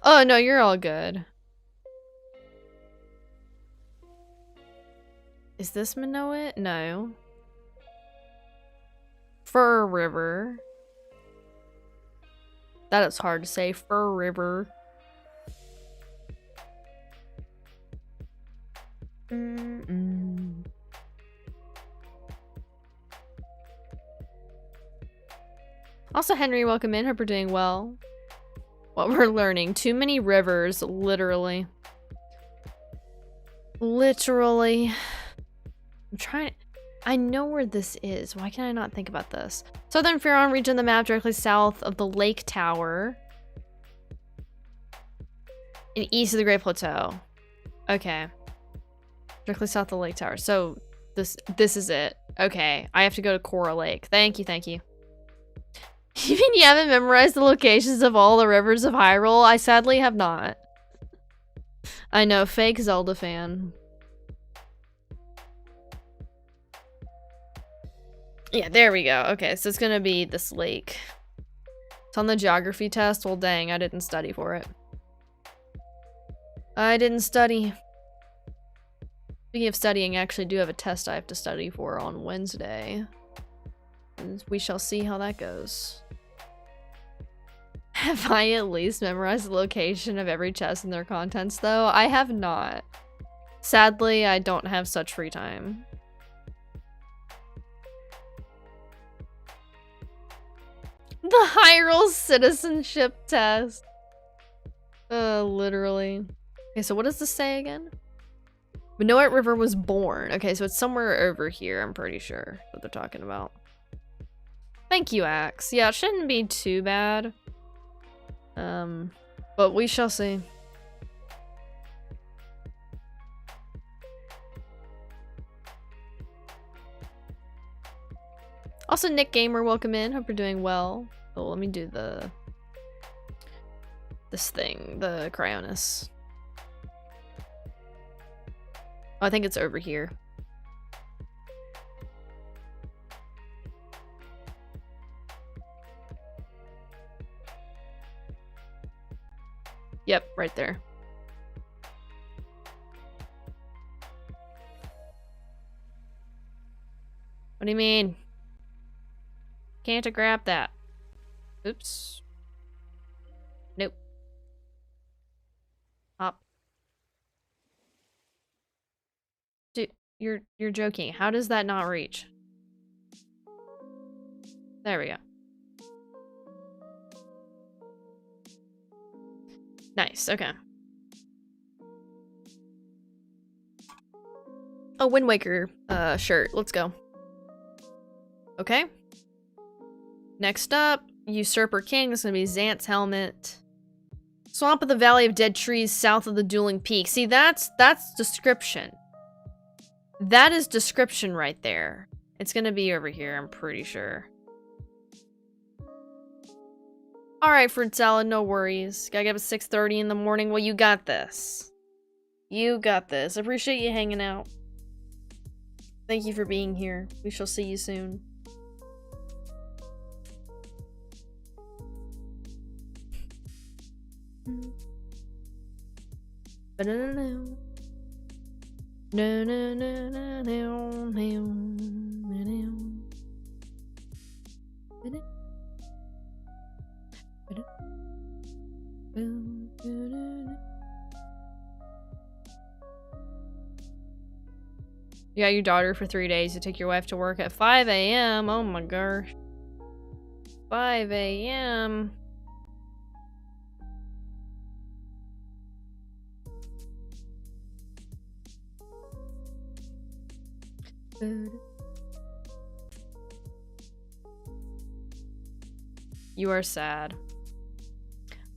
Oh, no, you're all good. Is this Minoan? No. Fur River. That is hard to say. Fur River. Also, Henry, welcome in. Hope you're doing well. What we're learning. Too many rivers, literally. Literally. I'm trying. I know where this is. Why can I not think about this? Southern Faron region of the map directly south of the Lake Tower. And east of the Great Plateau. Okay. Directly south of the Lake Tower. So this is it. Okay. I have to go to Coral Lake. Thank you, thank you. You mean you haven't memorized the locations of all the rivers of Hyrule? I sadly have not. I know, fake Zelda fan. Yeah, there we go. Okay, so it's gonna be this lake. It's on the geography test. Well, dang, I didn't study for it. I didn't study. Speaking of studying, I actually do have a test I have to study for on Wednesday. And we shall see how that goes. Have I at least memorized the location of every chest and their contents, though? I have not. Sadly, I don't have such free time. The Hyrule citizenship test. Literally. Okay, so what does this say again? Minoet River was born. Okay, so it's somewhere over here, I'm pretty sure, what they're talking about. Thank you, Axe. Yeah, it shouldn't be too bad. But we shall see. Also, Nick Gamer, welcome in. Hope you're doing well. Oh, let me do this thing, the Cryonis. Oh, I think it's over here. Yep, right there. What do you mean? Can't I grab that? Oops. Nope. Hop. Dude, you're joking. How does that not reach? There we go. Nice, okay. Oh, Wind Waker shirt. Let's go. Okay. Next up, Usurper King. This is gonna be Xant's helmet. Swamp of the Valley of Dead Trees south of the Dueling Peak. See, that's description. That is description right there. It's gonna be over here, I'm pretty sure. Alright, fruit salad, no worries. Gotta get up at 6:30 in the morning. Well, you got this. You got this. Appreciate you hanging out. Thank you for being here. We shall see you soon. No. You got your daughter for 3 days. You take your wife to work at 5 a.m. Oh my gosh. 5 a.m. You are sad.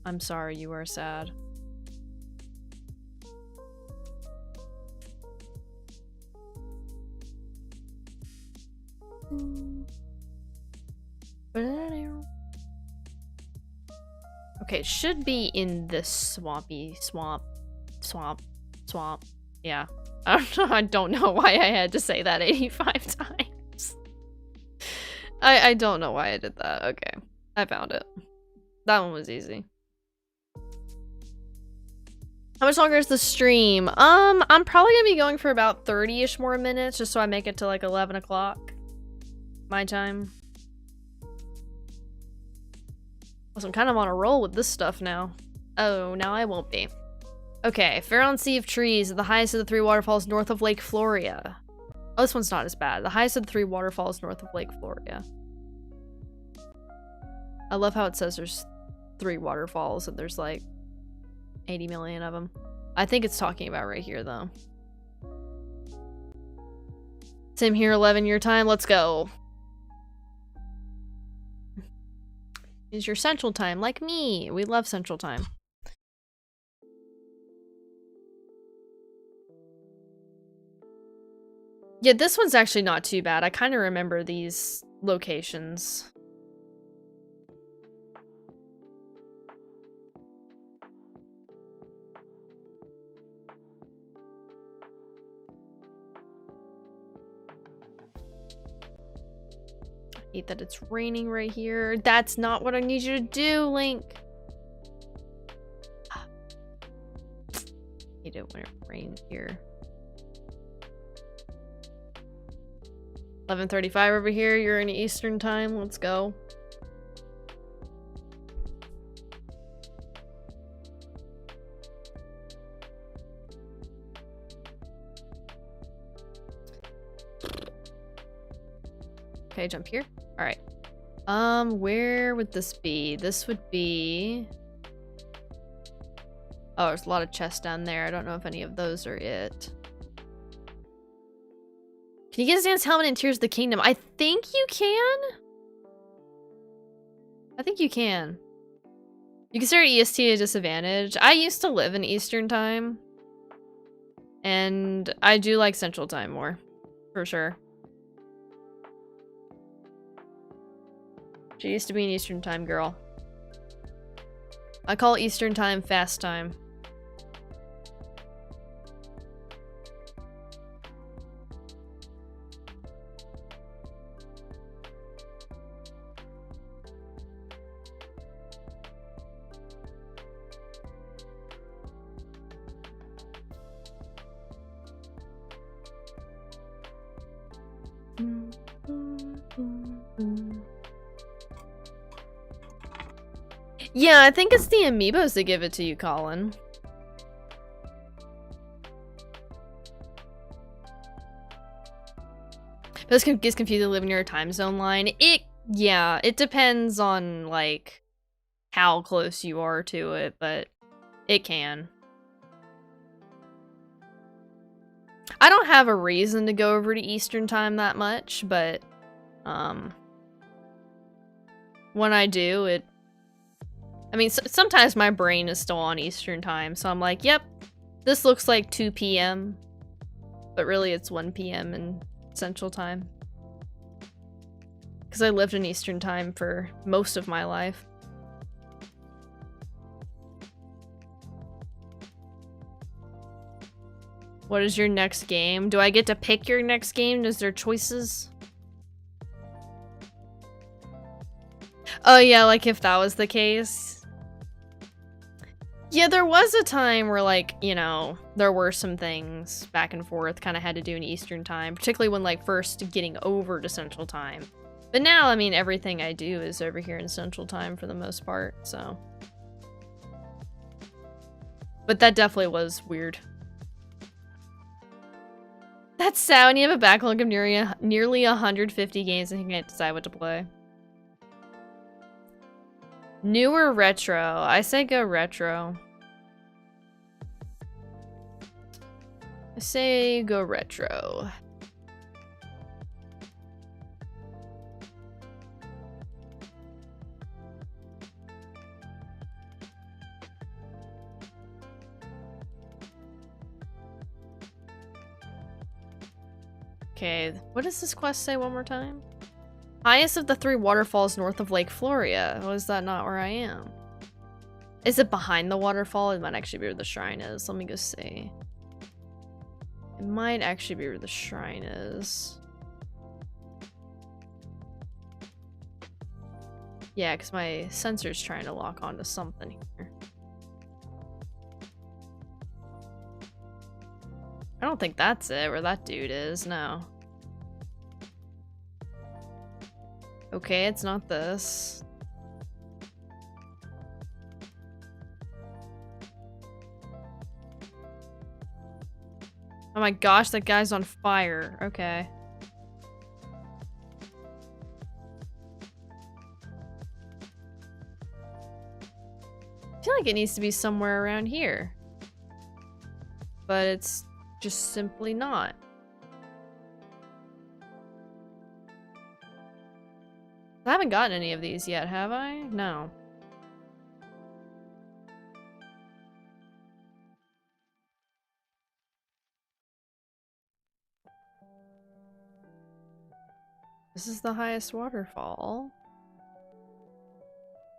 I'm sorry, you are sad. Okay, it should be in this swampy swamp. Yeah. I don't know why I had to say that 85 times. I don't know why I did that. Okay. I found it. That one was easy. How much longer is the stream? I'm probably gonna be going for about 30-ish more minutes, just so I make it to like 11 o'clock. My time. I'm kind of on a roll with this stuff now. Oh, now I won't be. Okay, Faron Sea of Trees, the highest of the 3 waterfalls north of Lake Floria. Oh, this one's not as bad. The highest of the 3 waterfalls north of Lake Floria. I love how it says there's 3 waterfalls and there's like 80 million of them. I think it's talking about right here though. Same here, 11 your time. Let's go. Is your Central Time, like me. We love Central Time. Yeah, this one's actually not too bad. I kind of remember these locations. Hate that it's raining right here. That's not what I need you to do, Link. Hate it when it rains here. 11:35 over here. You're in Eastern time. Let's go. Okay, jump here. All right. Where would this be? This would be... Oh, there's a lot of chests down there. I don't know if any of those are it. Can you get Zan's helmet in Tears of the Kingdom? I think you can. I think you can. You consider EST a disadvantage. I used to live in Eastern time. And I do like Central time more. For sure. She used to be an Eastern time girl. I call Eastern time fast time. Yeah, I think it's the amiibos that give it to you, Colin. This gets confusing living near a time zone line. Yeah, it depends on, like, how close you are to it, but it can. I don't have a reason to go over to Eastern time that much, but, when I do, I mean, sometimes my brain is still on Eastern time, so I'm like, yep, this looks like 2 p.m. But really it's 1 p.m. in Central time. Because I lived in Eastern time for most of my life. What is your next game? Do I get to pick your next game? Is there choices? Oh yeah, like if that was the case. Yeah, there was a time where, like, you know, there were some things back and forth kind of had to do in Eastern time, particularly when, like, first getting over to Central time. But now, I mean, everything I do is over here in Central time for the most part, so. But that definitely was weird. That's sad when you have a backlog of nearly 150 games and you can't decide what to play. New or retro? I say go retro. I say go retro. Okay, what does this quest say one more time? Highest of the 3 waterfalls north of Lake Floria. Oh, is that not where I am? Is it behind the waterfall? It might actually be where the shrine is. Let me go see. It might actually be where the shrine is. Yeah, because my sensor's trying to lock onto something here. I don't think that's it, where that dude is, no. Okay, it's not this. Oh my gosh, that guy's on fire. Okay. I feel like it needs to be somewhere around here. But it's just simply not. I haven't gotten any of these yet, have I? No. This is the highest waterfall.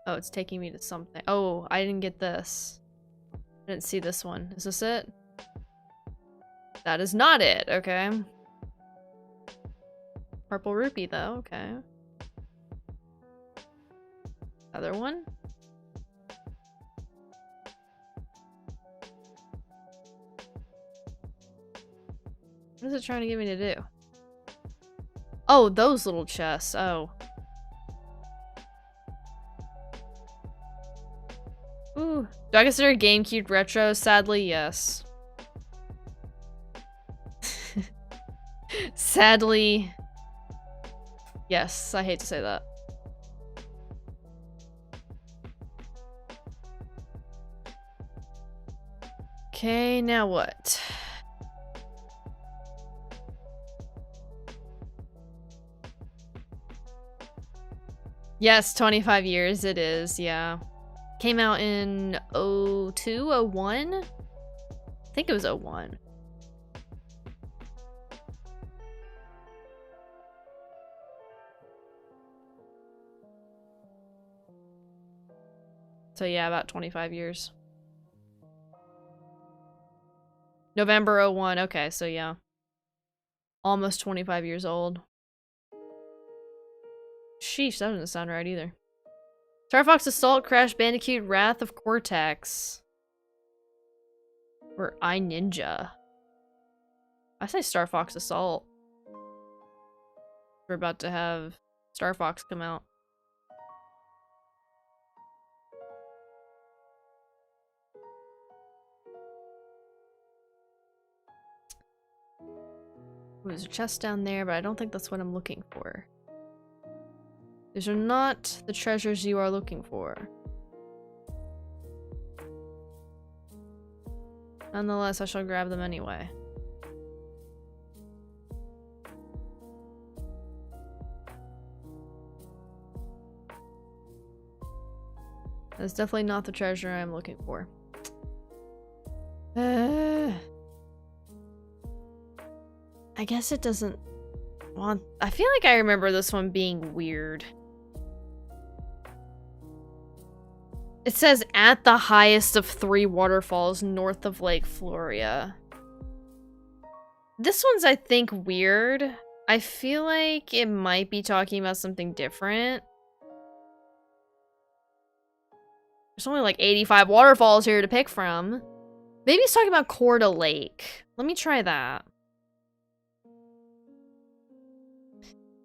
Oh, it's taking me to something. Oh, I didn't get this. I didn't see this one. Is this it? That is not it, okay. Purple rupee though, okay. Other one? What is it trying to get me to do? Oh, those little chests. Oh. Ooh. Do I consider GameCube retro? Sadly, yes. Sadly, yes. I hate to say that. Okay, now what? Yes, 25 years it is, yeah. Came out in 02, 01? I think it was 01. So yeah, about 25 years. November 01, okay, so yeah. Almost 25 years old. Sheesh, that doesn't sound right either. Star Fox Assault, Crash Bandicoot, Wrath of Cortex. Or I Ninja. I say Star Fox Assault. We're about to have Star Fox come out. Ooh, there's a chest down there, but I don't think that's what I'm looking for. These are not the treasures you are looking for. Nonetheless, I shall grab them anyway. That's definitely not the treasure I'm looking for. I guess it doesn't want... I feel like I remember this one being weird. It says at the highest of 3 waterfalls north of Lake Floria. This one's, I think, weird. I feel like it might be talking about something different. There's only like 85 waterfalls here to pick from. Maybe it's talking about Corda Lake. Let me try that.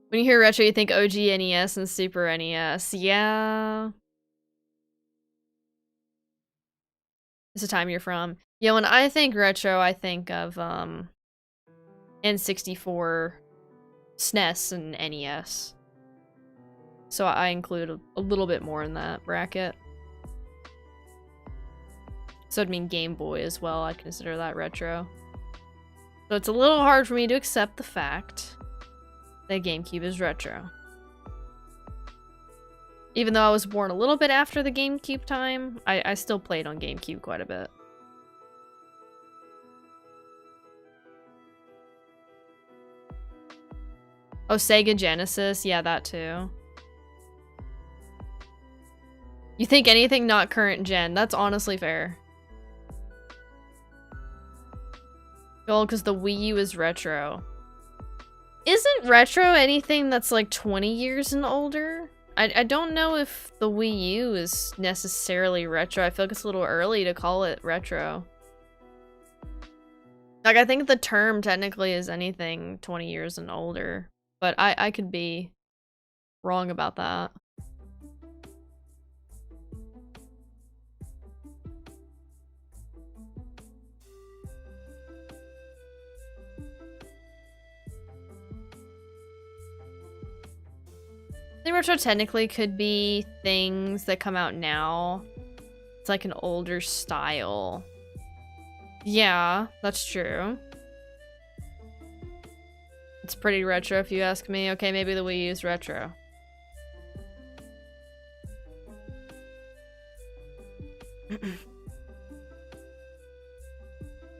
When you hear retro, you think OG NES and Super NES. Yeah. It's the time you're from. Yeah, when I think retro, I think of N64, SNES, and NES. So I include a little bit more in that bracket. So it'd mean Game Boy as well. I consider that retro. So it's a little hard for me to accept the fact that GameCube is retro. Even though I was born a little bit after the GameCube time, I still played on GameCube quite a bit. Oh, Sega Genesis? Yeah, that too. You think anything not current gen? That's honestly fair. Well, because the Wii U is retro. Isn't retro anything that's like 20 years and older? I don't know if the Wii U is necessarily retro. I feel like it's a little early to call it retro. Like, I think the term technically is anything 20 years and older. But I could be wrong about that. I think retro technically could be things that come out now. It's like an older style. Yeah, that's true. It's pretty retro if you ask me. Okay, maybe the Wii U is retro.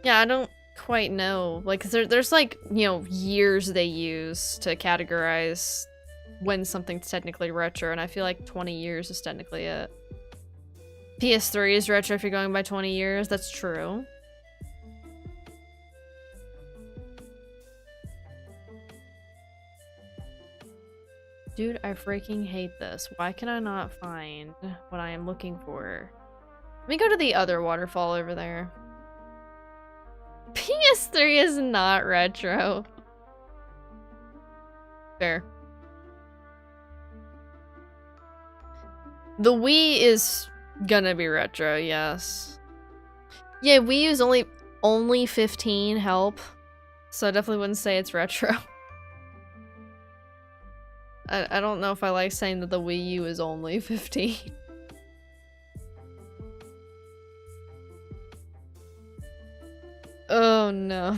Yeah, I don't quite know. Like, 'cause there's like, you know, years they use to categorize when something's technically retro, and I feel like 20 years is technically it. PS3 is retro if you're going by 20 years. That's true. Dude, I freaking hate this. Why can I not find what I am looking for? Let me go to the other waterfall over there. PS3 is not retro. Fair. The Wii is gonna be retro, yes. Yeah, Wii U's only 15 help. So I definitely wouldn't say it's retro. I don't know if I like saying that the Wii U is only 15. Oh no.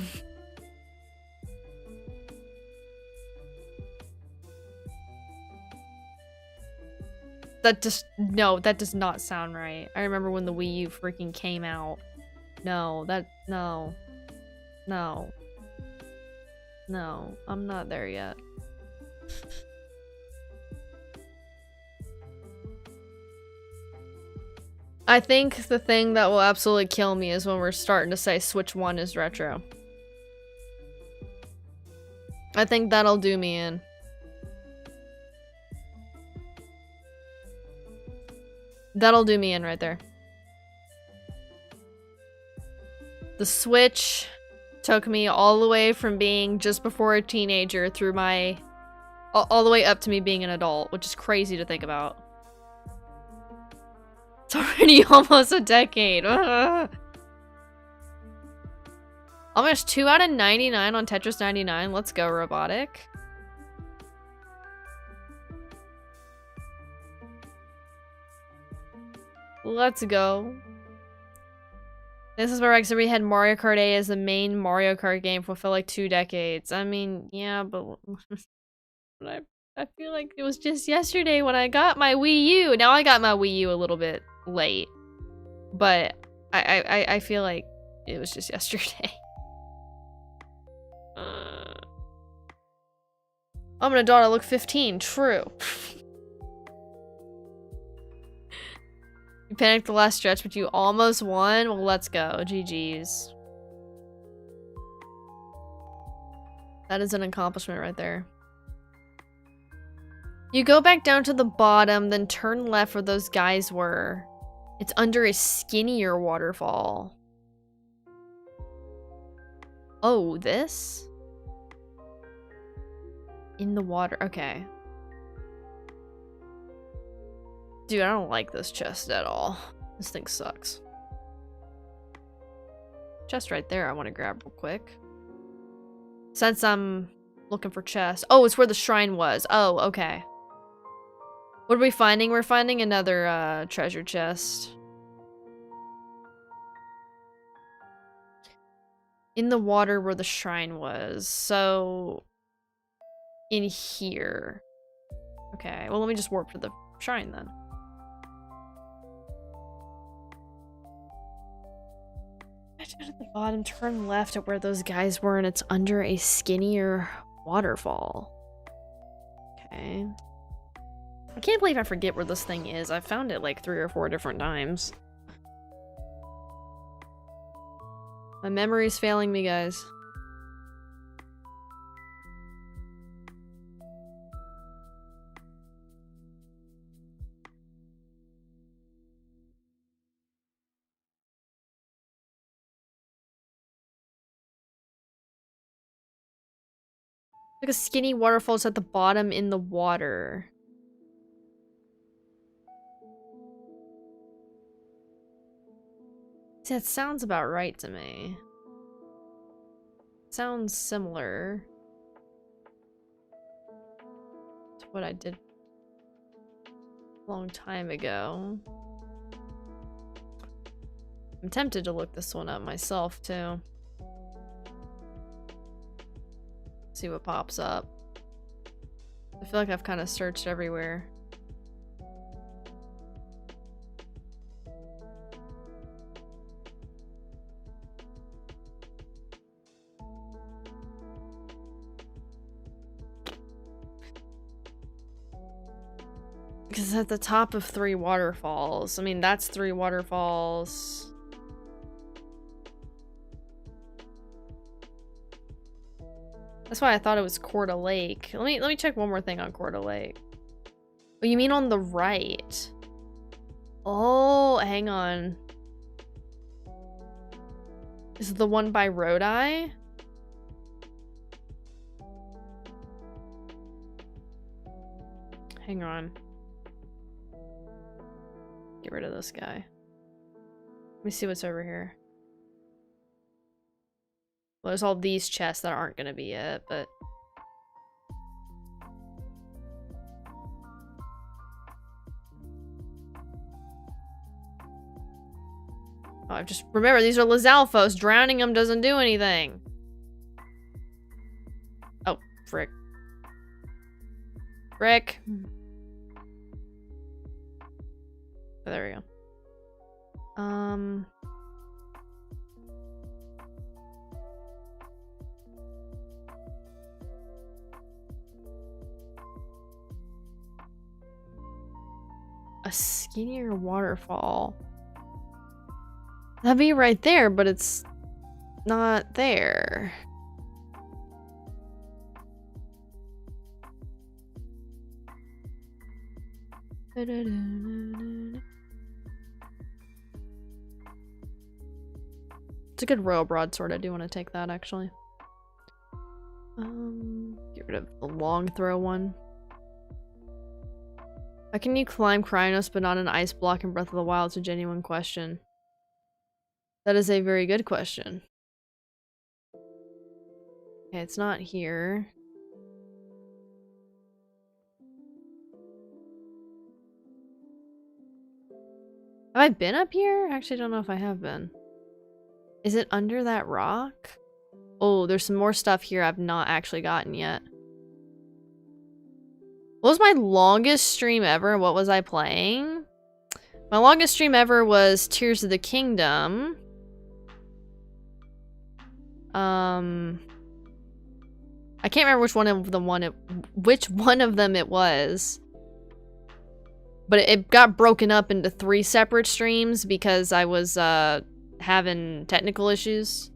That does not sound right. I remember when the Wii U freaking came out. No, no. No. No, I'm not there yet. I think the thing that will absolutely kill me is when we're starting to say Switch 1 is retro. I think that'll do me in. That'll do me in right there. The Switch took me all the way from being just before a teenager through my... all the way up to me being an adult, which is crazy to think about. It's already almost a decade. Almost 2 out of 99 on Tetris 99. Let's go, robotic. Let's go. This is where we had Mario Kart 8 as the main Mario Kart game for like 2 decades. I mean, yeah, but I feel like it was just yesterday when I got my Wii U. Now I got my Wii U a little bit late, but I feel like it was just yesterday. I'm an adult, I look 15. True. You panicked the last stretch, but you almost won? Well, let's go. GG's. That is an accomplishment right there. You go back down to the bottom, then turn left where those guys were. It's under a skinnier waterfall. Oh, this? In the water. Okay. Dude, I don't like this chest at all. This thing sucks. Chest right there I want to grab real quick. Since I'm looking for chest. Oh, it's where the shrine was. Oh, okay. What are we finding? We're finding another treasure chest. In the water where the shrine was. So... in here. Okay, well let me just warp to the shrine then. Down at the bottom, turn left at where those guys were, and it's under a skinnier waterfall. Okay. I can't believe I forget where this thing is. I found it like 3 or 4 different times. My memory's failing me, guys. Like a skinny waterfall's at the bottom in the water. See, that sounds about right to me. Sounds similar to what I did a long time ago. I'm tempted to look this one up myself too. See what pops up. I feel like I've kind of searched everywhere. Because it's at the top of 3 waterfalls. I mean, that's 3 waterfalls. That's why I thought it was Coeur d'Alene. Let me check one more thing on Coeur d'Alene. Oh, you mean on the right? Oh, hang on. Is it the one by Rodai? Hang on. Get rid of this guy. Let me see what's over here. Well, there's all these chests that aren't gonna be it, but... Oh, I just remember these are Lizalfos. Drowning them doesn't do anything. Oh, frick. Frick. Oh, there we go. A skinnier waterfall. That'd be right there, but it's not there. It's a good royal broadsword. I do want to take that, actually. Get rid of the long throw one. How can you climb Krynos but not an ice block in Breath of the Wild? It's a genuine question. That is a very good question. Okay, it's not here. Have I been up here? I actually don't know if I have been. Is it under that rock? Oh, there's some more stuff here I've not actually gotten yet. What was my longest stream ever? What was I playing? My longest stream ever was Tears of the Kingdom. I can't remember which one of them it was. But it got broken up into 3 separate streams because I was having technical issues.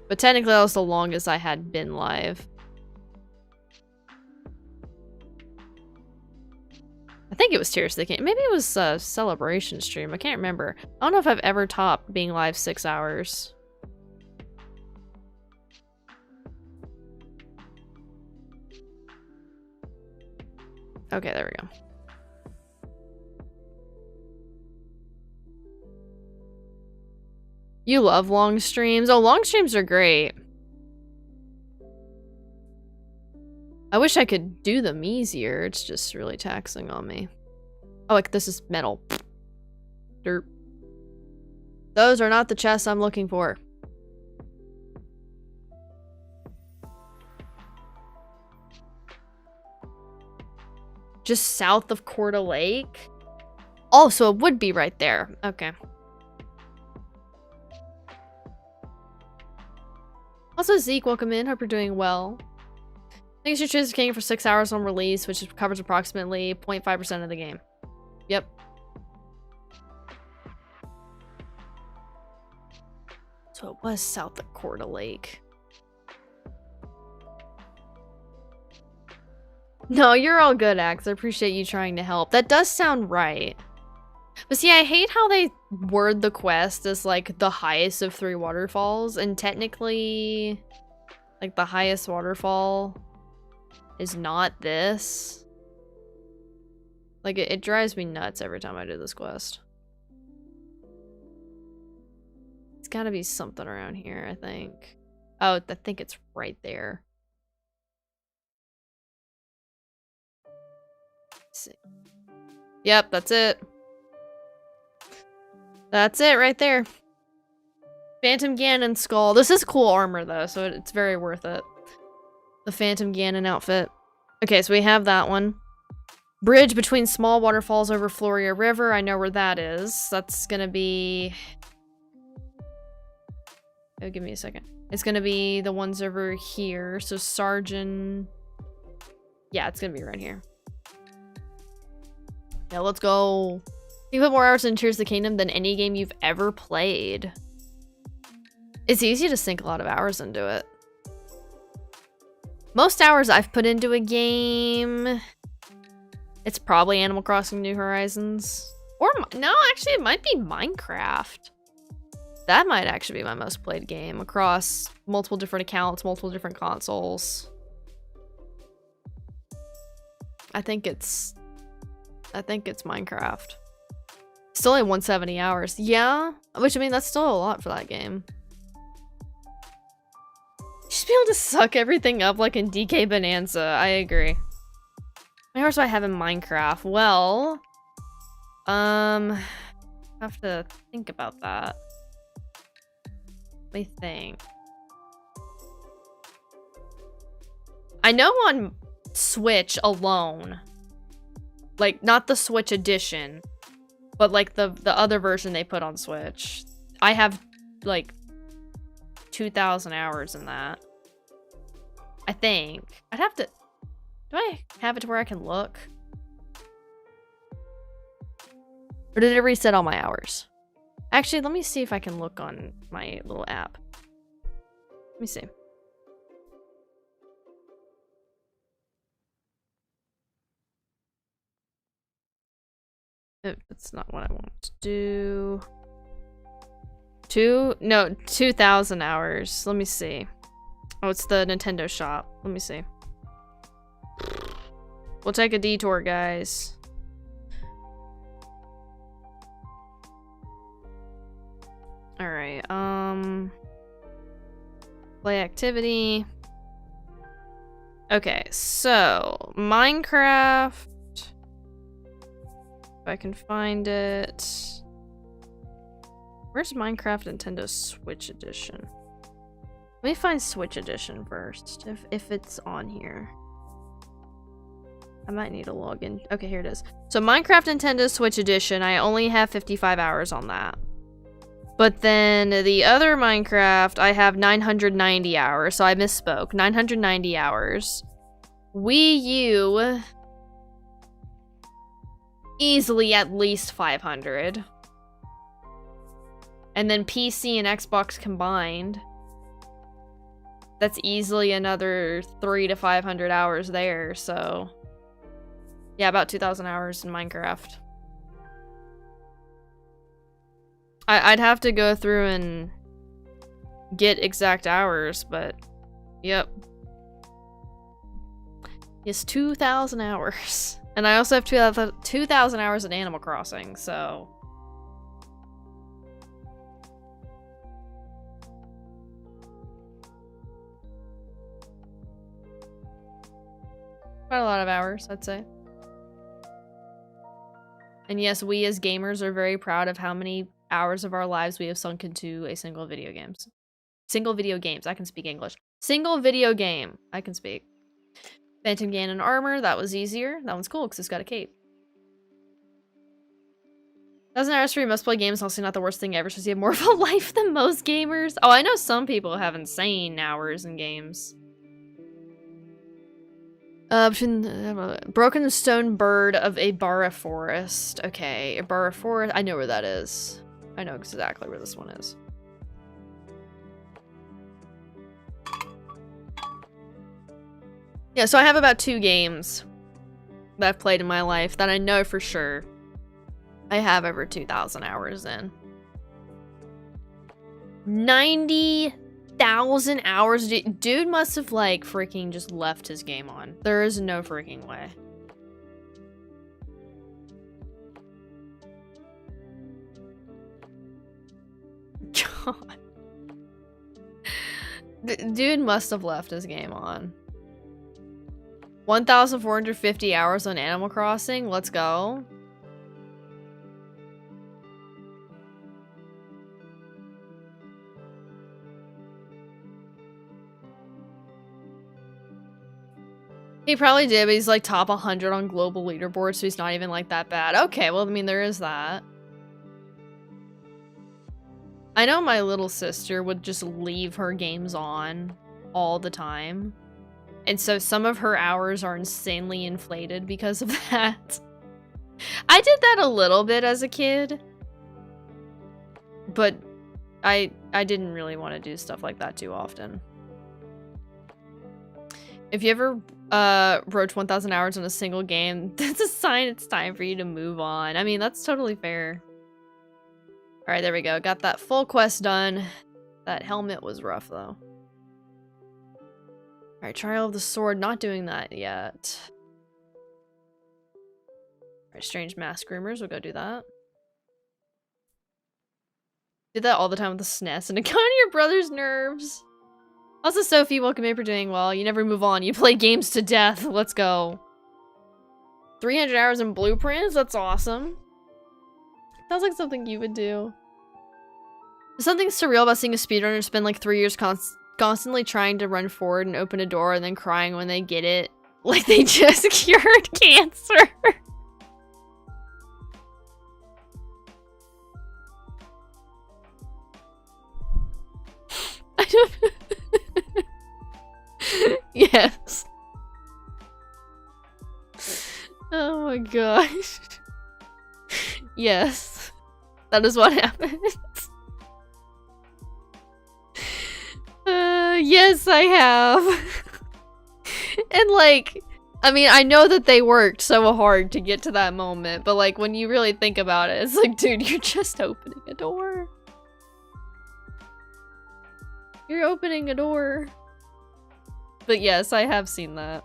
But technically that was the longest I had been live. I think it was Tears of the Kingdom. Maybe it was a celebration stream. I can't remember. I don't know if I've ever topped being live 6 hours. Okay, there we go. You love long streams? Oh, long streams are great. I wish I could do them easier. It's just really taxing on me. Oh, like this is metal. Dirt. Those are not the chests I'm looking for. Just south of Coeur Lake? Oh, so it would be right there. Okay. Also, Zeke, welcome in. Hope you're doing well. Thanks for choosing King for 6 hours on release, which covers approximately 0.5% of the game. Yep. So it was south of Coeur Lake. No, you're all good, Axe. I appreciate you trying to help. That does sound right. But see, I hate how they word the quest as, like, the highest of 3 waterfalls. And technically, like, the highest waterfall is not this. Like, it drives me nuts every time I do this quest. It's gotta be something around here, I think. Oh, I think it's right there. Let's see. Yep, that's it. That's it right there. Phantom Ganon skull. This is cool armor though, so it's very worth it. The Phantom Ganon outfit. Okay, so we have that one. Bridge between small waterfalls over Floria River. I know where that is. That's gonna be... Oh, give me a second. It's gonna be the ones over here. So Sargent... Yeah, it's gonna be right here. Yeah, let's go. You put more hours in Tears of the Kingdom than any game you've ever played. It's easy to sink a lot of hours into it. Most hours I've put into a game, it's probably Animal Crossing New Horizons. Or, no, actually it might be Minecraft. That might actually be my most played game across multiple different accounts, multiple different consoles. I think it's Minecraft. Still only 170 hours. Yeah, which I mean, that's still a lot for that game. You should be able to suck everything up like in DK Bonanza. I agree. How many hours do I have in Minecraft? Well, I have to think about that. Let me think. I know on Switch alone, like not the Switch edition, but like the other version they put on Switch, I have like 2,000 hours in that. I think. I'd have to... Do I have it to where I can look? Or did it reset all my hours? Actually, let me see if I can look on my little app. Let me see. That's not what I want to do. 2,000 hours. Let me see. Oh, it's the Nintendo shop. Let me see. We'll take a detour, guys. Alright, play activity. Okay, so Minecraft. If I can find it. Where's Minecraft Nintendo Switch Edition? Let me find Switch Edition first, if it's on here. I might need to log in. Okay, here it is. So Minecraft Nintendo Switch Edition, I only have 55 hours on that. But then the other Minecraft, I have 990 hours, so I misspoke. 990 hours. Wii U, easily at least 500. And then PC and Xbox combined, that's easily another 300 to 500 hours there, so yeah, about 2,000 hours in Minecraft. I'd have to go through and get exact hours, but yep. It's 2,000 hours. And I also have 2,000 hours in Animal Crossing, so quite a lot of hours, I'd say. And yes, we as gamers are very proud of how many hours of our lives we have sunk into a single video games. Single video games, I can speak English. Single video game, I can speak. Phantom Ganon armor, that was easier. That one's cool because it's got a cape. 1,000 hours for your must play games, also not the worst thing ever, since you have more of a life than most gamers. Oh, I know some people have insane hours in games. Broken stone bird of a Bara forest. Okay, a Bara forest. I know where that is. I know exactly where this one is. Yeah, so I have about 2 games that I've played in my life that I know for sure I have over 2,000 hours in. 90,000 hours? Dude must have, like, freaking just left his game on. There is no freaking way. God. Dude must have left his game on. 1,450 hours on Animal Crossing? Let's go. He probably did, but he's like top 100 on global leaderboard, so he's not even like that bad. Okay, well, I mean, there is that. I know my little sister would just leave her games on all the time. And so some of her hours are insanely inflated because of that. I did that a little bit as a kid. But I didn't really want to do stuff like that too often. If you ever broached 1,000 hours in a single game, that's a sign it's time for you to move on. I mean, that's totally fair. All right, there we go. Got that full quest done. That helmet was rough, though. All right, Trial of the Sword. Not doing that yet. All right, Strange Mask Groomers. We'll go do that. Did that all the time with the SNES, and it got on your brother's nerves. Also, Sophie, welcome in for doing well. You never move on. You play games to death. Let's go. 300 hours in blueprints? That's awesome. Sounds like something you would do. There's something surreal about seeing a speedrunner spend like 3 years constantly trying to run forward and open a door and then crying when they get it. Like they just cured cancer. I don't know. Yes. Oh my gosh. Yes. That is what happens. Yes, I have. And like, I mean, I know that they worked so hard to get to that moment, but like when you really think about it, it's like, dude, you're just opening a door. You're opening a door. But yes, I have seen that.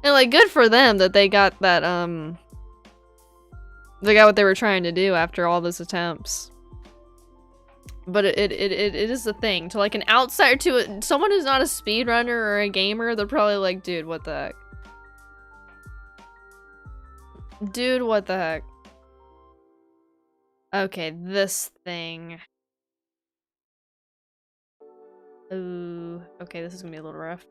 And like, good for them that they got that, they got what they were trying to do after all those attempts. But it is the thing. To like an outsider, to someone who's not a speedrunner or a gamer, they're probably like, dude, what the heck? Dude, what the heck? Okay, this thing. Ooh, okay, this is gonna be a little rough.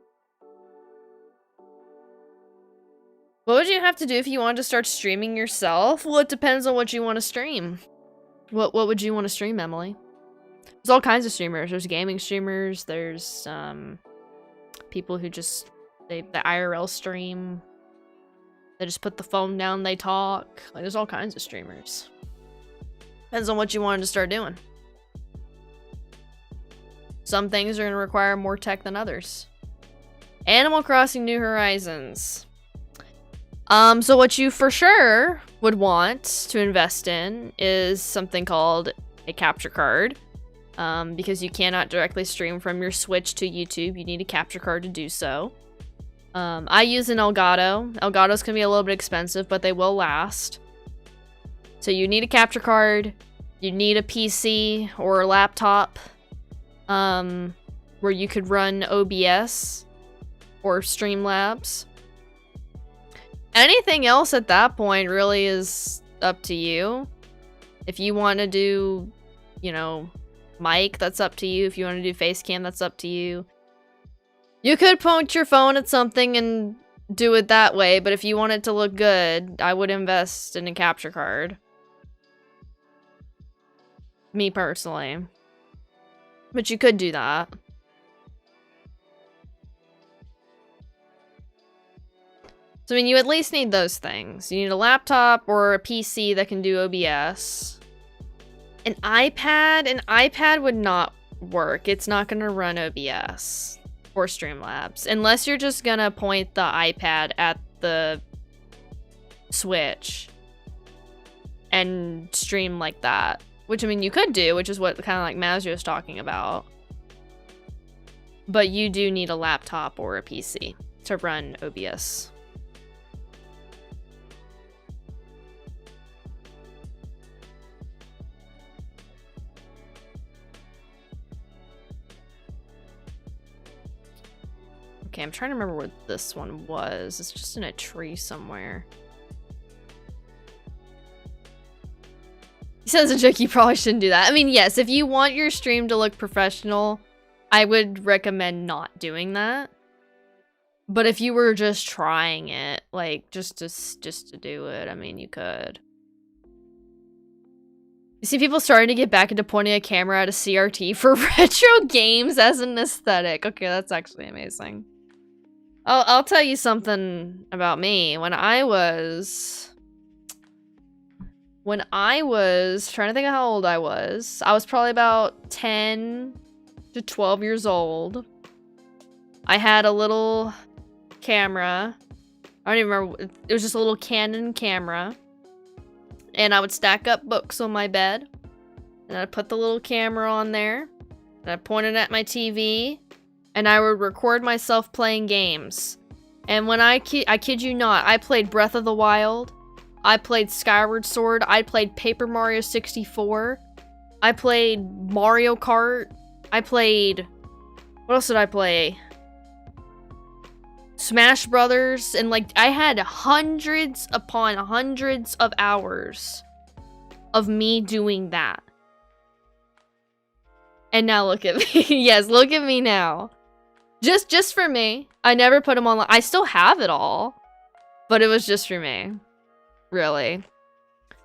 What would you have to do if you wanted to start streaming yourself? Well, it depends on what you want to stream. What would you want to stream, Emily? There's all kinds of streamers. There's gaming streamers. There's people who just the IRL stream. They just put the phone down, they talk. Like, there's all kinds of streamers. Depends on what you wanted to start doing. Some things are going to require more tech than others. Animal Crossing New Horizons. So what you for sure would want to invest in is something called a capture card. Because you cannot directly stream from your Switch to YouTube. You need a capture card to do so. I use an Elgato. Elgatos can be a little bit expensive, but they will last. So you need a capture card. You need a PC or a laptop. Where you could run OBS or Streamlabs. Anything else at that point really is up to you. If you want to do, you know, mic, that's up to you. If you want to do face cam, that's up to you. You could point your phone at something and do it that way, but if you want it to look good, I would invest in a capture card. Me personally. But you could do that. So, I mean, you at least need those things. You need a laptop or a PC that can do OBS. An iPad would not work. It's not going to run OBS or Streamlabs. Unless you're just going to point the iPad at the Switch and stream like that. Which, I mean, you could do, which is what kind of like Mazio was talking about. But you do need a laptop or a PC to run OBS. Okay, I'm trying to remember what this one was. It's just in a tree somewhere. He says a joke, you probably shouldn't do that. I mean, yes, if you want your stream to look professional, I would recommend not doing that. But if you were just trying it, like, just to do it, I mean, you could. You see people starting to get back into pointing a camera at a CRT for retro games as an aesthetic. Okay, that's actually amazing. I'll tell you something about me. When I was trying to think of how old I was probably about 10 to 12 years old. I had a little camera. I don't even remember. It was just a little Canon camera. And I would stack up books on my bed. And I'd put the little camera on there. And I'd point it at my TV. And I would record myself playing games. And when I kid you not, I played Breath of the Wild. I played Skyward Sword. I played Paper Mario 64. I played Mario Kart. I played... What else did I play? Smash Brothers. And like, I had hundreds upon hundreds of hours of me doing that. And now look at me. Yes, look at me now. Just for me. I never put them online. I still have it all. But it was just for me. Really.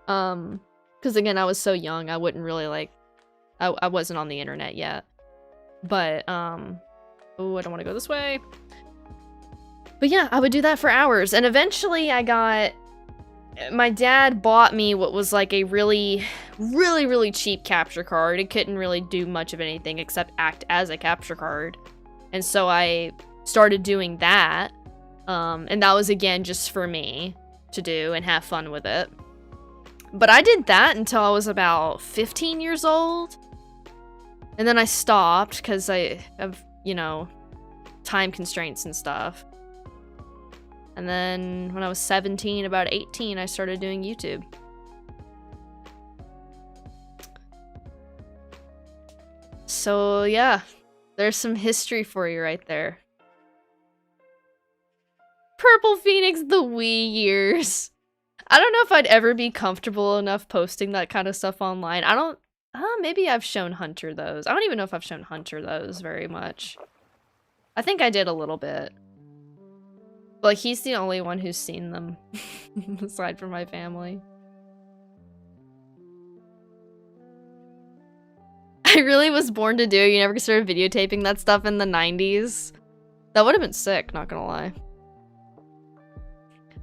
Because again, I was so young, I wouldn't really like... I wasn't on the internet yet. But, oh, I don't want to go this way. But yeah, I would do that for hours. And eventually I got... My dad bought me what was like a really cheap capture card. It couldn't really do much of anything except act as a capture card. And so I started doing that. And that was again just for me to do and have fun with it. But I did that until I was about 15 years old. And then I stopped because I have, you know, time constraints and stuff. And then when I was 17, about 18, I started doing YouTube. So yeah, there's some history for you right there. Purple Phoenix, the Wii years. I don't know if I'd ever be comfortable enough posting that kind of stuff online. I don't... maybe I've shown Hunter those. I don't even know if I've shown Hunter those very much. I think I did a little bit. But like, he's the only one who's seen them. Aside from my family. I really was born to do it. You never started videotaping that stuff in the 90s. That would have been sick, not gonna lie.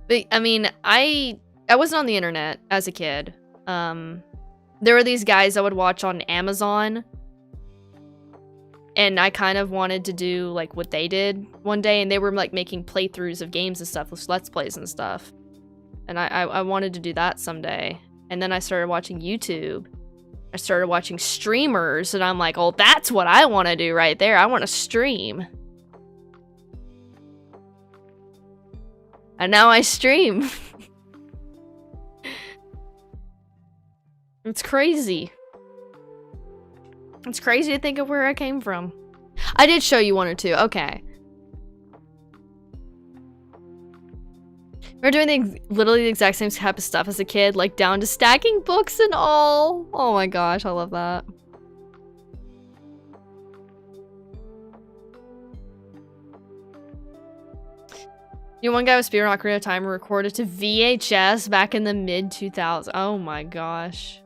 But, I mean, I wasn't on the internet as a kid. There were these guys I would watch on Amazon. And I kind of wanted to do, like, what they did one day. And they were, like, making playthroughs of games and stuff, with Let's Plays and stuff. And I wanted to do that someday. And then I started watching YouTube. I started watching streamers. And I'm like, oh, that's what I want to do right there. I want to stream. And now I stream. It's crazy. It's crazy to think of where I came from. I did show you one or two. Okay. We're doing literally the exact same type of stuff as a kid, like down to stacking books and all. Oh my gosh, I love that. You know, one guy with Spear Ocarina of Time recorded to VHS back in the mid-2000s. Oh my gosh.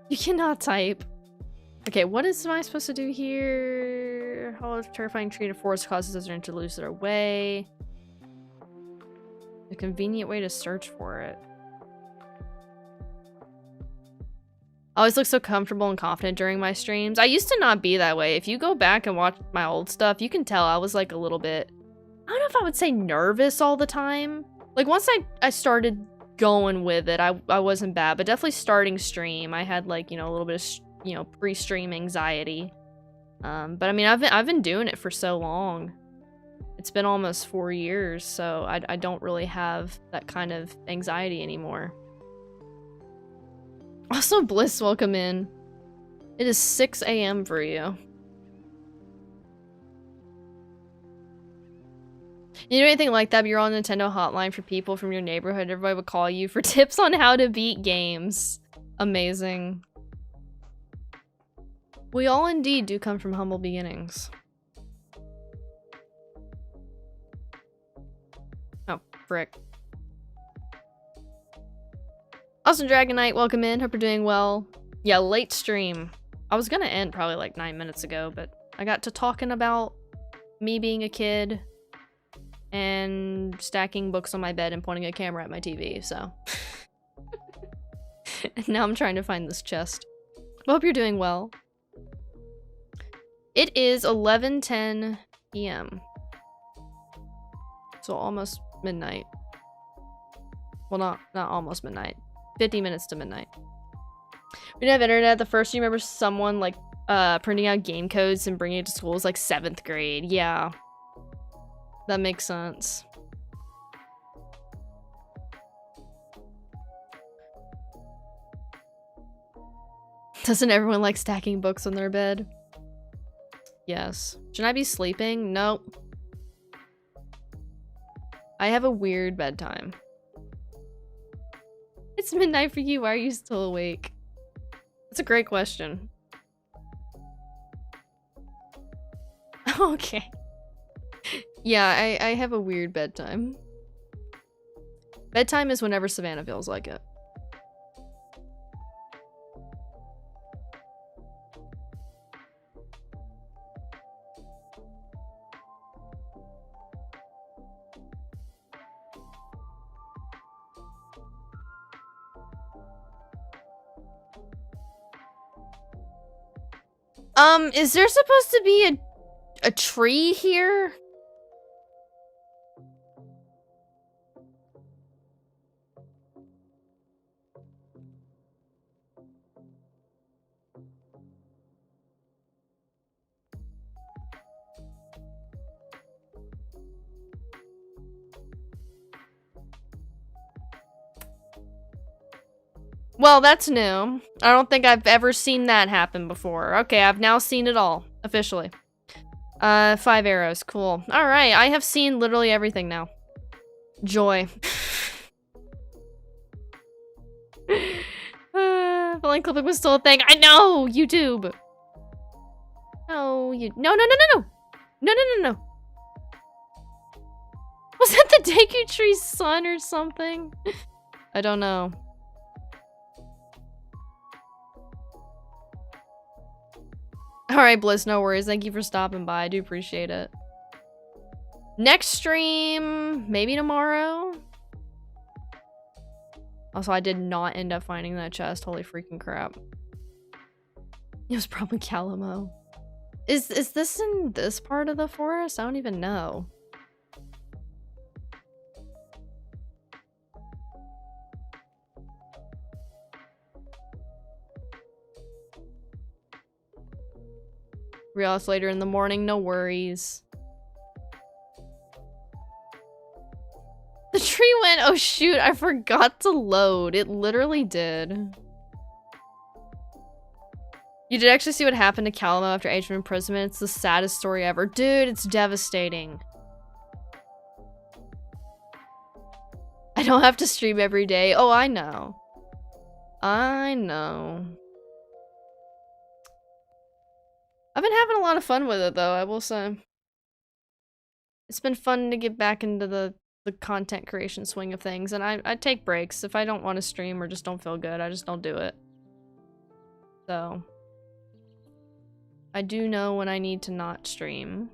You cannot type. Okay, what am I supposed to do here? Hollow, terrifying tree in a forest causes Desert to lose their way. A convenient way to search for it. I always look so comfortable and confident during my streams. I used to not be that way. If you go back and watch my old stuff, you can tell I was like a little bit... I don't know if I would say nervous all the time. Like once I started going with it, I wasn't bad. But definitely starting stream, I had like, you know, a little bit of, you know, pre-stream anxiety. But I mean, I've been doing it for so long. It's been almost 4 years, so I don't really have that kind of anxiety anymore. Also, Bliss, welcome in. It is 6 a.m. for you. You do anything like that, but you're on Nintendo hotline for people from your neighborhood. Everybody would call you for tips on how to beat games. Amazing. We all indeed do come from humble beginnings. Oh, frick. Awesome Dragonite, welcome in. Hope you're doing well. Yeah, late stream. I was gonna end probably like 9 minutes ago, but I got to talking about me being a kid and stacking books on my bed and pointing a camera at my TV, so. And now I'm trying to find this chest. I hope you're doing well. It is 11:10 p.m. So almost midnight. Well, not almost midnight. 50 minutes to midnight. We didn't have internet. The first you remember someone like printing out game codes and bringing it to school was like 7th grade. Yeah. That makes sense. Doesn't everyone like stacking books on their bed? Yes. Should I be sleeping? Nope. I have a weird bedtime. It's midnight for you. Why are you still awake? That's a great question. Okay. Yeah, I have a weird bedtime. Bedtime is whenever Savannah feels like it. Is there supposed to be a tree here? Well, that's new. I don't think I've ever seen that happen before. Okay, I've now seen it all, officially. 5 arrows, cool. Alright, I have seen literally everything now. Joy. Falling clipping was still a thing. I know! YouTube! No, you- No. No. Was that the Deku Tree's son or something? I don't know. Alright, Bliss, no worries. Thank you for stopping by. I do appreciate it. Next stream, maybe tomorrow? Also, I did not end up finding that chest. Holy freaking crap. It was probably Calamo. Is this in this part of the forest? I don't even know. Realize later in the morning, no worries. The tree went, oh shoot, I forgot to load. It literally did. You did actually see what happened to Calamo after age of imprisonment? It's the saddest story ever. Dude, it's devastating. I don't have to stream every day. Oh, I know. I know. I've been having a lot of fun with it, though, I will say. It's been fun to get back into the content creation swing of things, and I take breaks. If I don't want to stream or just don't feel good, I just don't do it. So, I do know when I need to not stream.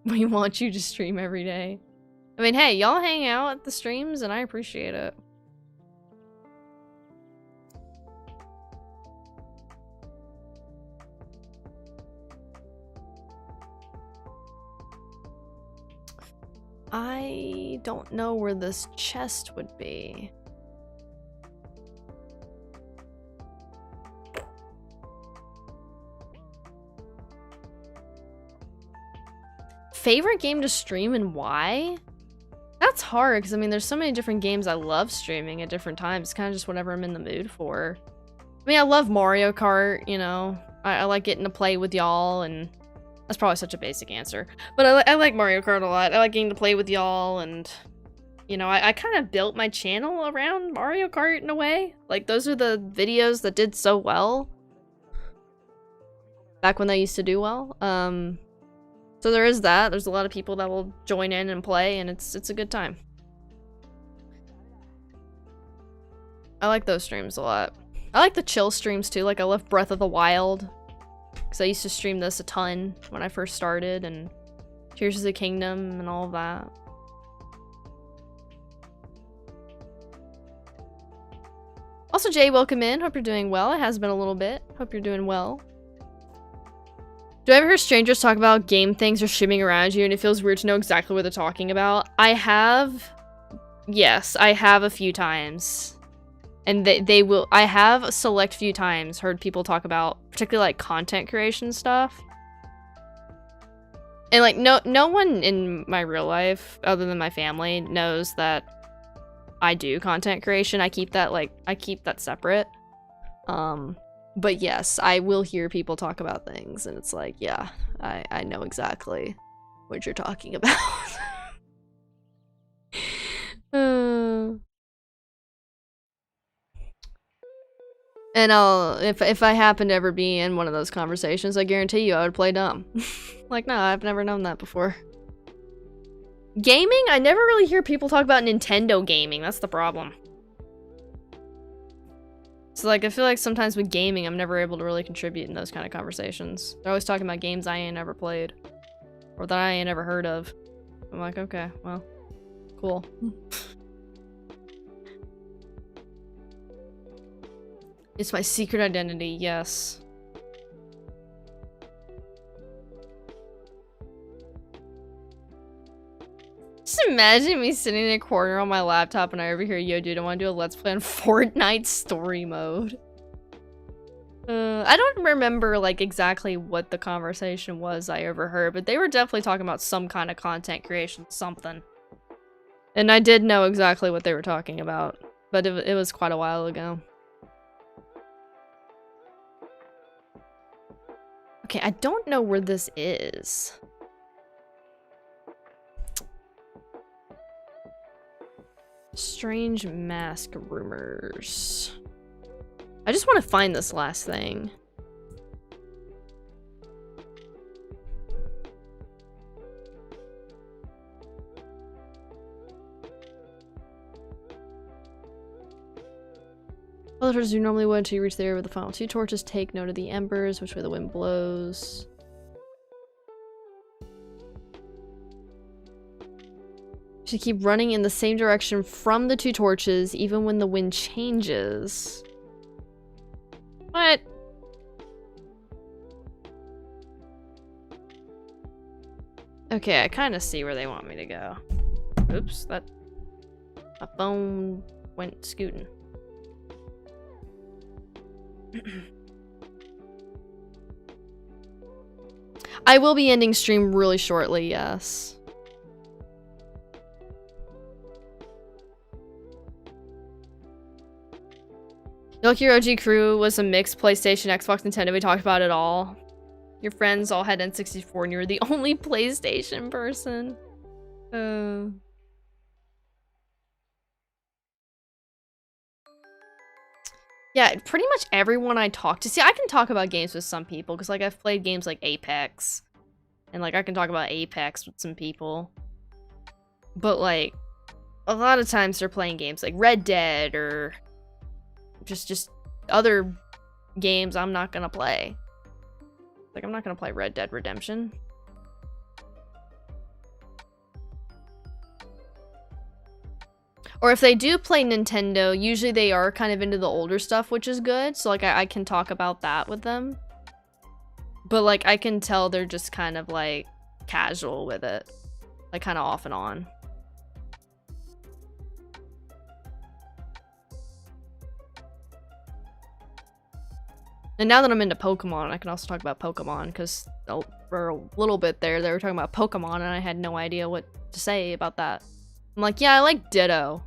We want you to stream every day. I mean, hey, y'all hang out at the streams, and I appreciate it. I don't know where this chest would be. Favorite game to stream and why? That's hard, because I mean, there's so many different games I love streaming at different times. It's kind of just whatever I'm in the mood for. I mean, I love Mario Kart, you know. I like getting to play with y'all, and that's probably such a basic answer. But I like Mario Kart a lot. I like getting to play with y'all, and, you know, I kind of built my channel around Mario Kart in a way. Like, those are the videos that did so well back when they used to do well. So there is that. There's a lot of people that will join in and play, and it's a good time. I like those streams a lot. I like the chill streams too. Like, I love Breath of the Wild, because I used to stream this a ton when I first started, and Tears of the Kingdom and all of that. Also, Jay, welcome in. Hope you're doing well. It has been a little bit. Hope you're doing well. Do I ever hear strangers talk about game things or shimming around you and it feels weird to know exactly what they're talking about? I have. Yes, I have a few times. And they will. I have a select few times heard people talk about particularly like content creation stuff. And like no one in my real life other than my family knows that I do content creation. I keep that separate. But yes, I will hear people talk about things and it's like, yeah, I know exactly what you're talking about. And if I happen to ever be in one of those conversations, I guarantee you I would play dumb. Like, no, I've never known that before. Gaming? I never really hear people talk about Nintendo gaming. That's the problem. So, like, I feel like sometimes with gaming, I'm never able to really contribute in those kind of conversations. They're always talking about games I ain't never played. Or that I ain't never heard of. I'm like, okay, well, cool. It's my secret identity, yes. Just imagine me sitting in a corner on my laptop and I overhear, yo dude, I want to do a let's play on Fortnite story mode. I don't remember like exactly what the conversation was I overheard, but they were definitely talking about some kind of content creation, something. And I did know exactly what they were talking about, but it was quite a while ago. Okay, I don't know where this is. Strange mask rumors. I just want to find this last thing. Other torches do normally would until you reach the area with the final two torches. Take note of the embers, which way the wind blows. You should keep running in the same direction from the two torches, even when the wind changes. What? Okay, I kind of see where they want me to go. Oops, my phone went scooting. I will be ending stream really shortly, yes. Milky OG Crew was a mixed PlayStation, Xbox, Nintendo. We talked about it all. Your friends all had N64 and you were the only PlayStation person. Yeah, pretty much everyone I talk to. See, I can talk about games with some people because, like, I've played games like Apex. And, like, I can talk about Apex with some people. But, like, a lot of times they're playing games like Red Dead or just other games I'm not gonna play. Like, I'm not gonna play Red Dead Redemption. Or if they do play Nintendo, usually they are kind of into the older stuff, which is good. So, like, I can talk about that with them. But, like, I can tell they're just kind of, like, casual with it. Like, kind of off and on. And now that I'm into Pokemon, I can also talk about Pokemon, because for a little bit there, they were talking about Pokemon, and I had no idea what to say about that. I'm like, yeah, I like Ditto.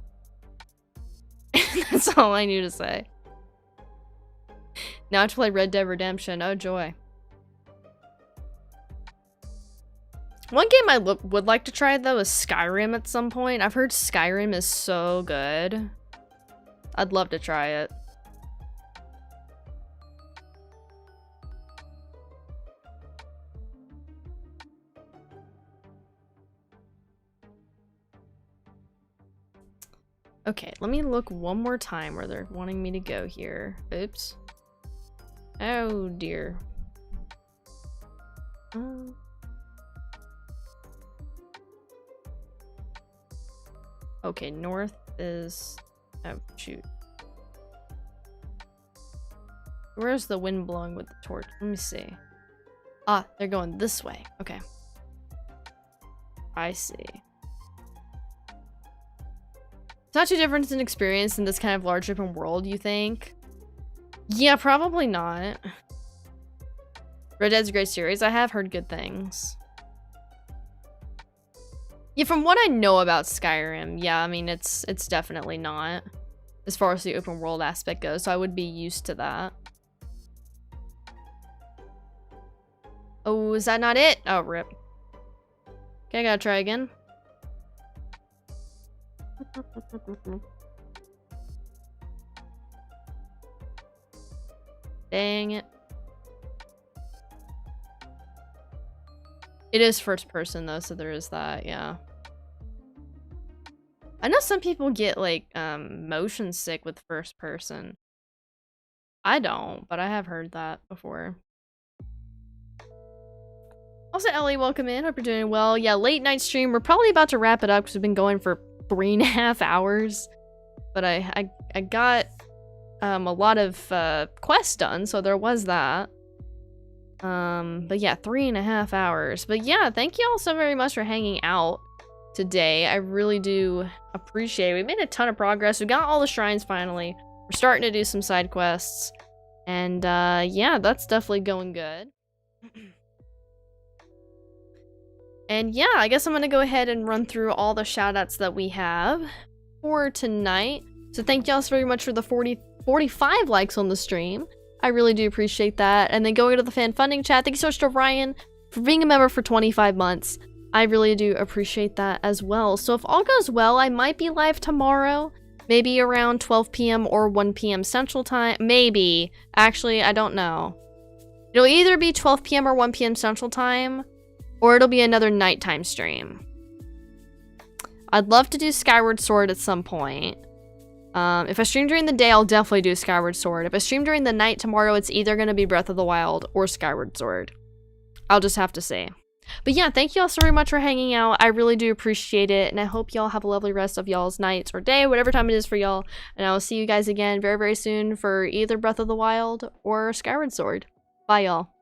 That's all I knew to say. Now I have to play Red Dead Redemption. Oh, joy. One game I would like to try, though, is Skyrim at some point. I've heard Skyrim is so good. I'd love to try it. Okay, let me look one more time where they're wanting me to go here. Oops. Oh, dear. Okay, north is... Oh, shoot. Where's the wind blowing with the torch? Let me see. Ah, they're going this way. Okay. I see. It's not too different in experience in this kind of large open world, you think? Yeah, probably not. Red Dead's a great series. I have heard good things. Yeah, from what I know about Skyrim, yeah, I mean, it's definitely not. As far as the open world aspect goes, so I would be used to that. Oh, is that not it? Oh, rip. Okay, I gotta try again. Dang it. It is first person though, so there is that, yeah. I know some people get like motion sick with first person. I don't, but I have heard that before. Also, Ellie, welcome in. Hope you're doing well. Yeah, late night stream. We're probably about to wrap it up because we've been going for 3.5 hours. But I got a lot of quests done, so there was that. But yeah, 3.5 hours. But yeah, thank you all so very much for hanging out today. I really do appreciate it. We made a ton of progress. We got all the shrines finally. We're starting to do some side quests. And yeah, that's definitely going good. And yeah, I guess I'm gonna go ahead and run through all the shoutouts that we have for tonight. So thank y'all so very much for the 45 likes on the stream. I really do appreciate that. And then going to the fan funding chat, thank you so much to Ryan for being a member for 25 months. I really do appreciate that as well. So if all goes well, I might be live tomorrow, maybe around 12 p.m. or 1 p.m. Central Time. Maybe. Actually, I don't know. It'll either be 12 p.m. or 1 p.m. Central Time, or it'll be another nighttime stream. I'd love to do Skyward Sword at some point. If I stream during the day, I'll definitely do Skyward Sword. If I stream during the night tomorrow, it's either going to be Breath of the Wild or Skyward Sword. I'll just have to see. But yeah, thank you all so very much for hanging out. I really do appreciate it. And I hope y'all have a lovely rest of y'all's nights or day, whatever time it is for y'all. And I will see you guys again very, very soon for either Breath of the Wild or Skyward Sword. Bye, y'all.